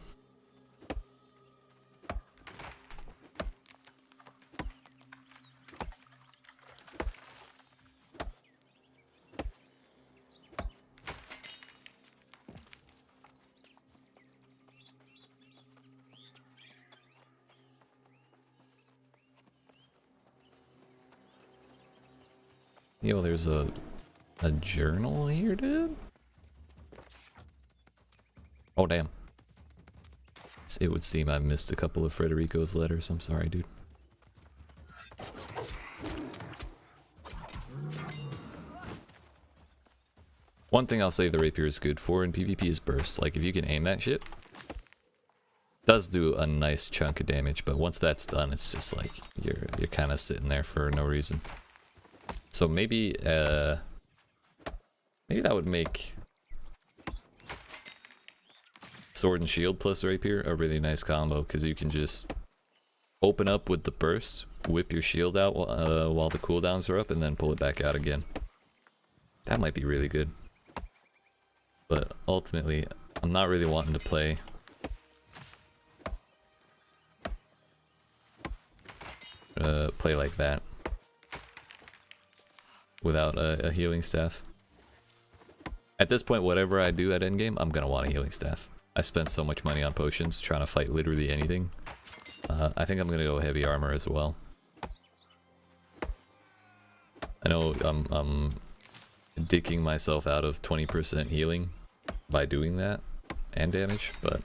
Yo, there's a journal here, dude? Oh, damn. It would seem I missed a couple of Frederico's letters. I'm sorry, dude. One thing I'll say the rapier is good for in PvP is burst. Like, if you can aim that shit, it does do a nice chunk of damage, but once that's done, it's just like, you're kind of sitting there for no reason. So maybe, maybe that would make sword and shield plus rapier a really nice combo, because you can just open up with the burst, whip your shield out while the cooldowns are up, and then pull it back out again. That might be really good. But ultimately, I'm not really wanting to play play like that without a healing staff. At this point, whatever I do at endgame, I'm gonna want a healing staff. I spent so much money on potions trying to fight literally anything. I think I'm gonna go heavy armor as well. I know I'm dicking myself out of 20% healing by doing that and damage, but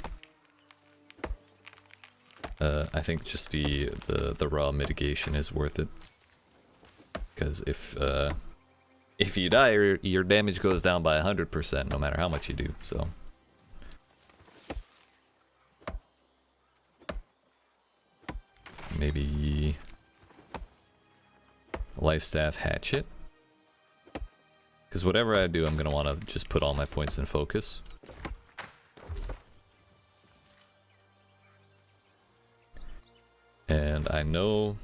I think just the raw mitigation is worth it. Because if you die, your damage goes down by 100% no matter how much you do. So maybe life staff hatchet. Because whatever I do, I'm gonna want to just put all my points in focus. And I know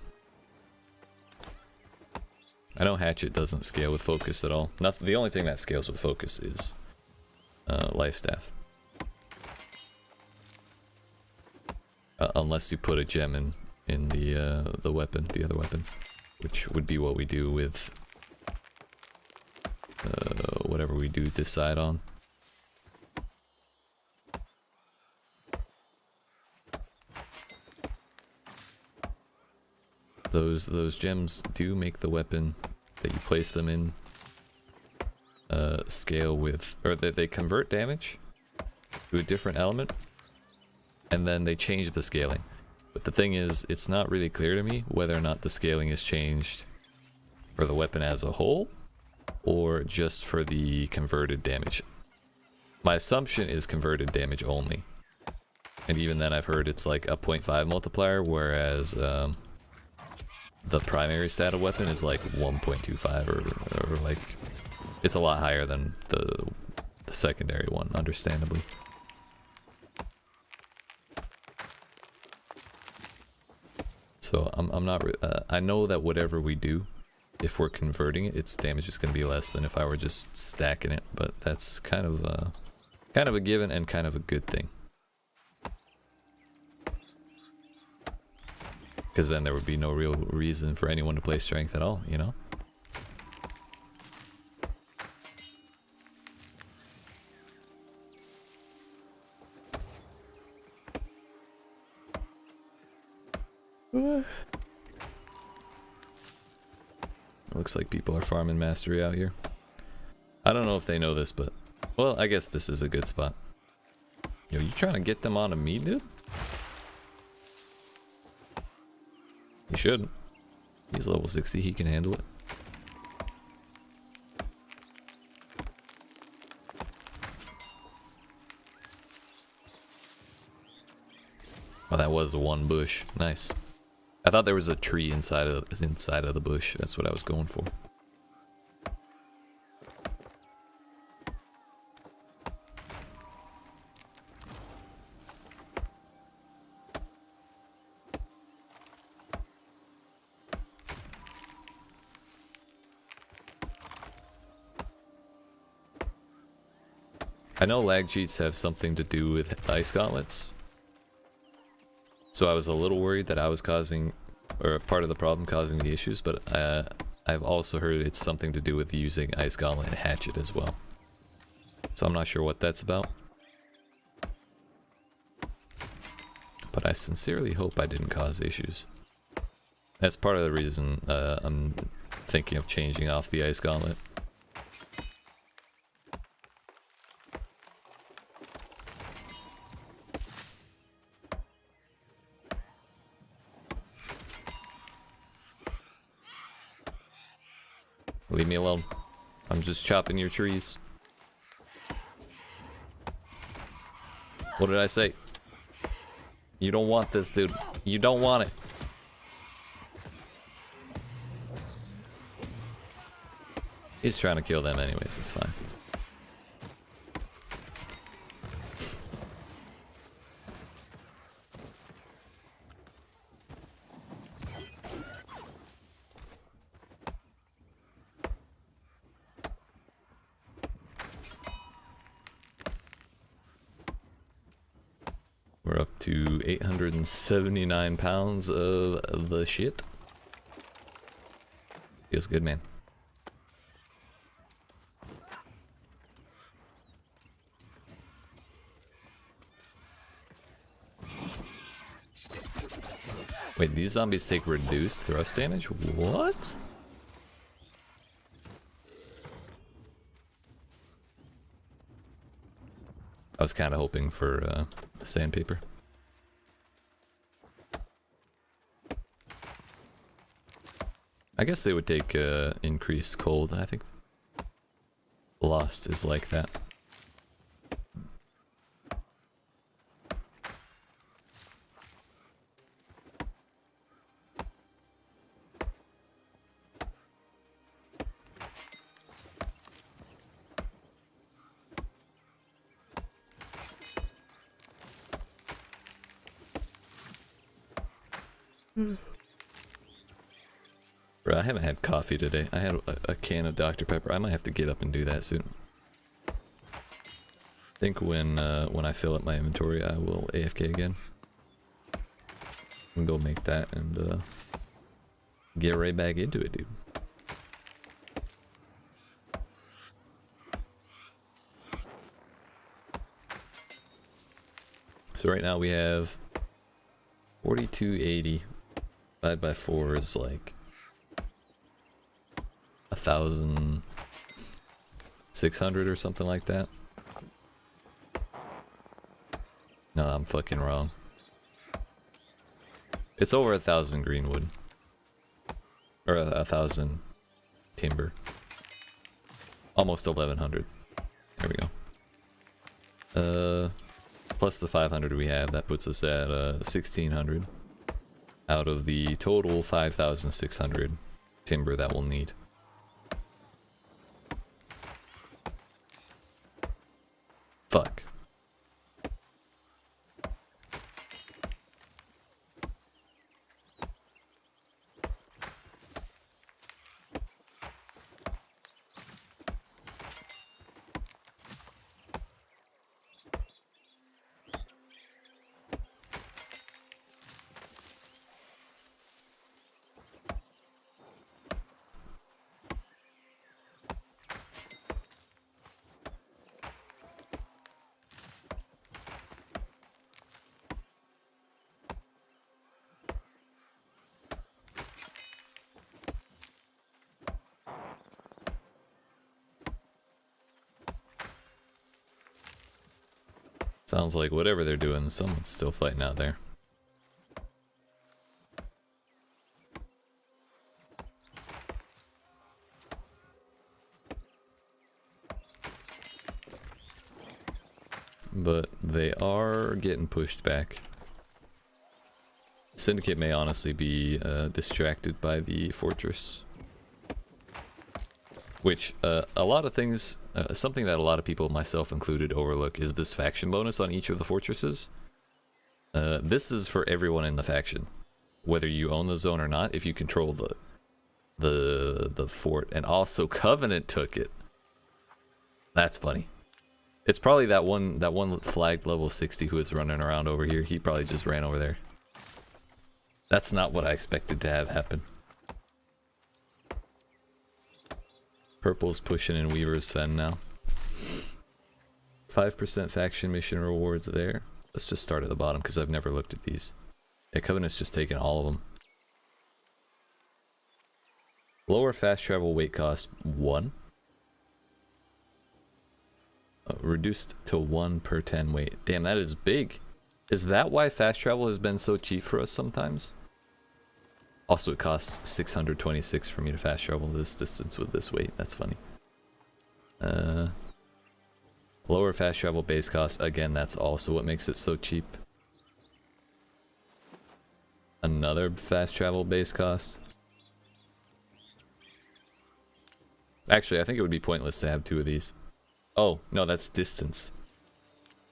hatchet doesn't scale with focus at all. The only thing that scales with focus is life staff. Unless you put a gem in the weapon, the other weapon, which would be what we do with whatever we do decide on. Those gems do make the weapon that you place them in scale with, or they convert damage to a different element, and then they change the scaling. But the thing is, it's not really clear to me whether or not the scaling is changed for the weapon as a whole, or just for the converted damage. My assumption is converted damage only. And even then I've heard it's like a 0.5 multiplier, whereas the primary stat of weapon is like 1.25 or like, it's a lot higher than the secondary one, understandably. So I'm not, I know that whatever we do, if we're converting it, its damage is going to be less than if I were just stacking it, but that's kind of a given and kind of a good thing. Because then there would be no real reason for anyone to play strength at all, you know? Looks like people are farming mastery out here. I don't know if they know this, but... well, I guess this is a good spot. Yo, you trying to get them onto me, dude? He shouldn't. He's level 60, he can handle it. Oh, that was the one bush. Nice. I thought there was a tree inside of the bush. That's what I was going for. I know lag cheats have something to do with ice gauntlets. So I was a little worried that I was causing, or part of the problem causing the issues, but I've also heard it's something to do with using Ice Gauntlet and Hatchet as well. So I'm not sure what that's about. But I sincerely hope I didn't cause issues. That's part of the reason I'm thinking of changing off the Ice Gauntlet. Leave me alone. I'm just chopping your trees. What did I say? You don't want this, dude. You don't want it. He's trying to kill them anyways, it's fine. We're up to 879 pounds of the shit. Feels good, man. Wait, these zombies take reduced thrust damage? What? I was kind of hoping for sandpaper. I guess they would take increased cold. I think Lost is like that. Bro, I haven't had coffee today. I had a can of Dr. Pepper. I might have to get up and do that soon. I think when I fill up my inventory, I will AFK again. And go make that and get right back into it, dude. So right now we have 4280 divided by 4 is like 1,600 or something like that. No, I'm fucking wrong. It's over 1,000 greenwood. Or 1,000 timber. Almost 1,100. There we go. Plus the 500 we have, that puts us at 1,600 out of the total 5,600 timber that we'll need. Fuck. Sounds like whatever they're doing, someone's still fighting out there. But they are getting pushed back. Syndicate may honestly be distracted by the fortress. Which, a lot of things, something that a lot of people, myself included, overlook is this faction bonus on each of the fortresses. This is for everyone in the faction. Whether you own the zone or not, if you control the fort. And also Covenant took it. That's funny. It's probably that one flagged level 60 who is running around over here. He probably just ran over there. That's not what I expected to have happen. Purple's pushing in Weaver's Fen now. 5% faction mission rewards there. Let's just start at the bottom because I've never looked at these. Yeah, Covenant's just taking all of them. Lower fast travel weight cost 1. Reduced to 1 per 10 weight. Damn, that is big. Is that why fast travel has been so cheap for us sometimes? Also, it costs 626 for me to fast travel this distance with this weight. That's funny. Lower fast travel base cost. Again, that's also what makes it so cheap. Another fast travel base cost. Actually, I think it would be pointless to have 2 of these. Oh, no, that's distance.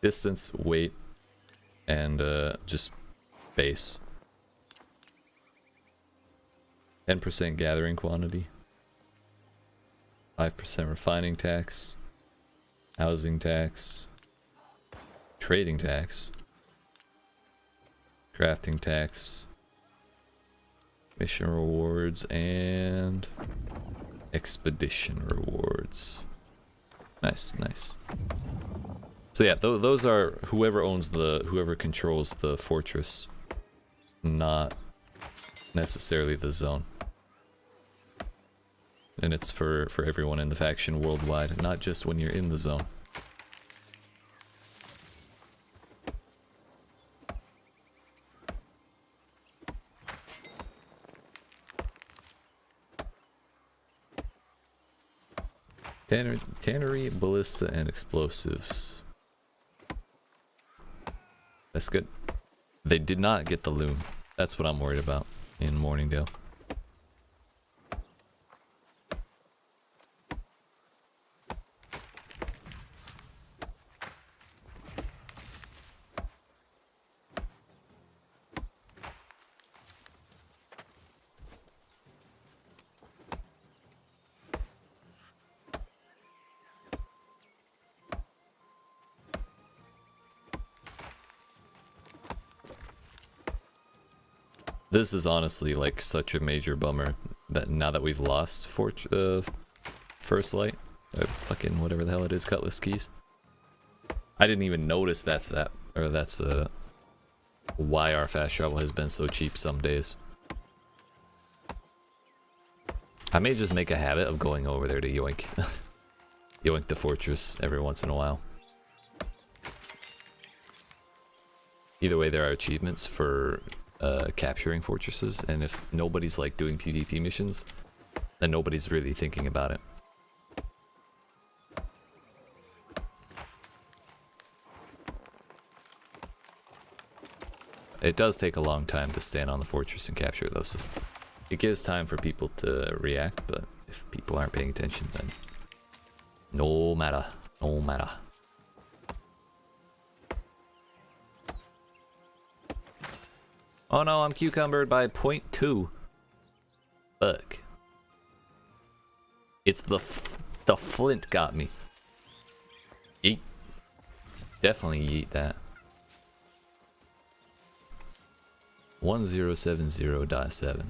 Distance, weight, and just base. 10% gathering quantity. 5% refining tax. Housing tax. Trading tax. Crafting tax. Mission rewards, and Expedition rewards. Nice, nice. So yeah, those are whoever controls the fortress, not necessarily the zone. And it's for everyone in the faction worldwide, not just when you're in the zone. Tannery, ballista, and explosives. That's good. They did not get the loom. That's what I'm worried about in Morningdale. This is honestly like such a major bummer that now that we've lost First Light, fucking whatever the hell it is, Cutlass Keys. I didn't even notice that's why our fast travel has been so cheap some days. I may just make a habit of going over there to yoink, yoink the fortress every once in a while. Either way, there are achievements for capturing fortresses, and if nobody's like doing PvP missions, then nobody's really thinking about it. It does take a long time to stand on the fortress and capture those. It gives time for people to react, but if people aren't paying attention, then no matter, no matter. Oh no, I'm cucumbered by 0.2. Fuck. It's the flint got me. Yeet. Definitely yeet that. 1070.7.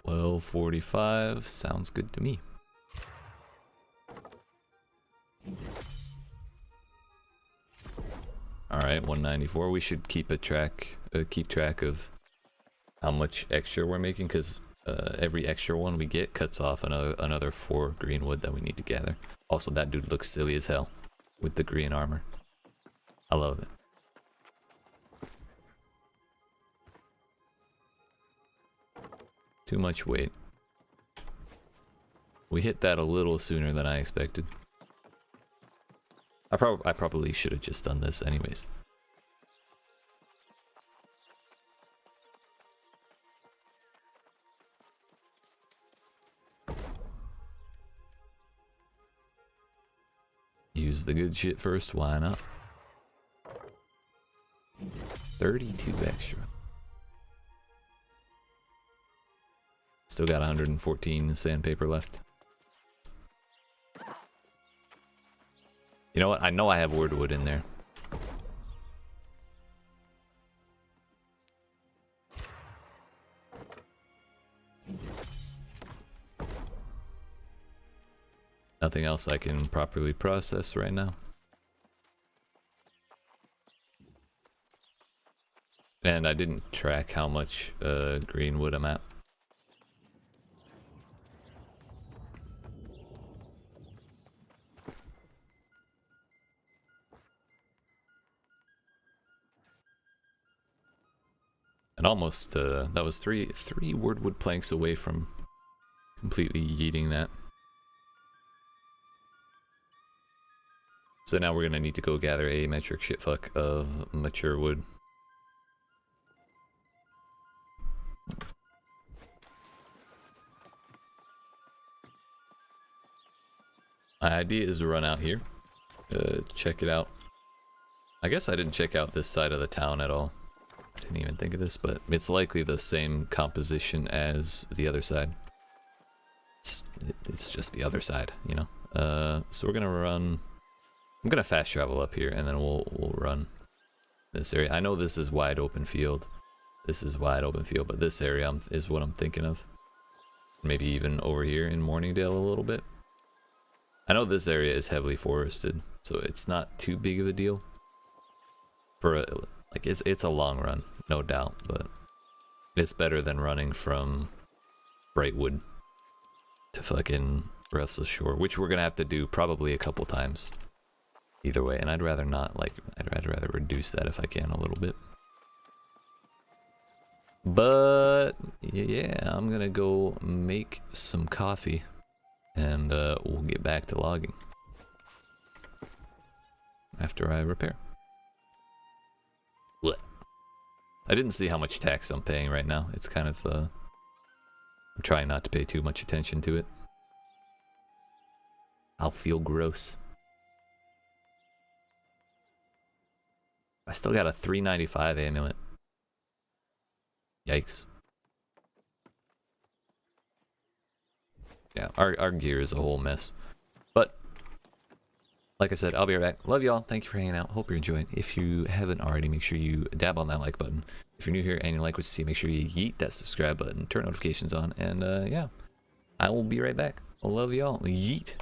$12.45 sounds good to me. All right, 194. We should keep track of how much extra we're making, because every extra one we get cuts off another 4 green wood that we need to gather. Also, that dude looks silly as hell with the green armor. I love it. Too much weight. We hit that a little sooner than I expected. I probably should have just done this anyways. Use the good shit first, why not? 32 extra. Still got 114 sandpaper left. You know what? I know I have wood in there. Nothing else I can properly process right now. And I didn't track how much green wood I'm at. And almost, that was three wood planks away from completely yeeting that. So now we're gonna need to go gather a metric shitfuck of mature wood. My idea is to run out here, check it out. I guess I didn't check out this side of the town at all. I didn't even think of this, but it's likely the same composition as the other side. It's just the other side, you know? So we're gonna run... I'm gonna fast travel up here, and then we'll run this area. I know this is wide open field. This is wide open field, but this area is what I'm thinking of. Maybe even over here in Morningdale a little bit. I know this area is heavily forested, so it's not too big of a deal. Like it's a long run, no doubt, but it's better than running from Brightwood to fucking Restless Shore, which we're gonna have to do probably a couple times. Either way, and I'd rather not, like, I'd rather reduce that if I can a little bit. But yeah, I'm gonna go make some coffee, and we'll get back to logging after I repair. Blech. I didn't see how much tax I'm paying right now. It's kind of I'm trying not to pay too much attention to it. I'll feel gross. I still got a 395 amulet. Yikes. Yeah, our gear is a whole mess. But, like I said, I'll be right back. Love y'all. Thank you for hanging out. Hope you're enjoying. If you haven't already, make sure you dab on that like button. If you're new here and you like what you see, make sure you yeet that subscribe button, turn notifications on, and yeah. I will be right back. Love y'all. Yeet.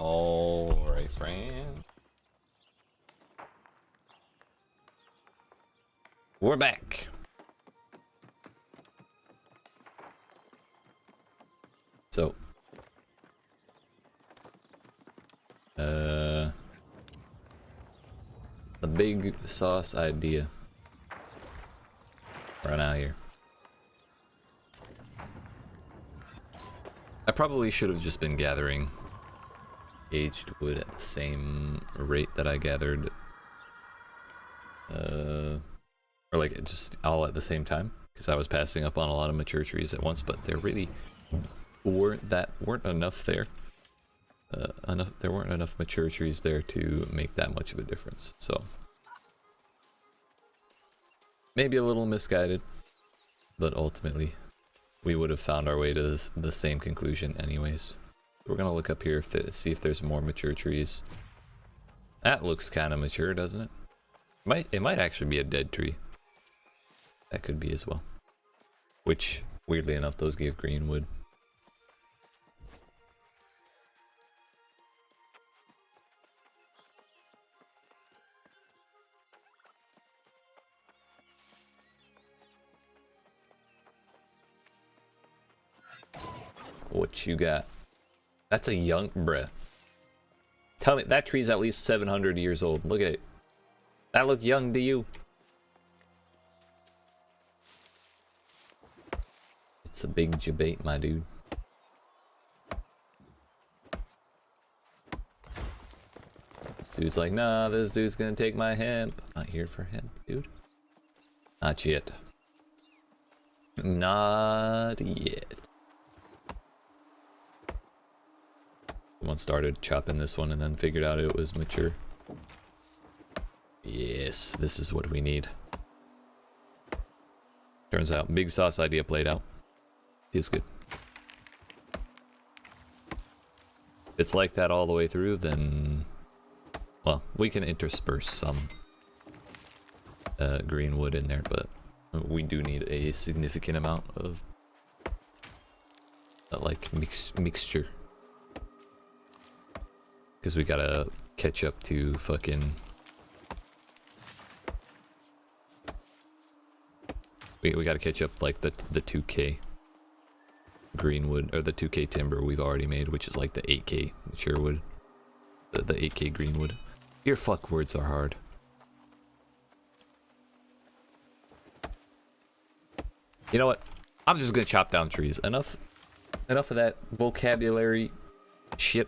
Alright, friend. We're back. So, the big sauce idea right out here. I probably should have just been gathering aged wood at the same rate that I gathered, or like just all at the same time, because I was passing up on a lot of mature trees at once, but there really weren't enough there. There weren't enough mature trees there to make that much of a difference. So maybe a little misguided, but ultimately we would have found our way to the same conclusion anyways. We're gonna look up here, see if there's more mature trees. That looks kind of mature, doesn't it? It might actually be a dead tree. That could be as well. Which, weirdly enough, those give green wood. What you got? That's a young, bruh. Tell me, that tree's at least 700 years old. Look at it. That look young to you? It's a big debate, my dude. This dude's like, nah, this dude's gonna take my hemp. I'm not here for hemp, dude. Not yet. Not yet. Someone started chopping this one and then figured out it was mature. Yes, this is what we need. Turns out, big sauce idea played out. Feels good. If it's like that all the way through, then... well, we can intersperse some green wood in there, but we do need a significant amount of like mixture. Because we gotta catch up to fucking... We gotta catch up like the 2K green wood, or the 2K timber we've already made, which is like the 8K mature wood. The 8K green wood. Your fuck words are hard. You know what? I'm just gonna chop down trees. Enough of that vocabulary shit.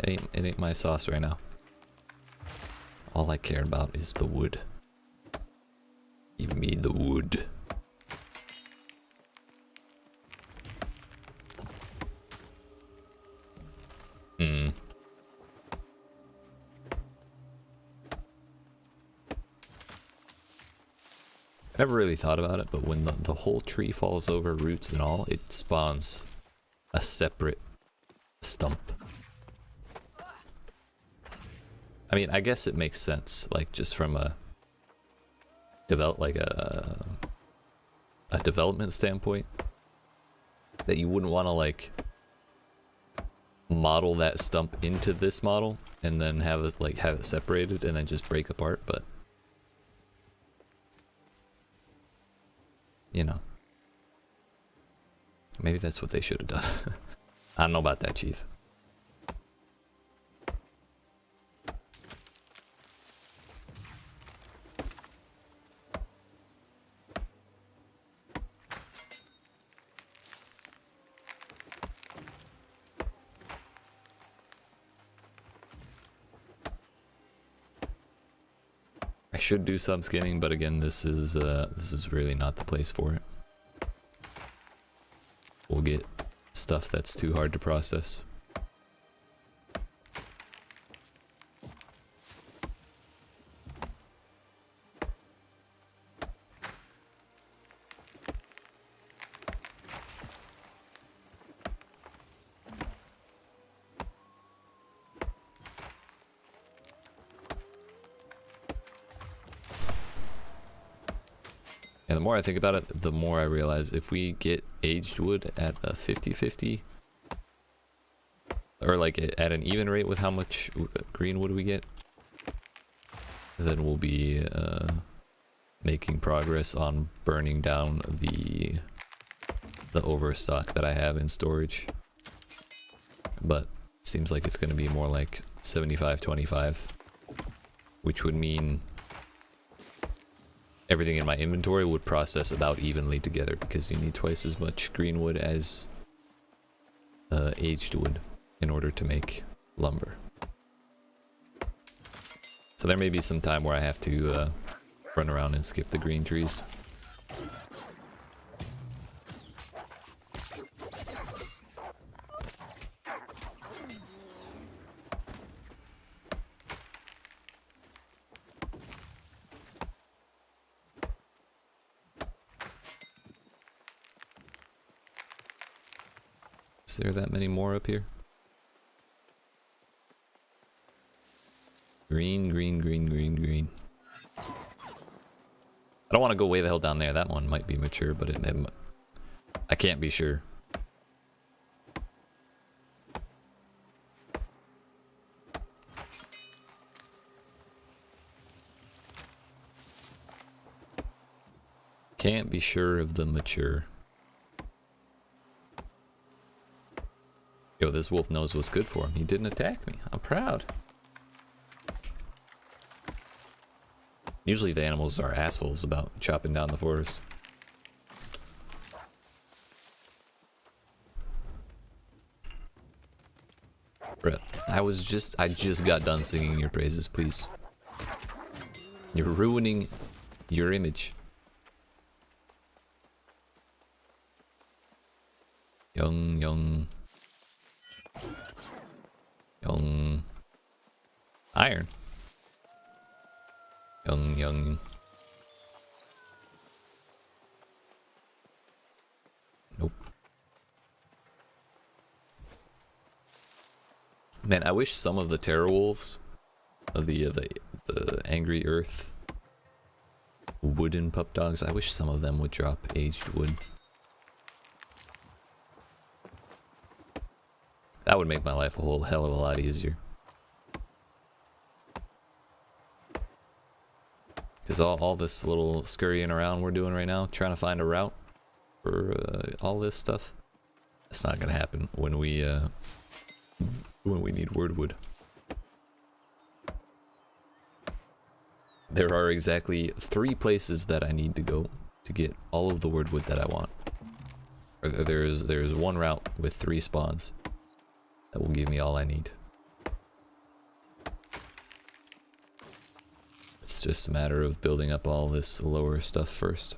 It ain't my sauce right now. All I care about is the wood. Give me the wood. I never really thought about it, but when the whole tree falls over, roots and all, it spawns a separate stump. I mean, I guess it makes sense, like just from a development standpoint, that you wouldn't want to like model that stump into this model and then have it separated and then just break apart, but you know, maybe that's what they should have done. I don't know about that, Chief. I should do some skinning, but again, this is really not the place for it. We'll get stuff that's too hard to process. And the more I think about it, the more I realize if we get aged wood at a 50-50, or like at an even rate with how much green wood we get, then we'll be making progress on burning down the overstock that I have in storage. But it seems like it's going to be more like 75-25, which would mean everything in my inventory would process about evenly together, because you need twice as much green wood as aged wood in order to make lumber. So there may be some time where I have to run around and skip the green trees. Is there that many more up here? Green, green, green, green, green. I don't want to go way the hell down there. That one might be mature, but I can't be sure. Can't be sure of the mature. Yo, this wolf knows what's good for him. He didn't attack me. I'm proud. Usually the animals are assholes about chopping down the forest. Bruh, I just got done singing your praises, please. You're ruining your image. Young iron. Young. Nope. Man, I wish some of the terror wolves, the angry earth wooden pup dogs, I wish some of them would drop aged wood. That would make my life a whole hell of a lot easier. Because all this little scurrying around we're doing right now, trying to find a route for all this stuff, that's not gonna happen when we need wordwood. There are exactly 3 places that I need to go to get all of the wordwood that I want. There's one route with 3 spawns that will give me all I need. It's just a matter of building up all this lower stuff first.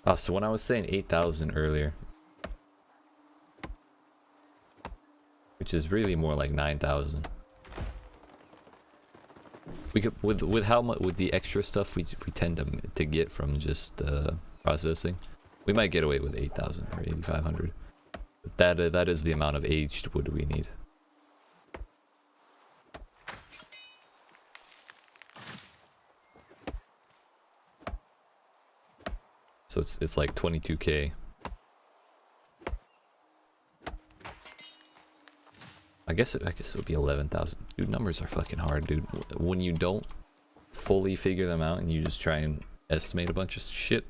Oh, so when I was saying 8,000 earlier, which is really more like 9,000. We could, with how much, with the extra stuff we tend to get from just processing, we might get away with 8,000 or 8,500. But that is the amount of aged wood we need. So it's like 22k. I guess it would be 11,000. Dude, numbers are fucking hard, dude. When you don't fully figure them out and you just try and estimate a bunch of shit,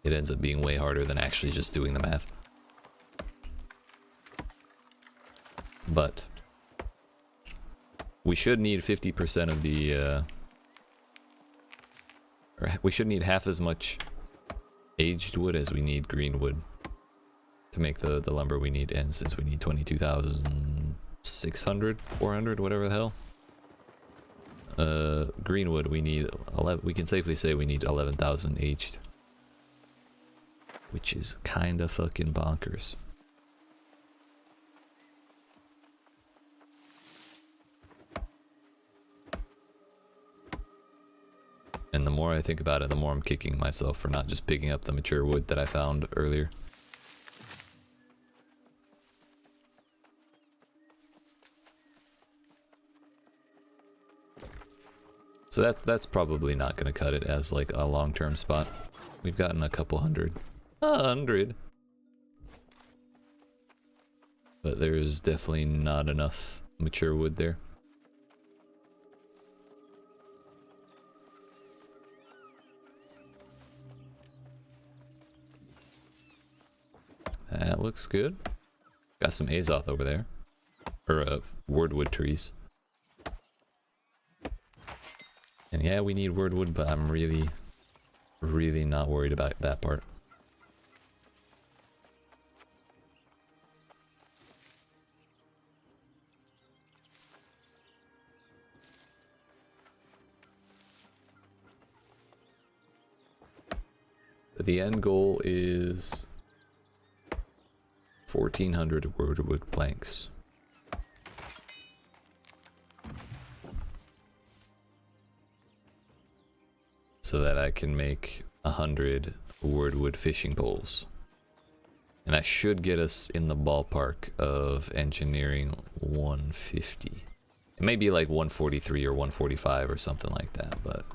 it ends up being way harder than actually just doing the math. But we should need 50% of the or we should need half as much aged wood as we need green wood to make the lumber we need. And since we need 22,600, 400, whatever the hell, green wood we need 11. We can safely say we need 11,000 aged, which is kind of fucking bonkers. And the more I think about it, the more I'm kicking myself for not just picking up the mature wood that I found earlier. So that's probably not going to cut it as like a long-term spot. We've gotten a couple hundred. 100. But there's definitely not enough mature wood there. That looks good. Got some azoth over there. Or wordwood trees. And yeah, we need wordwood, but I'm really not worried about that part. The end goal is 1,400 wordwood planks. So that I can make 100 wordwood fishing poles. And that should get us in the ballpark of engineering 150. It may be like 143 or 145 or something like that, but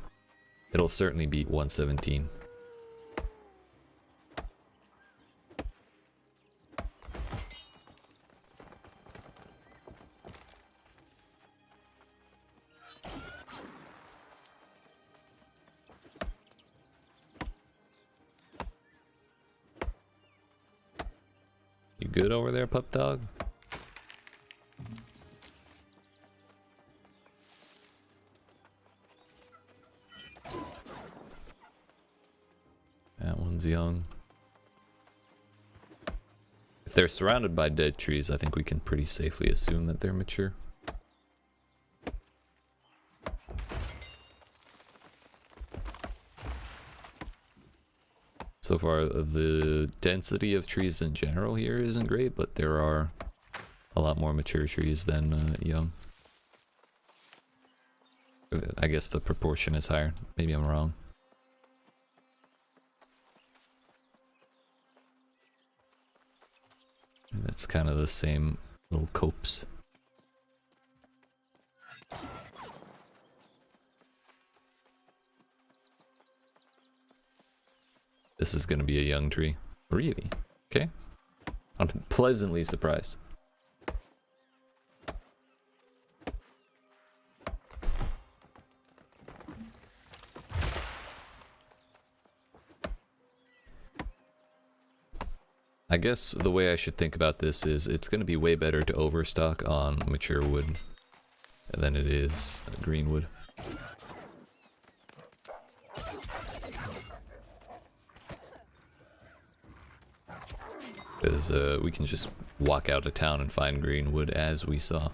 it'll certainly beat 117. You good over there, pup dog? That one's young. If they're surrounded by dead trees, I think we can pretty safely assume that they're mature. So far, the density of trees in general here isn't great, but there are a lot more mature trees than young. I guess the proportion is higher. Maybe I'm wrong. That's kind of the same little copse. This is going to be a young tree. Really? Okay. I'm pleasantly surprised. I guess the way I should think about this is it's going to be way better to overstock on mature wood than it is green wood. Because we can just walk out of town and find green wood, as we saw.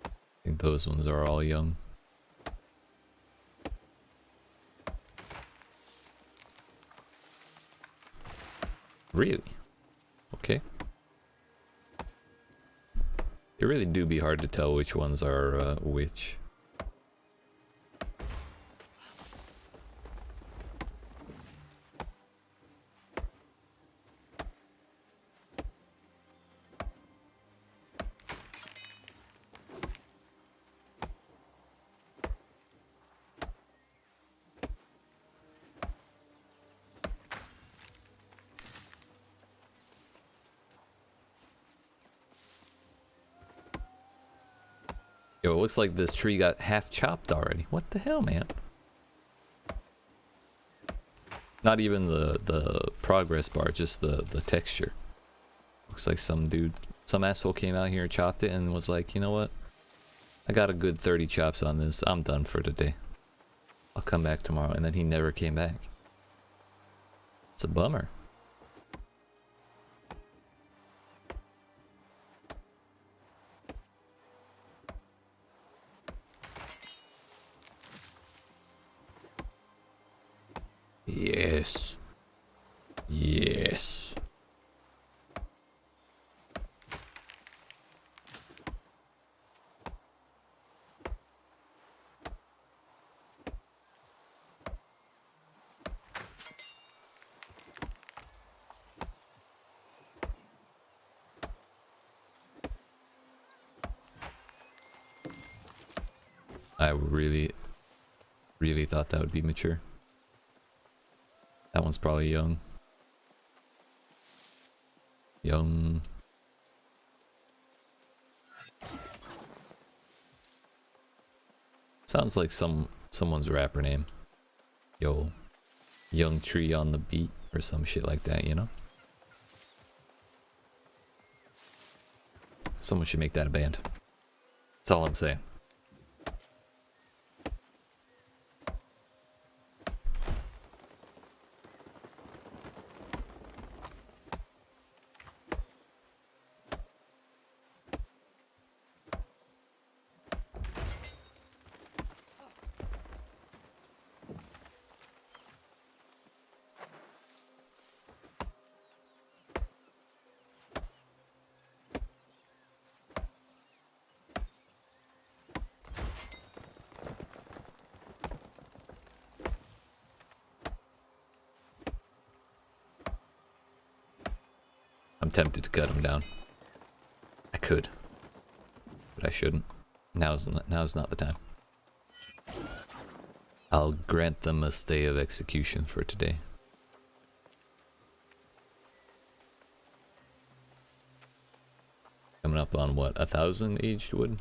I think those ones are all young. Really? Okay. It really do be hard to tell which ones are which. Yo, it looks like this tree got half chopped already. What the hell, man? Not even the progress bar, just the texture. Looks like some asshole came out here and chopped it and was like, you know what? I got a good 30 chops on this. I'm done for today. I'll come back tomorrow. And then he never came back. It's a bummer. Yes. Yes. I really thought that would be mature. That one's probably young. Young. Sounds like someone's rapper name. Yo, young tree on the beat or some shit like that, you know? Someone should make that a band. That's all I'm saying. I'm tempted to cut him down. I could, but I shouldn't. Now's not the time. I'll grant them a stay of execution for today. Coming up on what, 1,000 aged wood?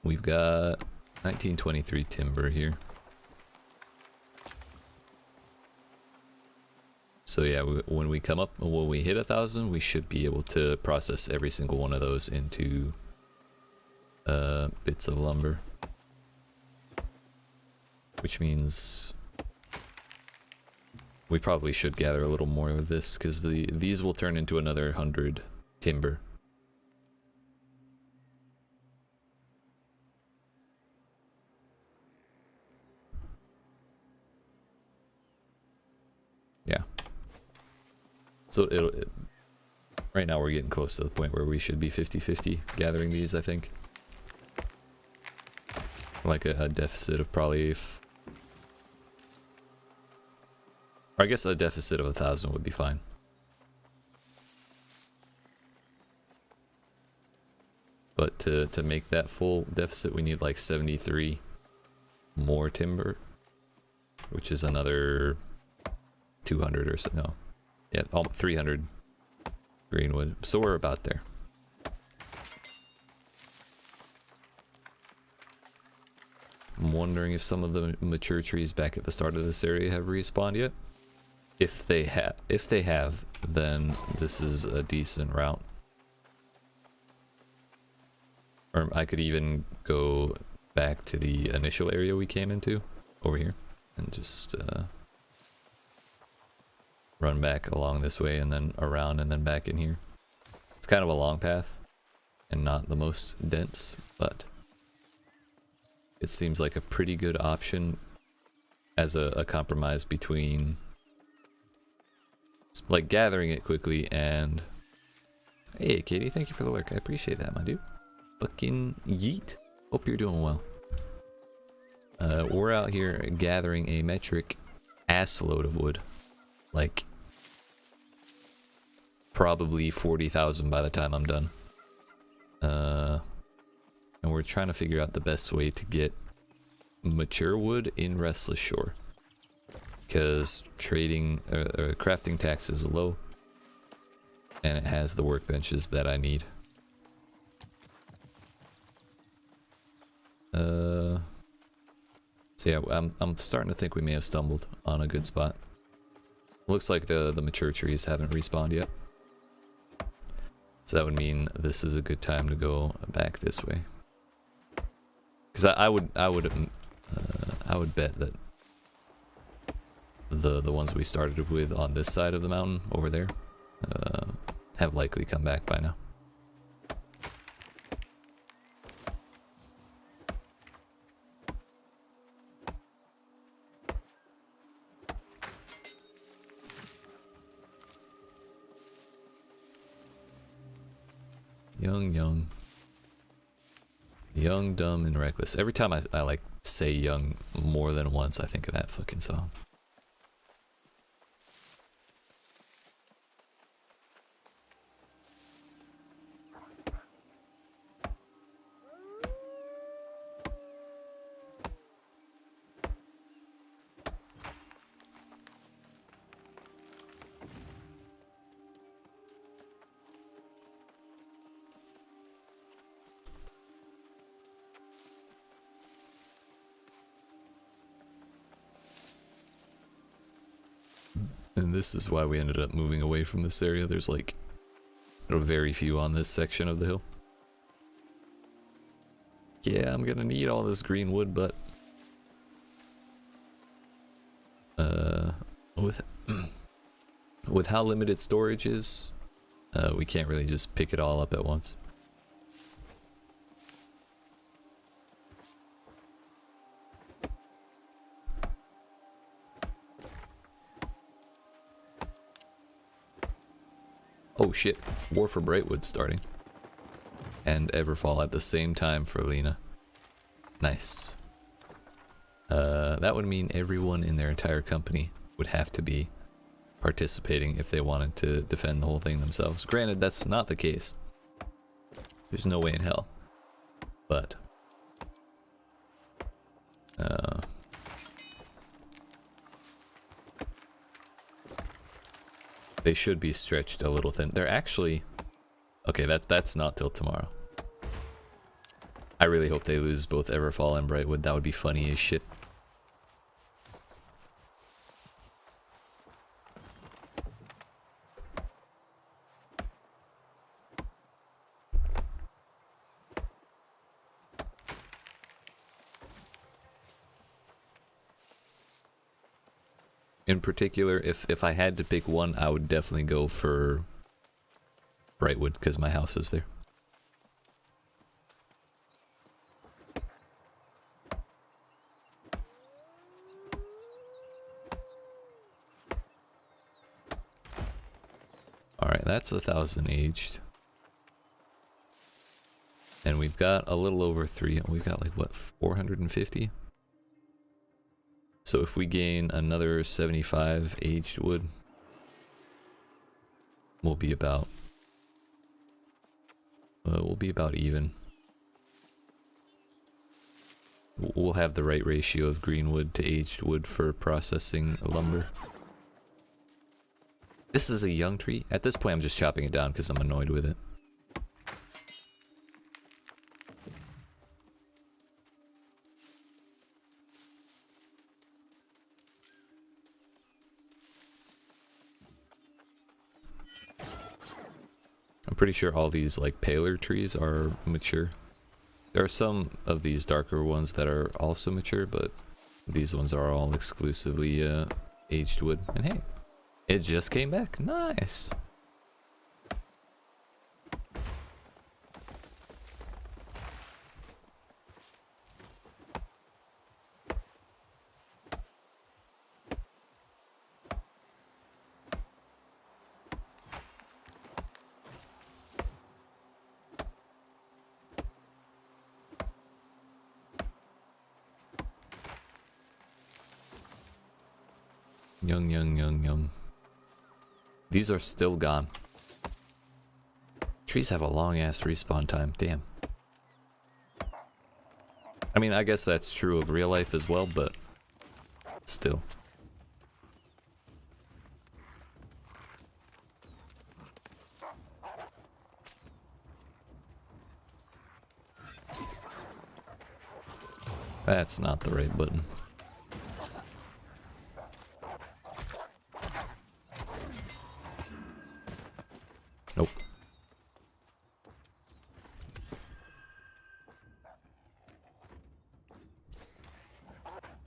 We've got 1923 timber here. So yeah, when we hit 1,000, we should be able to process every single one of those into bits of lumber. Which means we probably should gather a little more of this, because these will turn into another 100 timber. Yeah. So right now we're getting close to the point where we should be 50-50 gathering these, I think. Like a deficit of probably... or I guess a deficit of 1,000 would be fine. But to make that full deficit, we need like 73 more timber, which is another 200 or so. No, yeah, 300 greenwood. So we're about there. I'm wondering if some of the mature trees back at the start of this area have respawned yet. If they have, then this is a decent route. Or I could even go back to the initial area we came into over here and just run back along this way and then around and then back in here. It's kind of a long path and not the most dense, but it seems like a pretty good option as a compromise between like gathering it quickly and... Hey Katie, thank you for the work. I appreciate that, my dude. Fucking yeet. Hope you're doing well. We're out here gathering a metric ass load of wood. Like probably 40,000 by the time I'm done. And we're trying to figure out the best way to get mature wood in Restless Shore, because trading crafting tax is low and it has the workbenches that I need. So yeah, I'm starting to think we may have stumbled on a good spot. Looks like the mature trees haven't respawned yet, so that would mean this is a good time to go back this way. Because I would bet that the ones we started with on this side of the mountain over there have likely come back by now. Young, dumb, and reckless. Every time I like say young more than once, I think of that fucking song. And this is why we ended up moving away from this area. There's like very few on this section of the hill. Yeah, I'm gonna need all this green wood, but with with how limited storage is, we can't really just pick it all up at once. Oh shit, War for Brightwood starting. And Everfall at the same time for Lena. Nice. That would mean everyone in their entire company would have to be participating if they wanted to defend the whole thing themselves. Granted, that's not the case. There's no way in hell. But they should be stretched a little thin. They're actually... Okay, that's not till tomorrow. I really hope they lose both Everfall and Brightwood. That would be funny as shit. In particular, if I had to pick one, I would definitely go for Brightwood, because my house is there. Alright, that's 1,000 aged. And we've got a little over 3. We've got like, what, 450? So if we gain another 75 aged wood, we'll be about even. We'll have the right ratio of green wood to aged wood for processing lumber. This is a young tree. At this point I'm just chopping it down because I'm annoyed with it. I'm pretty sure all these like paler trees are mature. There are some of these darker ones that are also mature, but these ones are all exclusively aged wood. And hey, it just came back. Nice. Young. These are still gone. Trees have a long ass respawn time. Damn. I mean, I guess that's true of real life as well, but still. That's not the right button. Nope.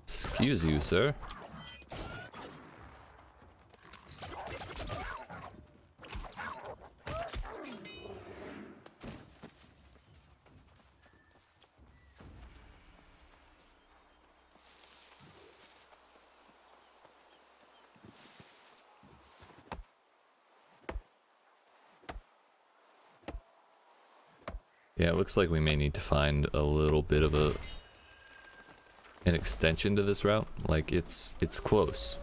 Excuse you, sir. Yeah, it looks like we may need to find a little bit of an extension to this route. Like it's close.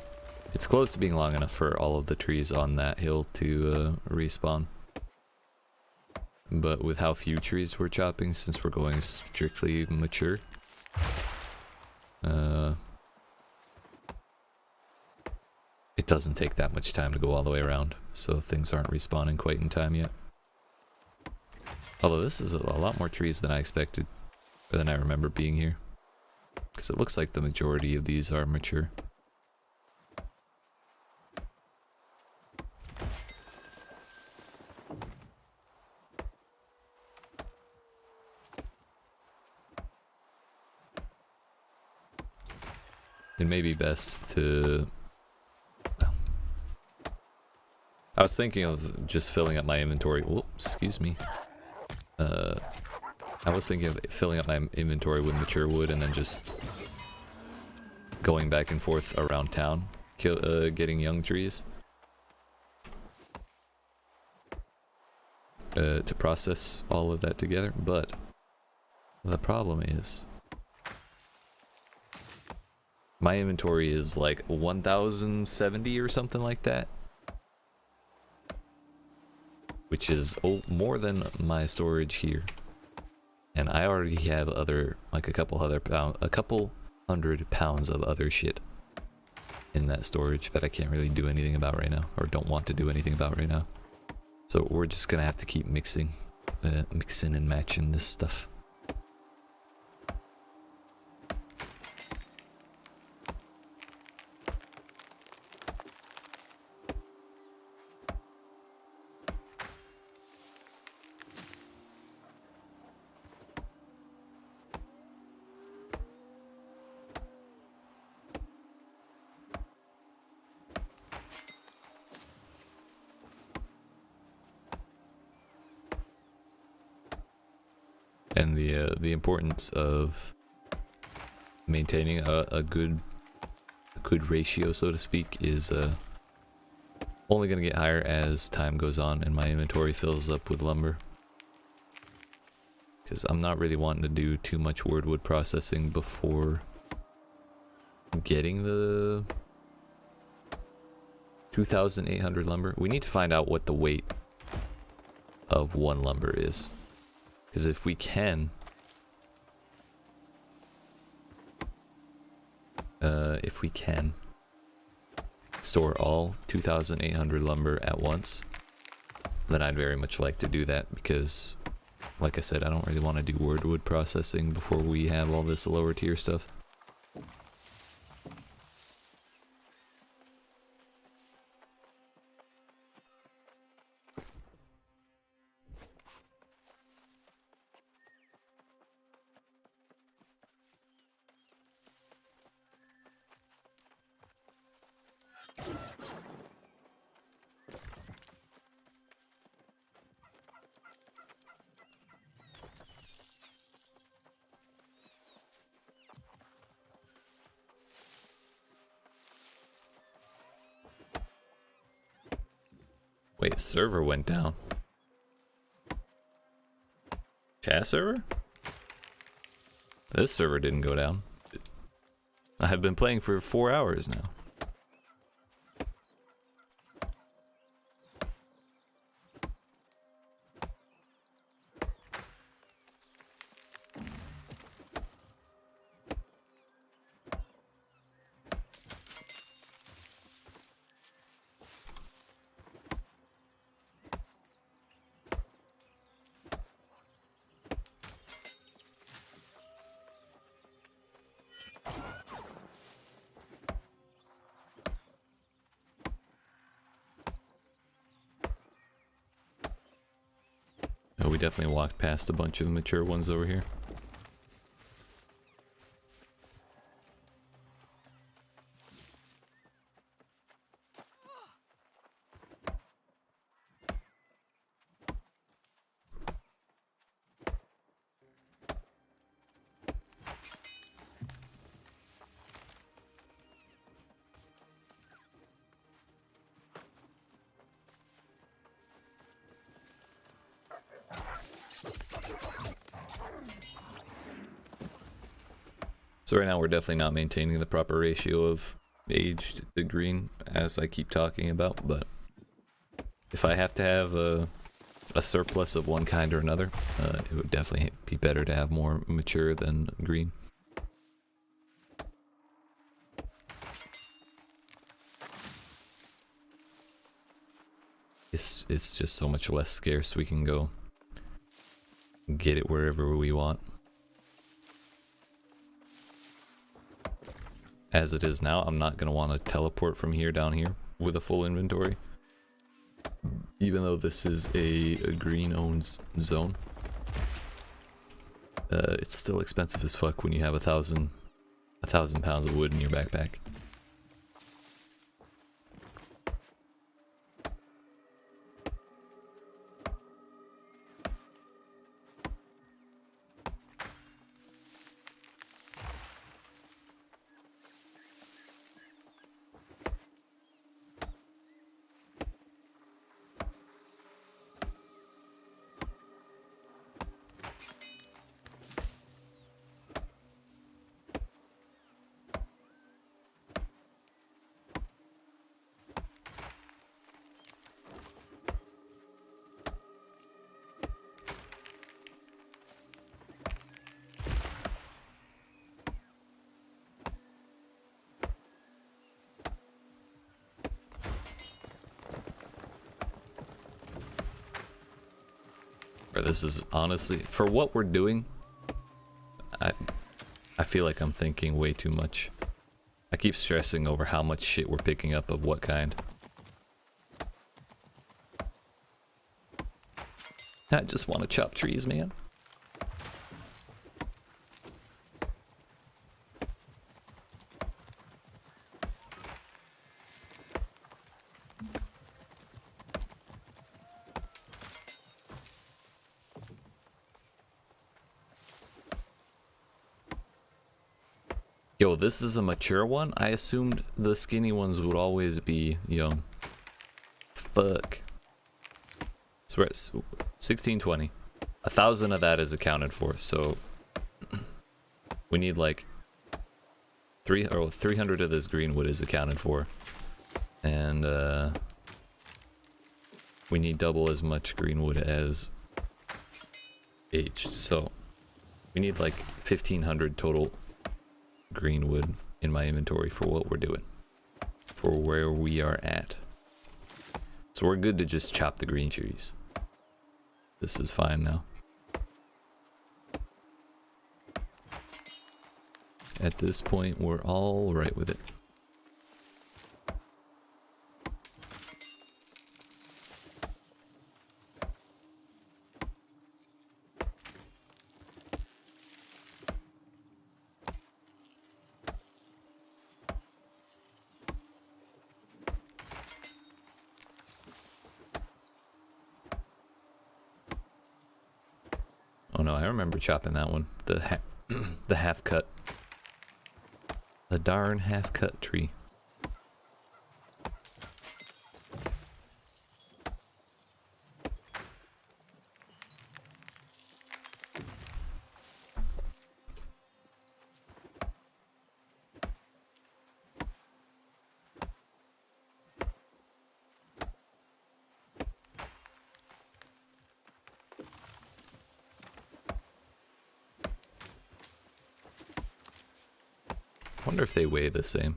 It's close to being long enough for all of the trees on that hill to respawn. But with how few trees we're chopping, since we're going strictly mature, it doesn't take that much time to go all the way around, so things aren't respawning quite in time yet. Although this is a lot more trees than I expected, or than I remember being here. Because it looks like the majority of these are mature. it may be best to... I was thinking of just filling up my inventory. Whoops, excuse me. I was thinking of filling up my inventory with mature wood and then just going back and forth around town, getting young trees to process all of that together. But the problem is my inventory is like 1070 or something like that, which is more than my storage here. And I already have like a couple hundred pounds of other shit in that storage that I can't really do anything about right now, or don't want to do anything about right now. So we're just gonna have to keep mixing and matching this stuff. And the importance of maintaining a good ratio, so to speak, is only going to get higher as time goes on and my inventory fills up with lumber. Because I'm not really wanting to do too much wood processing before getting the 2,800 lumber. We need to find out what the weight of one lumber is. Because if we can, store all 2,800 lumber at once, then I'd very much like to do that, because, like I said, I don't really want to do wood processing before we have all this lower tier stuff. Wait, server went down. Chat server? This server didn't go down. I have been playing for 4 hours now. Oh, we definitely walked past a bunch of mature ones over here. So right now we're definitely not maintaining the proper ratio of aged to green, as I keep talking about, but if I have to have a surplus of one kind or another, it would definitely be better to have more mature than green. It's just so much less scarce. We can go get it wherever we want. As it is now, I'm not going to want to teleport from here down here with a full inventory. Even though this is a green-owned zone. It's still expensive as fuck when you have 1,000 1,000 pounds of wood in your backpack. This is honestly, for what we're doing, I feel like I'm thinking way too much. I keep stressing over how much shit we're picking up of what kind. I just want to chop trees, man. Yo, this is a mature one? I assumed the skinny ones would always be young. Fuck. So we're at 1620. 1,000 of that is accounted for, so we need like 300 of this green wood is accounted for. And we need double as much green wood as aged. So we need like 1,500 total green wood in my inventory for what we're doing, for where we are at. So we're good to just chop the green trees. This is fine now. At this point, we're all right with it. Oh no, I remember chopping that one. The the half cut. The darn half cut tree. I wonder if they weigh the same.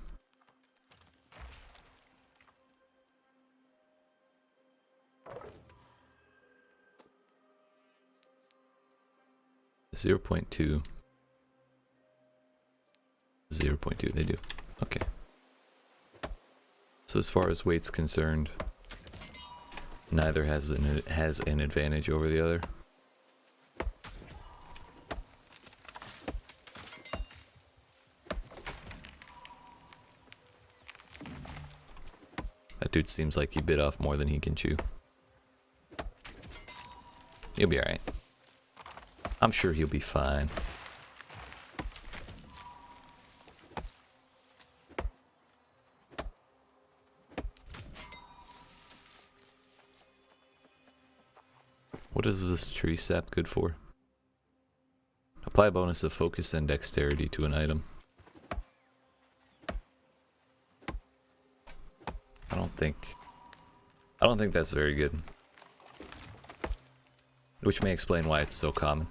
Zero 0.2. 0.2, they do. Okay. So as far as weight's concerned, neither has an advantage over the other. That dude seems like he bit off more than he can chew. He'll be alright. I'm sure he'll be fine. What is this tree sap good for? Apply a bonus of focus and dexterity to an item. I don't think that's very good. Which may explain why it's so common.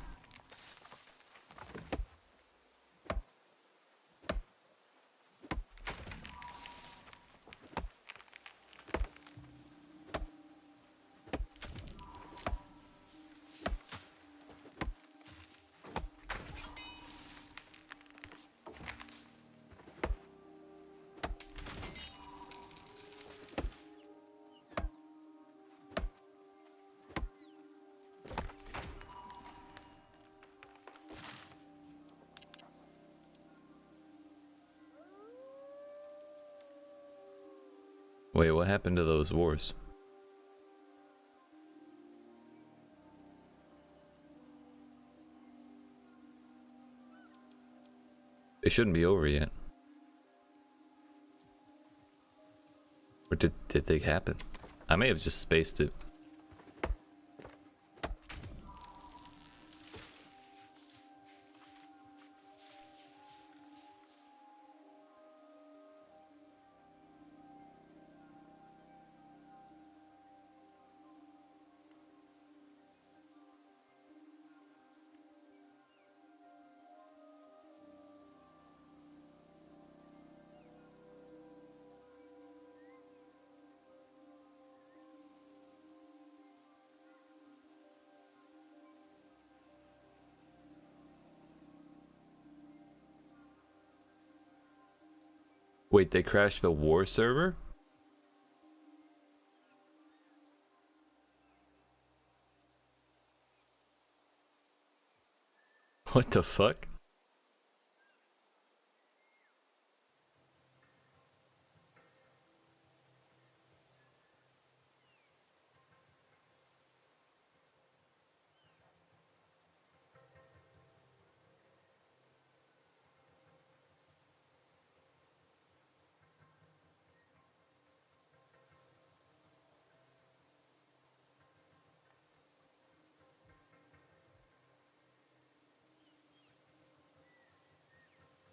Wait, what happened to those wars? They shouldn't be over yet. Or did they happen? I may have just spaced it. Wait, they crashed the war server? What the fuck?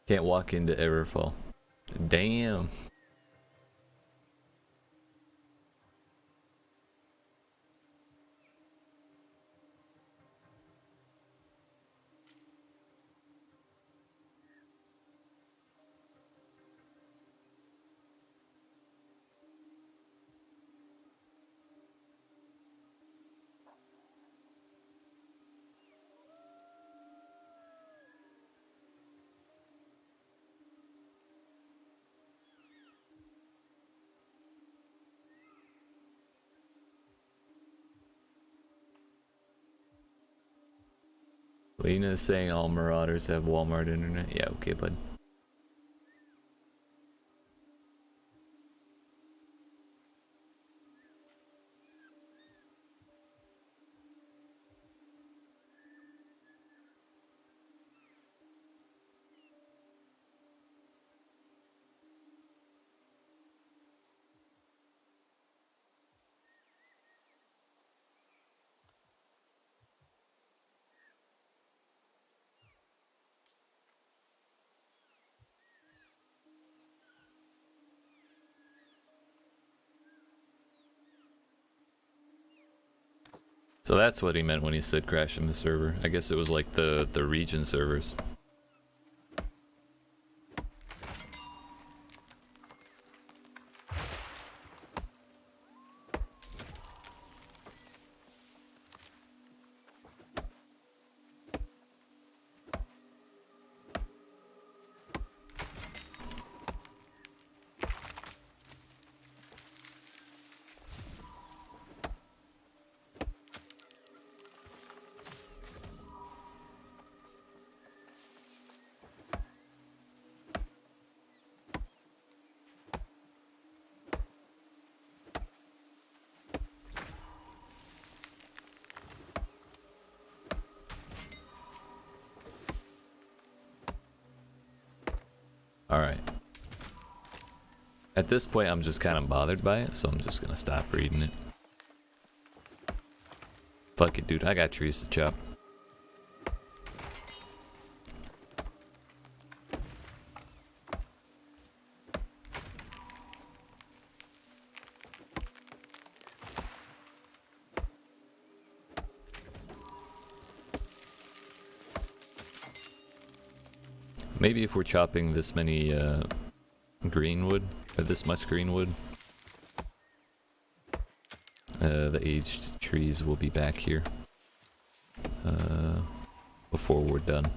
Can't walk into Everfall. Damn. Lena is saying all Marauders have Walmart internet. Yeah, okay, bud. So that's what he meant when he said crashing the server. I guess it was like the region servers. Alright. At this point, I'm just kind of bothered by it, so I'm just gonna stop reading it. Fuck it, dude. I got trees to chop. Maybe if we're chopping this many greenwood, or this much greenwood, the aged trees will be back here before we're done.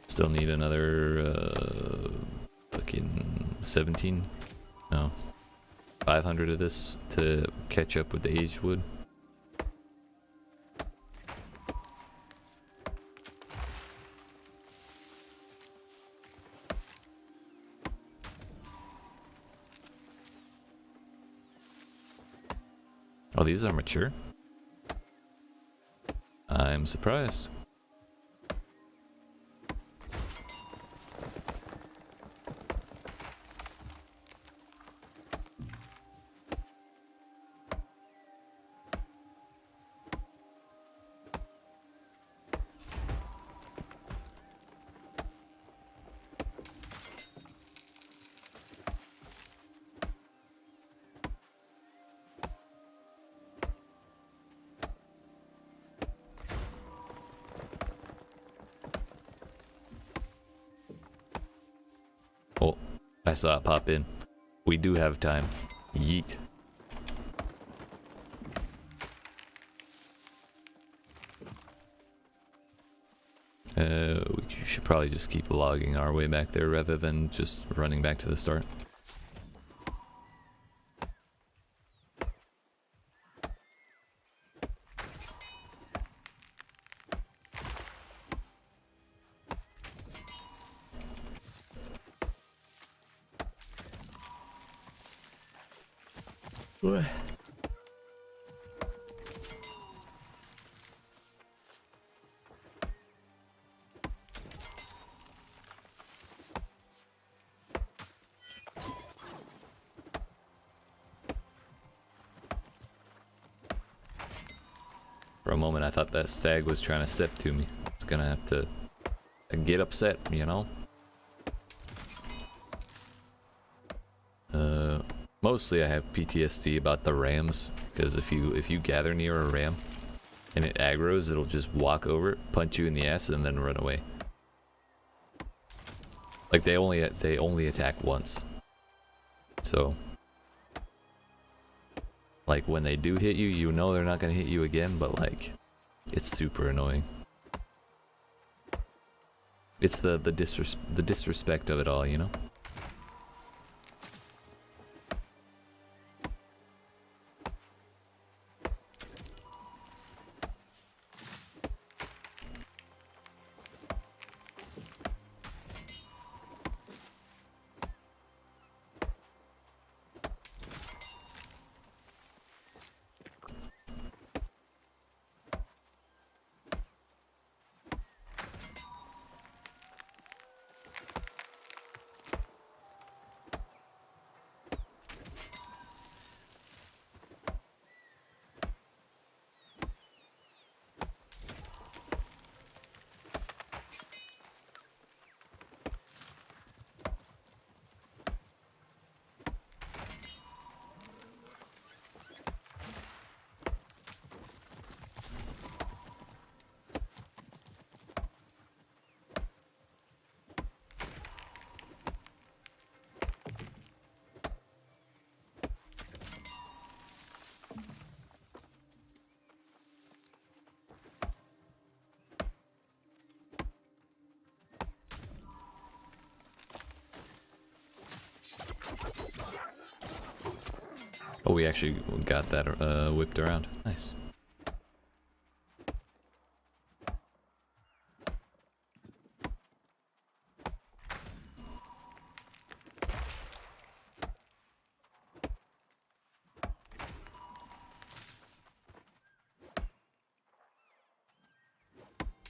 Still need another fucking 17? No. 500 of this to catch up with the aged wood. Oh, these are mature? I'm surprised. Oh, I saw it pop in. We do have time. Yeet. We should probably just keep logging our way back there rather than just running back to the start. What? For a moment, I thought that stag was trying to step to me. It's gonna have to get upset, you know? Mostly I have PTSD about the rams, because if you gather near a ram and it aggroes, it'll just walk over it, punch you in the ass, and then run away. Like they only attack once. So like when they do hit you, you know they're not gonna hit you again, but like it's super annoying. It's the disrespect of it all, you know? Oh, we actually got that whipped around. Nice.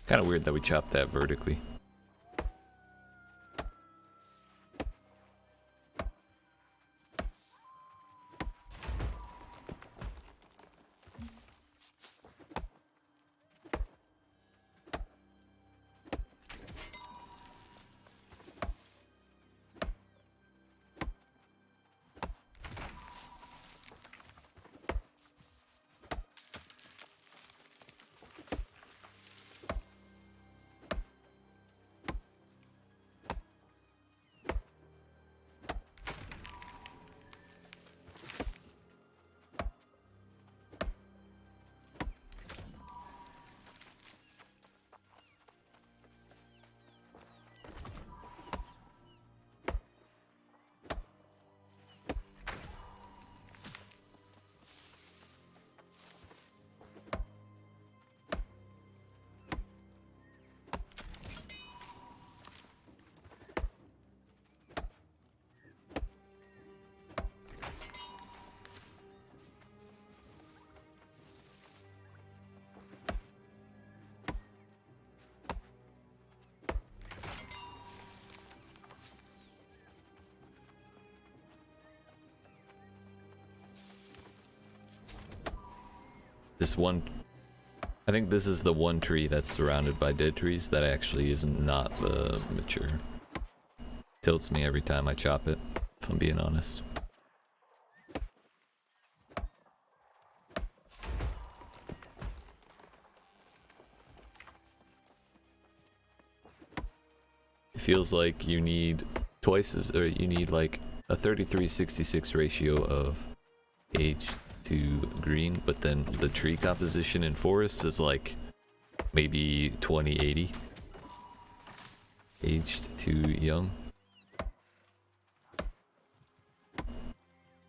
Kind of weird that we chopped that vertically. this one, I think this is the one tree that's surrounded by dead trees that actually is not mature. Tilts me every time I chop it, if I'm being honest. It feels like you need you need like a 33-66 ratio of age to green, but then the tree composition in forests is like maybe 20-80 aged to young.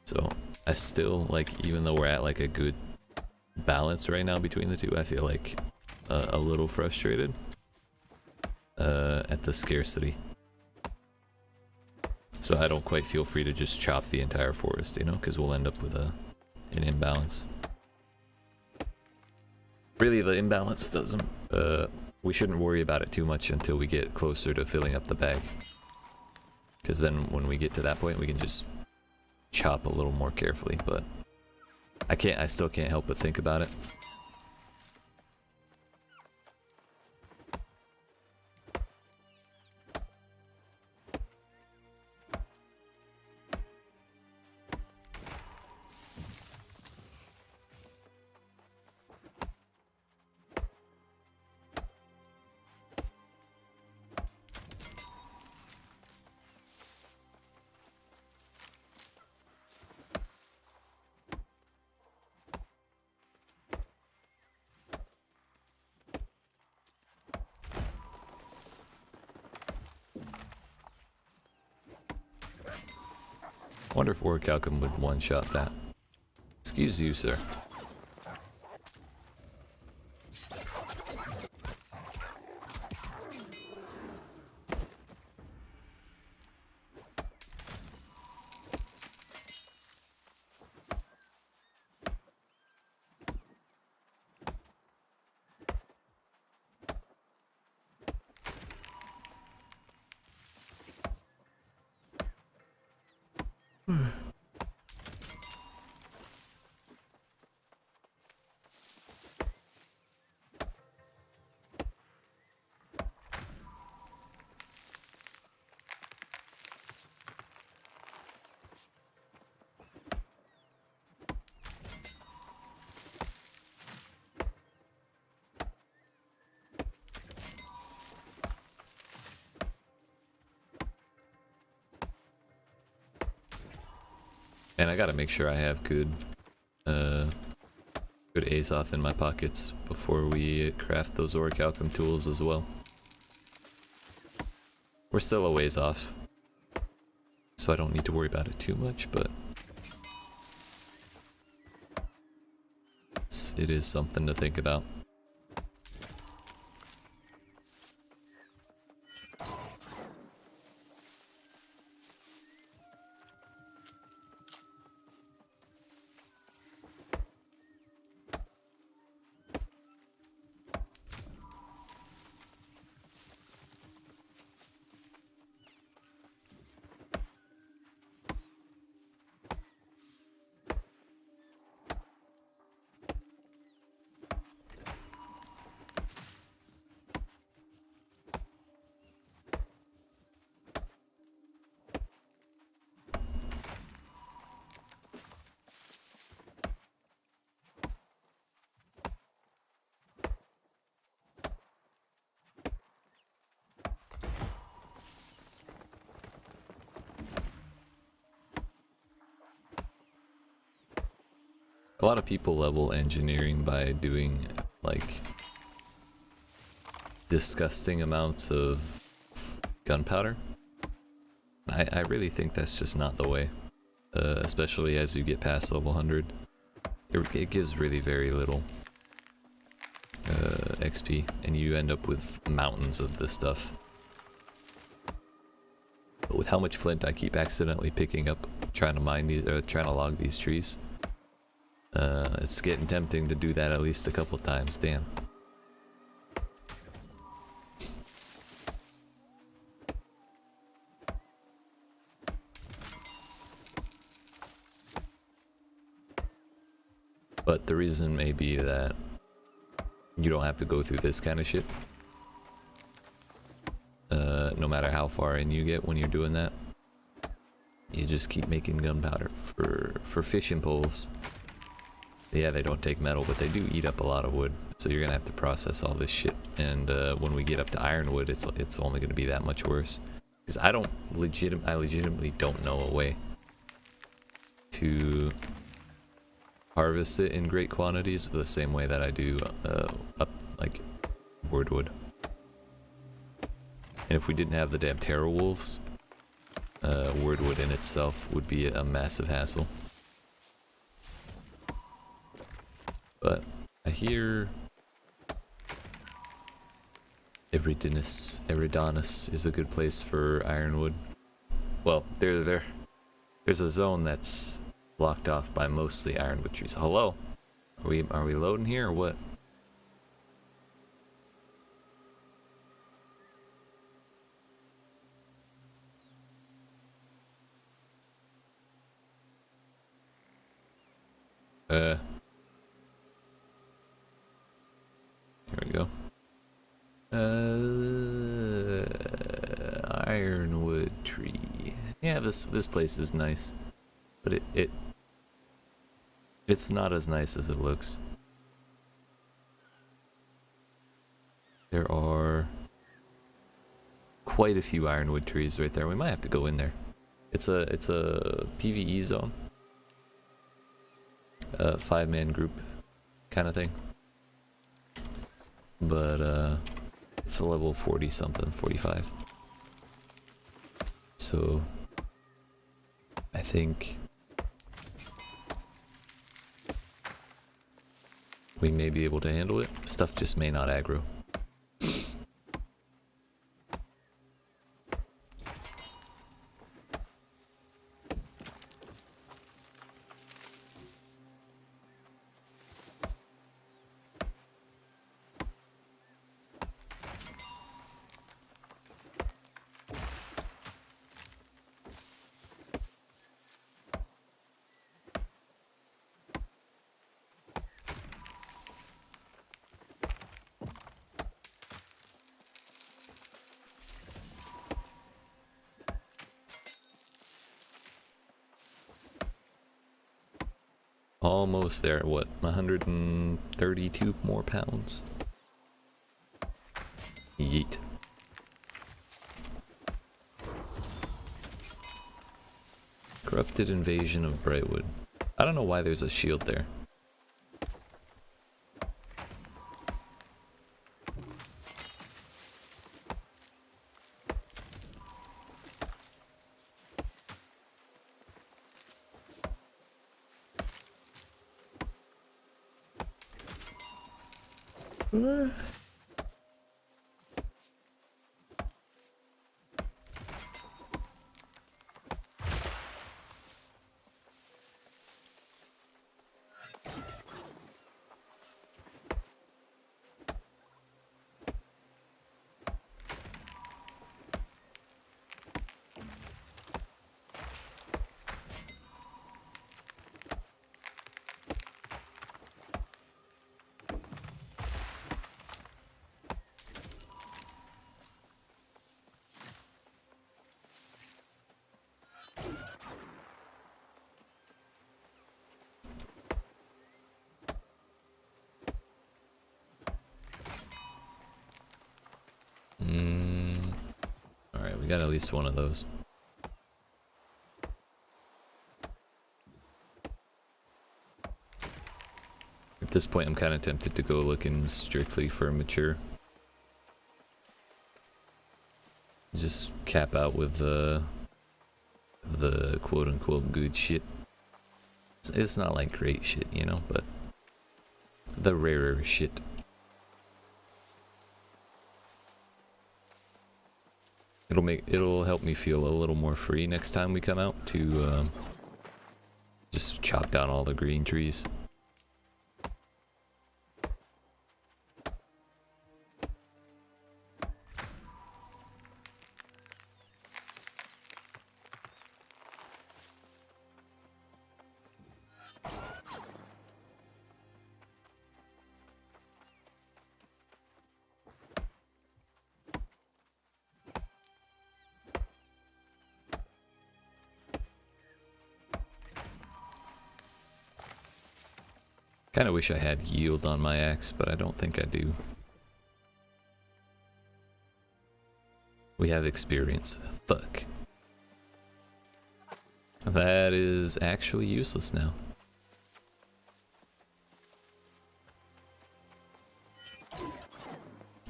So I still, like, even though we're at like a good balance right now between the two, I feel like a little frustrated at the scarcity. So I don't quite feel free to just chop the entire forest, you know, because we'll end up with an imbalance. Really, the imbalance doesn't, we shouldn't worry about it too much until we get closer to filling up the bag. Because then when we get to that point, we can just chop a little more carefully, but I still can't help but think about it. I wonder if Orichalcum would one-shot that. Excuse you, sir. And I gotta make sure I have good Azoth in my pockets before we craft those Orichalcum tools as well. We're still a ways off, so I don't need to worry about it too much, but it is something to think about. A lot of people level engineering by doing, like, disgusting amounts of gunpowder. I really think that's just not the way, especially as you get past level 100. It gives really very little XP, and you end up with mountains of this stuff. But with how much flint I keep accidentally picking up trying to mine these, trying to log these trees, it's getting tempting to do that at least a couple times. Damn. But the reason may be that you don't have to go through this kind of shit. No matter how far in you get when you're doing that. You just keep making gunpowder for fishing poles. Yeah, they don't take metal, but they do eat up a lot of wood. So you're gonna have to process all this shit. And when we get up to ironwood, it's only gonna be that much worse. Because I legitimately don't know a way to harvest it in great quantities the same way that I do up like wood. And if we didn't have the damn terror wolves, wood in itself would be a massive hassle. But I hear Eridanus is a good place for ironwood. Well, there's a zone that's blocked off by mostly ironwood trees. Hello? Are we loading here or what? Here we go. Ironwood tree. Yeah, this place is nice, but it's not as nice as it looks. There are quite a few ironwood trees right there. We might have to go in there. It's a PvE zone. 5-man group kind of thing. But it's a level 40 something, 45. So I think we may be able to handle it. Stuff just may not aggro. Almost there. What, 132 more pounds? Yeet. Corrupted invasion of Brightwood. I don't know why there's a shield there. Alright, we got at least one of those. At this point, I'm kind of tempted to go looking strictly for mature. Just cap out with the quote-unquote good shit. It's not like great shit, you know, but the rarer shit. It'll help me feel a little more free next time we come out to just chop down all the green trees. Kind of wish I had yield on my axe, but I don't think I do. We have experience. Fuck. That is actually useless now.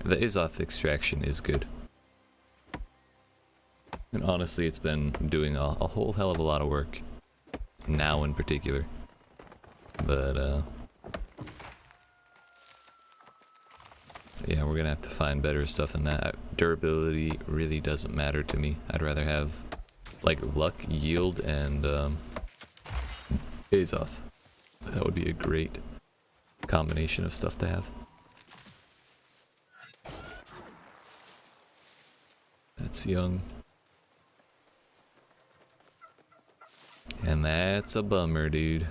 The Azoth extraction is good. And honestly, it's been doing a whole hell of a lot of work. Now in particular. But, yeah, we're gonna have to find better stuff than that. Durability really doesn't matter to me. I'd rather have, like, luck, yield, and, Azoth. That would be a great combination of stuff to have. That's young. And that's a bummer, dude.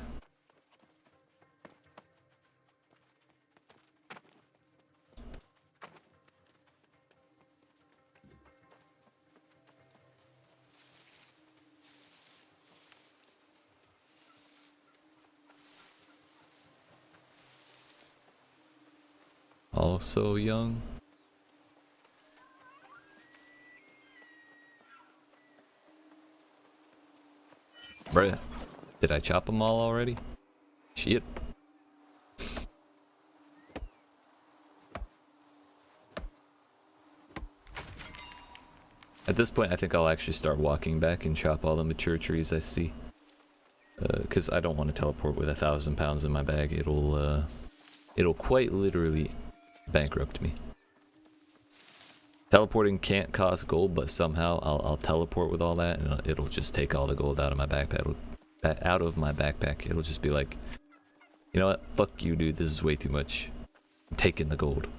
Also young. Bruh, did I chop them all already? Shit. At this point, I think I'll actually start walking back and chop all the mature trees I see. Because I don't want to teleport with 1,000 pounds in my bag. It'll quite literally bankrupt me. Teleporting can't cost gold, but somehow I'll teleport with all that, and it'll just take all the gold out of my backpack. It'll just be like, you know what? Fuck you, dude. This is way too much. I'm taking the gold.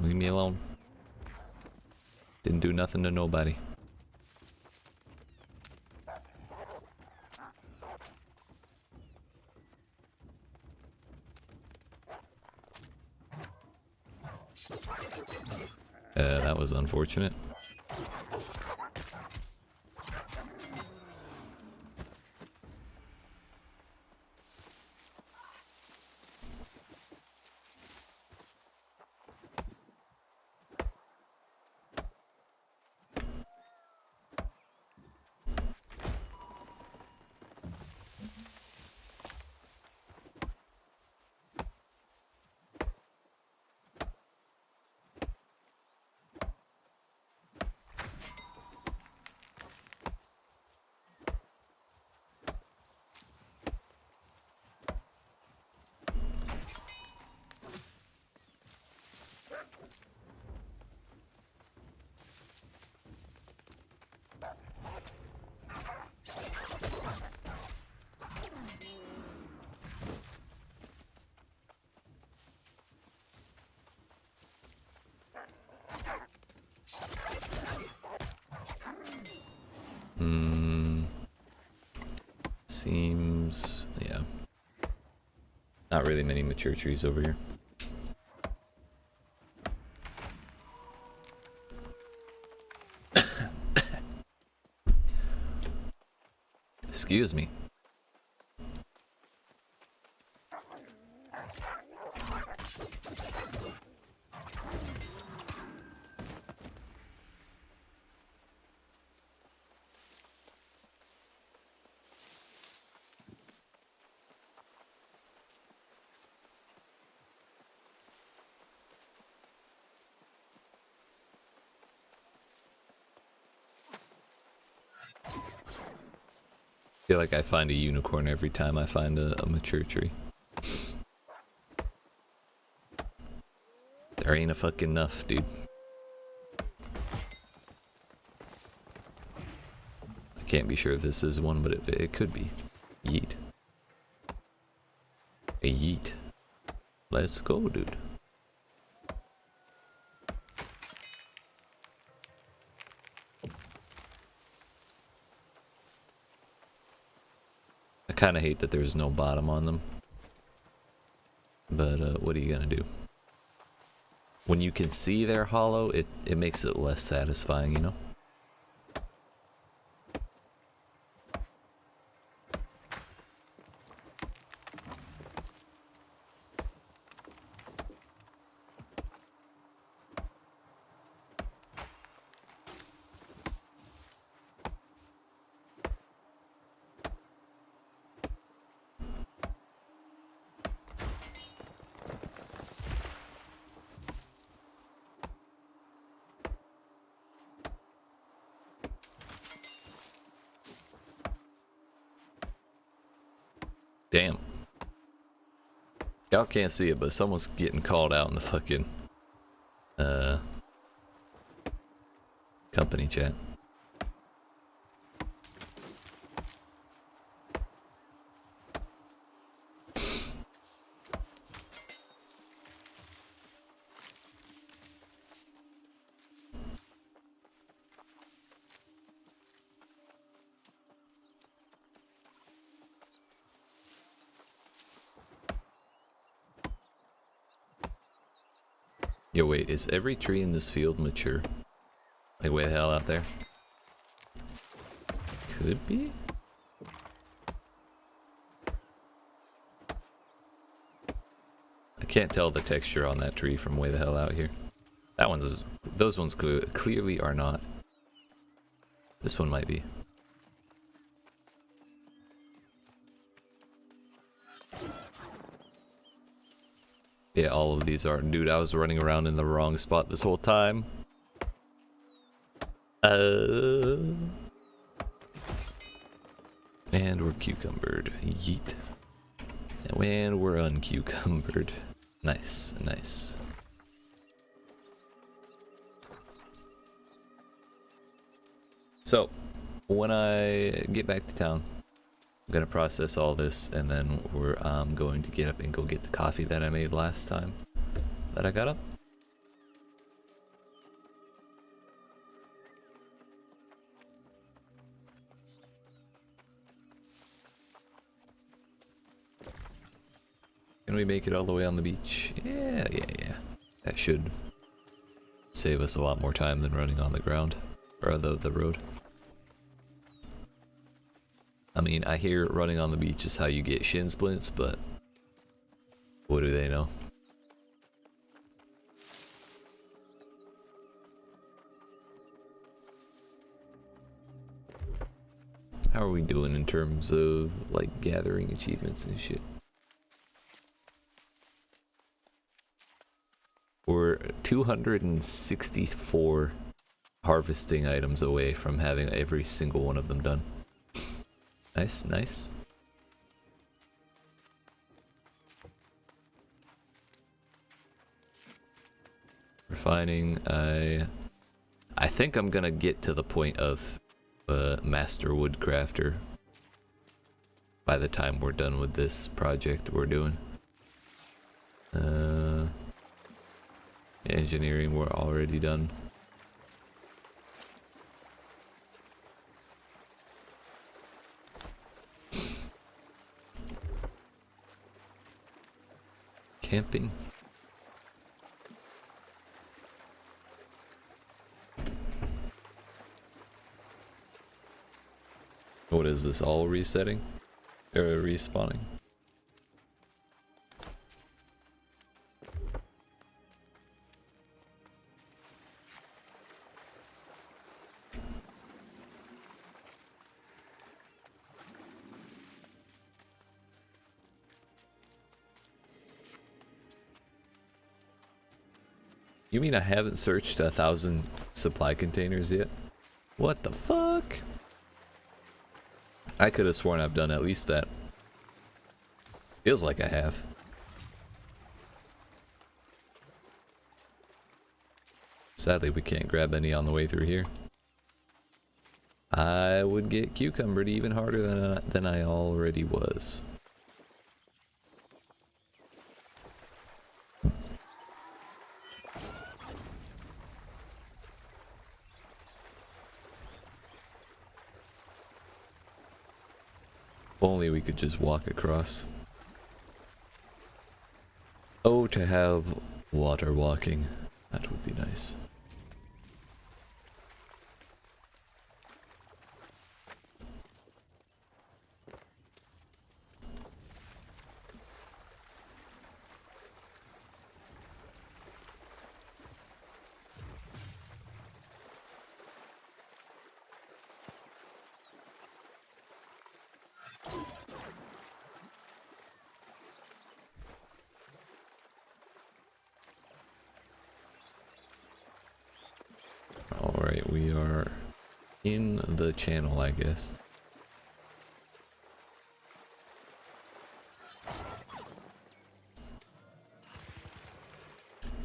Leave me alone. Didn't do nothing to nobody. That was unfortunate. Seems, yeah. Not really many mature trees over here. Excuse me. I feel like I find a unicorn every time I find a mature tree. There ain't a fucking enough, dude. I can't be sure if this is one, but it could be. Yeet. A yeet. Let's go, dude. I kind of hate that there's no bottom on them. But what are you gonna do? When you can see they're hollow, it makes it less satisfying, you know? Damn. Y'all can't see it, but someone's getting called out in the fucking company chat. Yo, wait, is every tree in this field mature? Like way the hell out there? Could be? I can't tell the texture on that tree from way the hell out here. That one's, those ones clearly are not. This one might be. Yeah, all of these are. Dude, I was running around in the wrong spot this whole time. And we're cucumbered. Yeet. And we're uncucumbered. Nice, nice. So, when I get back to town, I'm gonna process all this, and then we're going to get up and go get the coffee that I made last time that I got up. Can we make it all the way on the beach? Yeah. That should save us a lot more time than running on the ground, or the road. I mean, I hear running on the beach is how you get shin splints, but what do they know? How are we doing in terms of, like, gathering achievements and shit? We're 264 harvesting items away from having every single one of them done. Nice, nice. Refining, I think I'm gonna get to the point of master woodcrafter by the time we're done with this project we're doing. Engineering we're already done. Camping. What is this, all resetting? Or respawning? You mean I haven't searched 1,000 supply containers yet? What the fuck? I could have sworn I've done at least that. Feels like I have. Sadly, we can't grab any on the way through here. I would get cucumbered even harder than I already was. If only we could just walk across. Oh, to have water walking. That would be nice. Alright, we are in the channel, I guess.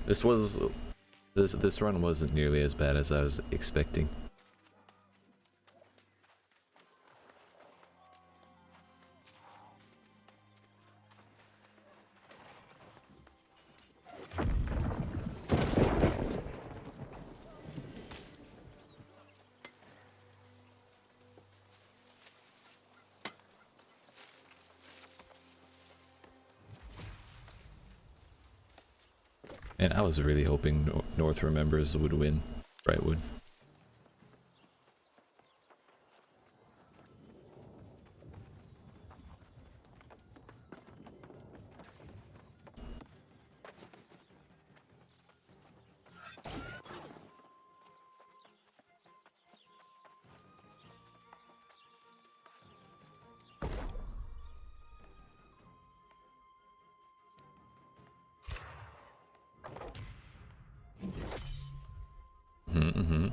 This run wasn't nearly as bad as I was expecting. And I was really hoping North Remembers would win. Brightwood. Mm-hmm.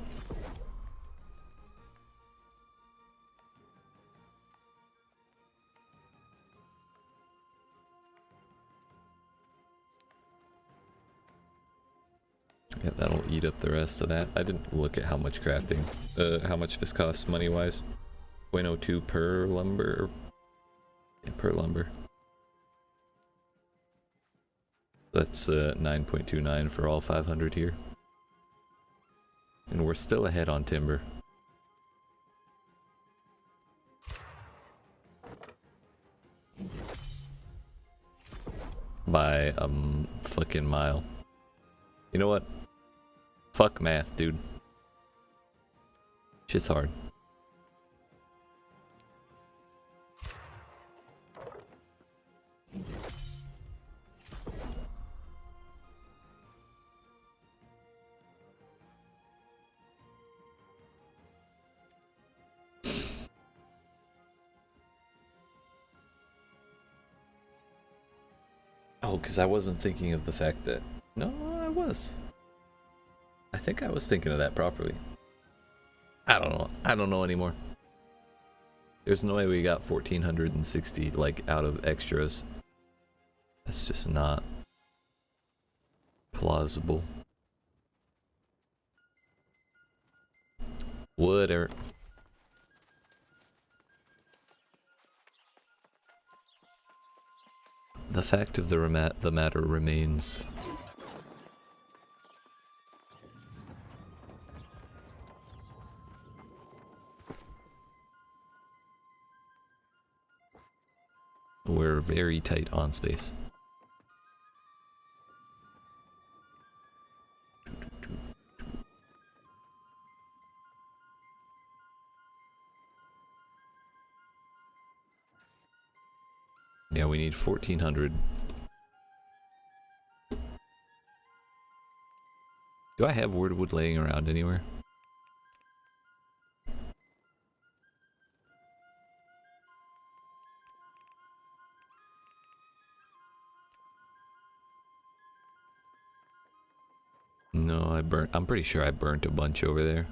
Yeah, that'll eat up the rest of that. I didn't look at how much crafting, how much this costs money-wise. 0.02 per lumber. Yeah, per lumber. That's 9.29 for all 500 here. And we're still ahead on timber. By a fucking mile. You know what? Fuck math, dude. Shit's hard. Oh, because I wasn't thinking of the fact that... No, I was. I think I was thinking of that properly. I don't know. I don't know anymore. There's no way we got 1,460, like, out of extras. That's just not plausible. Whatever. The fact of the matter remains. We're very tight on space. Yeah, we need 1,400. Do I have wood laying around anywhere? No, I'm pretty sure I burnt a bunch over there.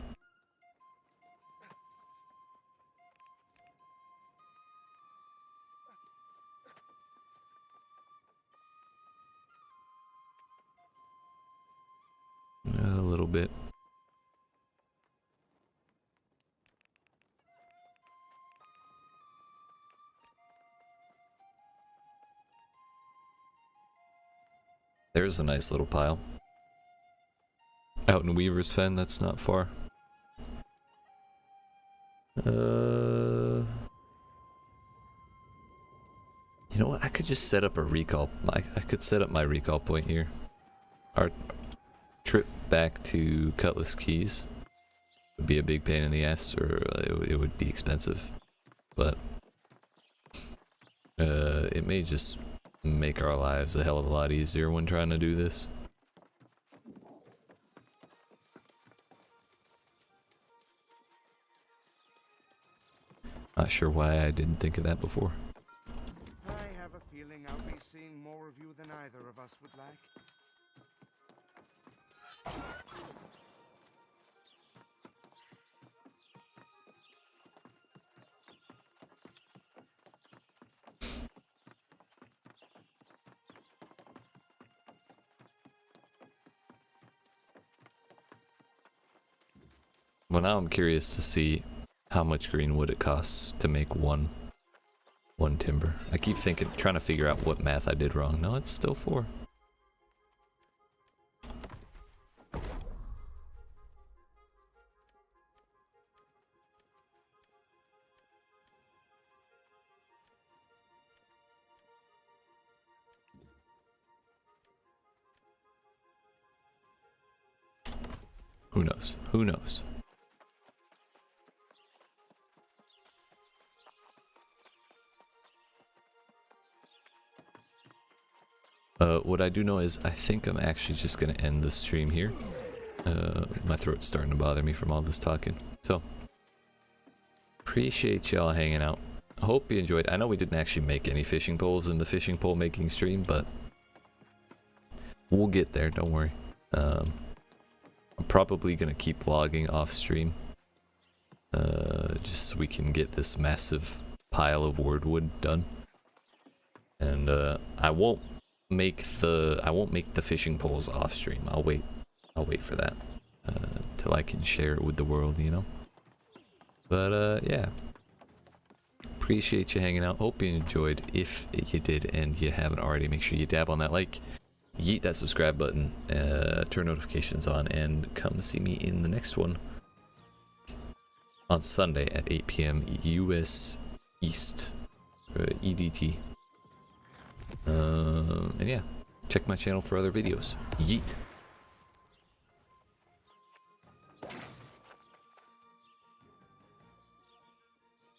A little bit. There's a nice little pile. Out in Weaver's Fen, that's not far. You know what? I could just set up a recall. I could set up my recall point here. Our trip back to Cutlass Keys would be a big pain in the ass, or it would be expensive. But it may just make our lives a hell of a lot easier when trying to do this. Not sure why I didn't think of that before. I have a feeling I'll be seeing more of you than either of us would like. Well, now I'm curious to see how much green wood it costs to make one timber. I keep trying to figure out what math I did wrong. No, it's still 4. Who knows? Who knows? What I do know is I think I'm actually just gonna end the stream here. My throat's starting to bother me from all this talking. So, appreciate y'all hanging out. I hope you enjoyed. I know we didn't actually make any fishing poles in the fishing pole making stream, but we'll get there, don't worry. I'm probably gonna keep vlogging off stream. Just so we can get this massive pile of wood done. And I won't make the fishing poles off stream. I'll wait for that till I can share it with the world, you know. But yeah, appreciate you hanging out. Hope you enjoyed. If you did and you haven't already, make sure you dab on that like, yeet that subscribe button, turn notifications on, and come see me in the next one on Sunday at 8 p.m. US East, EDT. And yeah, check my channel for other videos. Yeet.